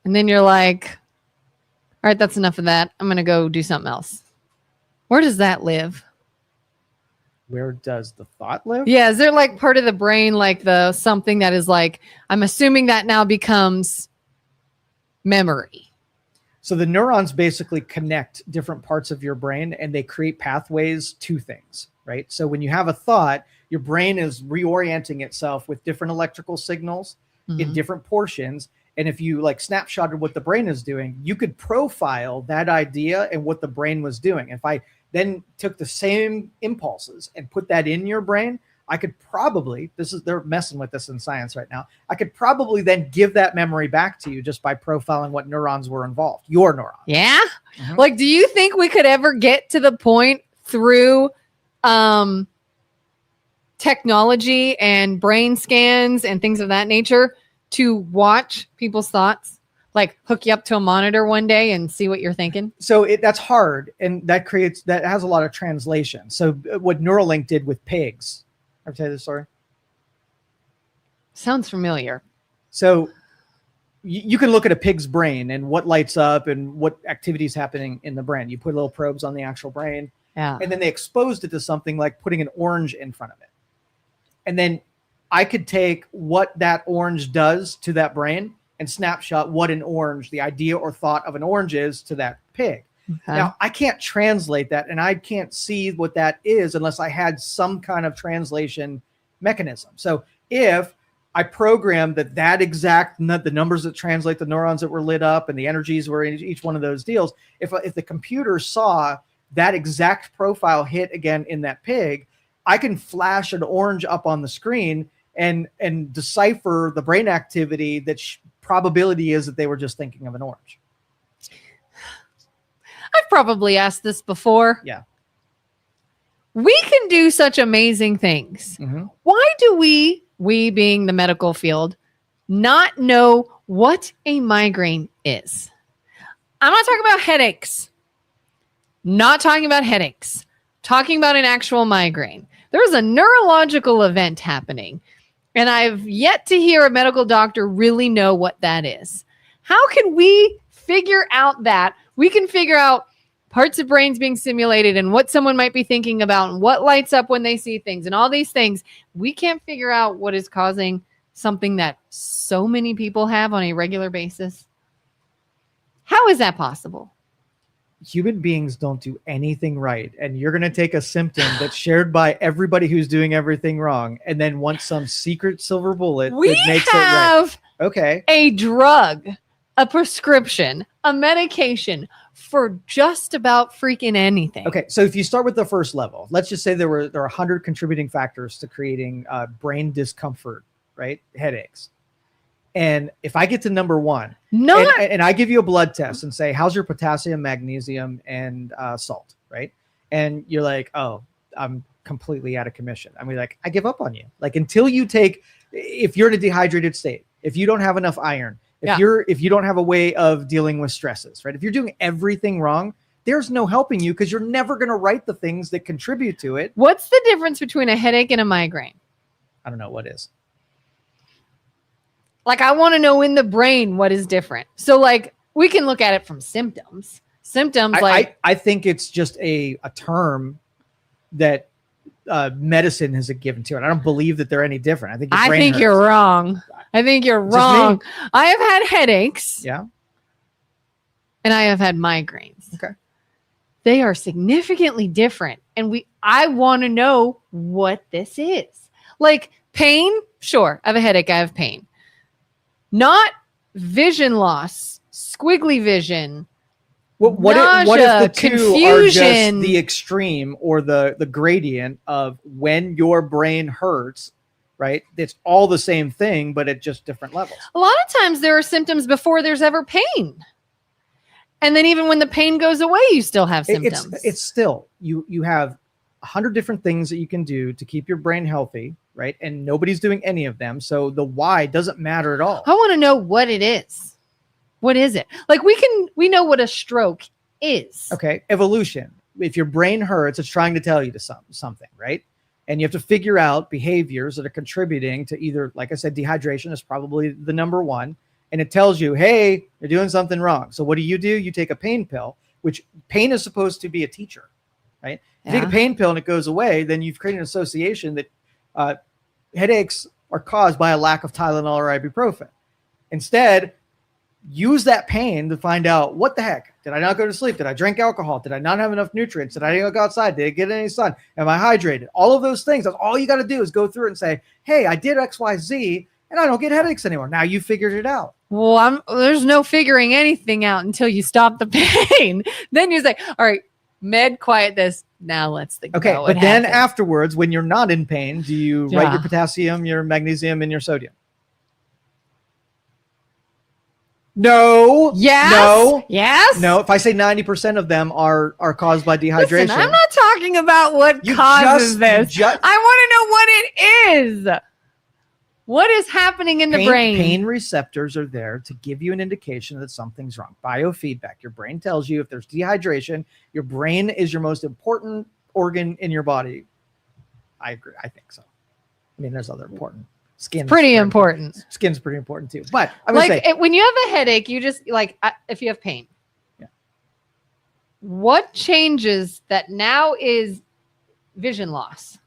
[SPEAKER 2] and then you're like, all right, that's enough of that. I'm going to go do something else. Where does that live?
[SPEAKER 1] Where does the thought live?
[SPEAKER 2] Yeah, is there like part of the brain, like the something that is like, I'm assuming that now becomes memory.
[SPEAKER 1] So the neurons basically connect different parts of your brain and they create pathways to things, right? So when you have a thought, your brain is reorienting itself with different electrical signals in different portions. And if you like snapshotted what the brain is doing, you could profile that idea and what the brain was doing. If I then took the same impulses and put that in your brain, I could probably, they're messing with this in science right now. I could probably then give that memory back to you just by profiling what neurons were involved, your neurons.
[SPEAKER 2] Yeah. Like, do you think we could ever get to the point through technology and brain scans and things of that nature to watch people's thoughts? Like hook you up to a monitor one day and see what you're thinking?
[SPEAKER 1] So that's hard. And that has a lot of translation. So what Neuralink did with pigs, ever tell you this story?
[SPEAKER 2] Sounds familiar.
[SPEAKER 1] So you can look at a pig's brain and what lights up and what activity is happening in the brain. You put little probes on the actual brain.
[SPEAKER 2] Yeah.
[SPEAKER 1] And then they exposed it to something like putting an orange in front of it. And then I could take what that orange does to that brain and snapshot what an orange, the idea or thought of an orange is to that pig. Okay. Now, I can't translate that and I can't see what that is unless I had some kind of translation mechanism. So if I programmed that exact, the numbers that translate the neurons that were lit up and the energies were in each one of those deals, if the computer saw that exact profile hit again in that pig, I can flash an orange up on the screen and decipher the brain activity that probability is that they were just thinking of an orange.
[SPEAKER 2] I've probably asked this before.
[SPEAKER 1] Yeah.
[SPEAKER 2] We can do such amazing things. Why do we being the medical field, not know what a migraine is? I'm not talking about headaches. Not talking about headaches. Talking about an actual migraine. There's a neurological event happening, and I've yet to hear a medical doctor really know what that is. How can we figure out that? We can figure out parts of brains being stimulated and what someone might be thinking about and what lights up when they see things and all these things. We can't figure out what is causing something that so many people have on a regular basis. How is that possible?
[SPEAKER 1] Human beings don't do anything right. And you're going to take a symptom that's shared by everybody who's doing everything wrong and then want some secret silver bullet that makes it right. Okay.
[SPEAKER 2] A drug, a prescription, a medication for just about freaking anything.
[SPEAKER 1] Okay. So if you start with the first level, let's just say there are 100 contributing factors to creating brain discomfort, right? Headaches. And if I get to number one, and I give you a blood test and say, how's your potassium, magnesium, and salt, right? And you're like, oh, I'm completely out of commission. I mean, like, I give up on you. Like, until you if you're in a dehydrated state, if you don't have enough iron, if you don't have a way of dealing with stresses, right? If you're doing everything wrong, there's no helping you because you're never going to write the things that contribute to it.
[SPEAKER 2] What's the difference between a headache and a migraine?
[SPEAKER 1] I don't know what is.
[SPEAKER 2] Like, I want to know in the brain what is different. So, like, we can look at it from symptoms. I
[SPEAKER 1] think it's just a term that medicine has given to it. I don't believe that they're any different. I think
[SPEAKER 2] you're wrong. I think you're wrong. I have had headaches.
[SPEAKER 1] Yeah.
[SPEAKER 2] And I have had migraines.
[SPEAKER 1] Okay.
[SPEAKER 2] They are significantly different. And I want to know what this is. Like, pain, sure. I have a headache. I have pain. Not vision loss, squiggly vision.
[SPEAKER 1] What if the two are just the extreme or the gradient of when your brain hurts, right? It's all the same thing, but at just different levels.
[SPEAKER 2] A lot of times there are symptoms before there's ever pain. And then even when the pain goes away, you still have symptoms.
[SPEAKER 1] It's still, you have 100 different things that you can do to keep your brain healthy, right? And nobody's doing any of them. So the why doesn't matter at all.
[SPEAKER 2] I want to know what it is. What is it? Like, we know what a stroke is.
[SPEAKER 1] Okay. Evolution. If your brain hurts, it's trying to tell you something, right? And you have to figure out behaviors that are contributing to either, like I said, dehydration is probably the number one. And it tells you, hey, you're doing something wrong. So what do? You take a pain pill, which pain is supposed to be a teacher. right? If you take a pain pill and it goes away, then you've created an association that headaches are caused by a lack of Tylenol or ibuprofen. Instead, use that pain to find out, what the heck? Did I not go to sleep? Did I drink alcohol? Did I not have enough nutrients? Did I not go outside? Did I get any sun? Am I hydrated? All of those things. That's all you got to do is go through and say, hey, I did X, Y, Z, and I don't get headaches anymore. Now you figured it out.
[SPEAKER 2] Well, there's no figuring anything out until you stop the pain. Then you say, all right, med, quiet this. Now let's think about what
[SPEAKER 1] but then
[SPEAKER 2] happened.
[SPEAKER 1] afterwards, when you're not in pain, do you write your potassium, your magnesium, and your sodium? No.
[SPEAKER 2] Yes.
[SPEAKER 1] No.
[SPEAKER 2] Yes.
[SPEAKER 1] No. If I say 90% of them are caused by dehydration.
[SPEAKER 2] Listen, I'm not talking about what causes this. I want to know what it is. What is happening in the brain?
[SPEAKER 1] Pain receptors are there to give you an indication that something's wrong. Biofeedback. Your brain tells you if there's dehydration. Your brain is your most important organ in your body. I agree. I think so. I mean, there's other important. Skin's
[SPEAKER 2] pretty important.
[SPEAKER 1] Skin's pretty important too. But I'm gonna say,
[SPEAKER 2] when you have a headache, you just if you have pain.
[SPEAKER 1] Yeah.
[SPEAKER 2] What changes that now is vision loss?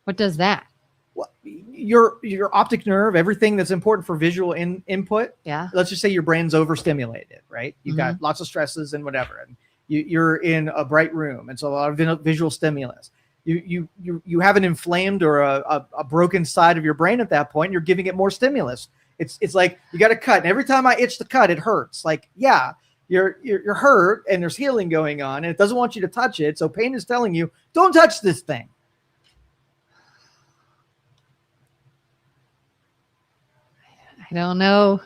[SPEAKER 2] What does that?
[SPEAKER 1] Well, your optic nerve, everything that's important for visual input.
[SPEAKER 2] Yeah.
[SPEAKER 1] Let's just say your brain's overstimulated, right? You got lots of stresses and whatever, and you're in a bright room, and so a lot of visual stimulus. You have an inflamed or a broken side of your brain at that point. You're giving it more stimulus. It's like you got to cut, and every time I itch the cut, it hurts. Like, yeah, you're hurt, and there's healing going on, and it doesn't want you to touch it. So pain is telling you, don't touch this thing.
[SPEAKER 2] I don't know.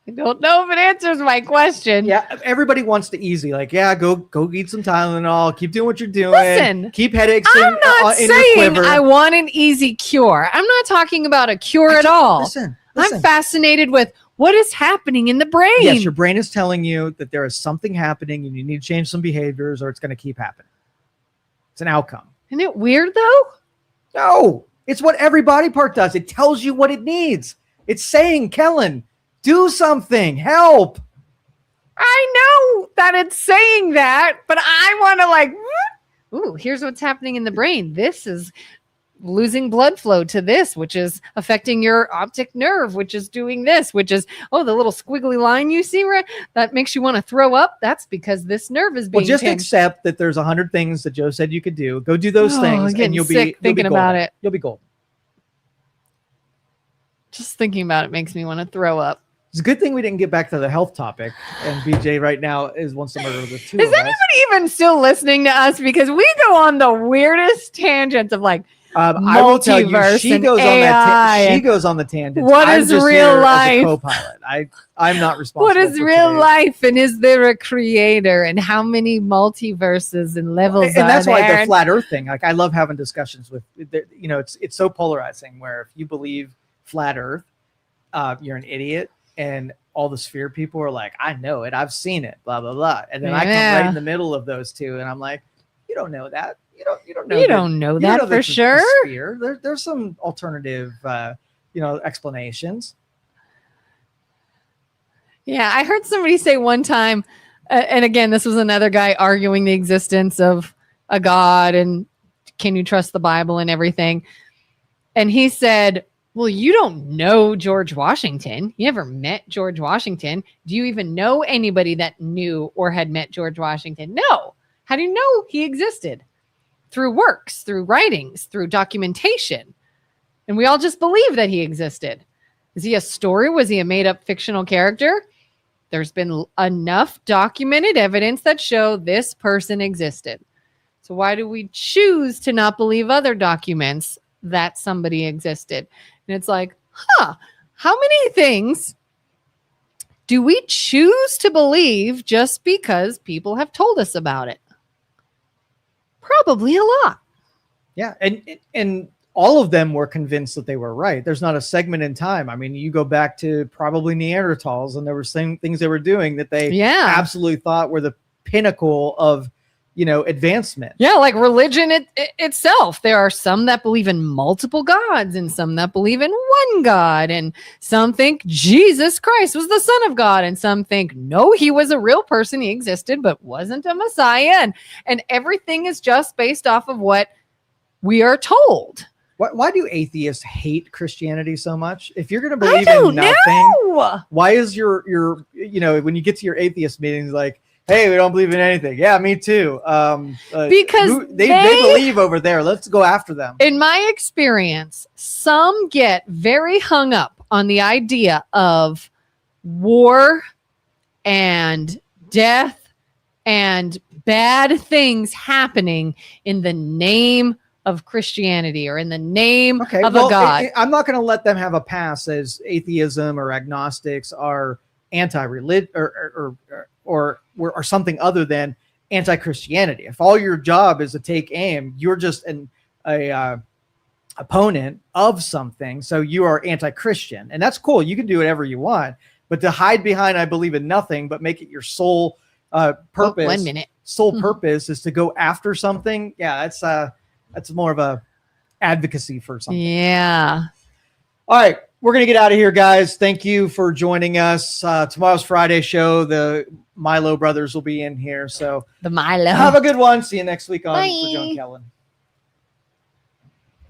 [SPEAKER 2] I don't know if it answers my question.
[SPEAKER 1] Yeah, everybody wants the easy. Like, yeah, go eat some Tylenol. Keep doing what you're doing.
[SPEAKER 2] Listen,
[SPEAKER 1] keep headaches
[SPEAKER 2] I'm not
[SPEAKER 1] in
[SPEAKER 2] saying
[SPEAKER 1] your quiver.
[SPEAKER 2] I want an easy cure. I'm not talking about a cure at all.
[SPEAKER 1] Listen.
[SPEAKER 2] I'm fascinated with what is happening in the brain.
[SPEAKER 1] Yes, your brain is telling you that there is something happening and you need to change some behaviors or it's going to keep happening. It's an outcome.
[SPEAKER 2] Isn't it weird, though?
[SPEAKER 1] No, it's what every body part does. It tells you what it needs. It's saying, Kelin, do something. Help.
[SPEAKER 2] I know that it's saying that, but I want to ooh, here's what's happening in the brain. This is losing blood flow to this, which is affecting your optic nerve, which is doing this, which is, the little squiggly line you see right that makes you want to throw up. That's because this nerve is being
[SPEAKER 1] just accept that there's 100 things that Joe said you could do. Go do those things and you'll be
[SPEAKER 2] thinking about it.
[SPEAKER 1] You'll be golden.
[SPEAKER 2] Just thinking about it makes me want to throw up.
[SPEAKER 1] It's a good thing we didn't get back to the health topic. And BJ right now wants to murder the two of us.
[SPEAKER 2] Is anybody even still listening to us? Because we go on the weirdest tangents of
[SPEAKER 1] I will tell you, she goes
[SPEAKER 2] AI,
[SPEAKER 1] she goes on the tangent.
[SPEAKER 2] What is real life?
[SPEAKER 1] Co-pilot. I'm not responsible.
[SPEAKER 2] What is real life? And is there a creator? And how many multiverses and levels?
[SPEAKER 1] And that's why the flat Earth thing. Like, I love having discussions with. It's so polarizing. Where if you believe flat Earth, you're an idiot, and all the sphere people are like, I know it, I've seen it, blah blah blah, and then I come right in the middle of those two, and I'm like, you don't know that. You don't know that
[SPEAKER 2] for sure.
[SPEAKER 1] There's some alternative, explanations.
[SPEAKER 2] Yeah, I heard somebody say one time, and again, this was another guy arguing the existence of a God and can you trust the Bible and everything, and he said, well, you don't know George Washington. You never met George Washington. Do you even know anybody that knew or had met George Washington? No. How do you know he existed? Through works, through writings, through documentation. And we all just believe that he existed. Is he a story? Was he a made-up fictional character? There's been enough documented evidence that show this person existed. So why do we choose to not believe other documents that somebody existed? And it's like, how many things do we choose to believe just because people have told us about it? Probably a lot.
[SPEAKER 1] Yeah. And all of them were convinced that they were right. There's not a segment in time. I mean, you go back to probably Neanderthals and there were some things they were doing that they absolutely thought were the pinnacle of advancement.
[SPEAKER 2] Yeah, like religion itself. There are some that believe in multiple gods and some that believe in one God. And some think Jesus Christ was the Son of God. And some think, no, he was a real person. He existed, but wasn't a Messiah. And everything is just based off of what we are told.
[SPEAKER 1] Why do atheists hate Christianity so much? If you're going to believe in nothing, why is your when you get to your atheist meetings, like, hey, we don't believe in anything. Yeah, me too.
[SPEAKER 2] Because
[SPEAKER 1] they believe over there. Let's go after them.
[SPEAKER 2] In my experience, some get very hung up on the idea of war and death and bad things happening in the name of Christianity or in the name of a God.
[SPEAKER 1] I'm not going to let them have a pass as atheism or agnostics are anti-religion or something other than anti-Christianity. If all your job is to take aim, you're just an opponent of something, so you are anti-Christian, and that's cool. You can do whatever you want, but to hide behind "I believe in nothing," but make it your sole purpose.
[SPEAKER 2] 1 minute.
[SPEAKER 1] Sole purpose is to go after something. Yeah, that's more of a advocacy for something.
[SPEAKER 2] Yeah.
[SPEAKER 1] All right. We're going to get out of here, guys. Thank you for joining us. Tomorrow's Friday show. The Milo brothers will be in here. So
[SPEAKER 2] the Milo.
[SPEAKER 1] Have a good one. See you next week on
[SPEAKER 2] Bye.
[SPEAKER 1] For John Kelin.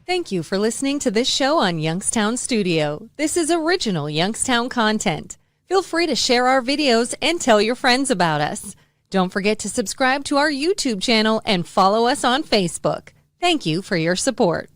[SPEAKER 3] Thank you for listening to this show on Youngstown Studio. This is original Youngstown content. Feel free to share our videos and tell your friends about us. Don't forget to subscribe to our YouTube channel and follow us on Facebook. Thank you for your support.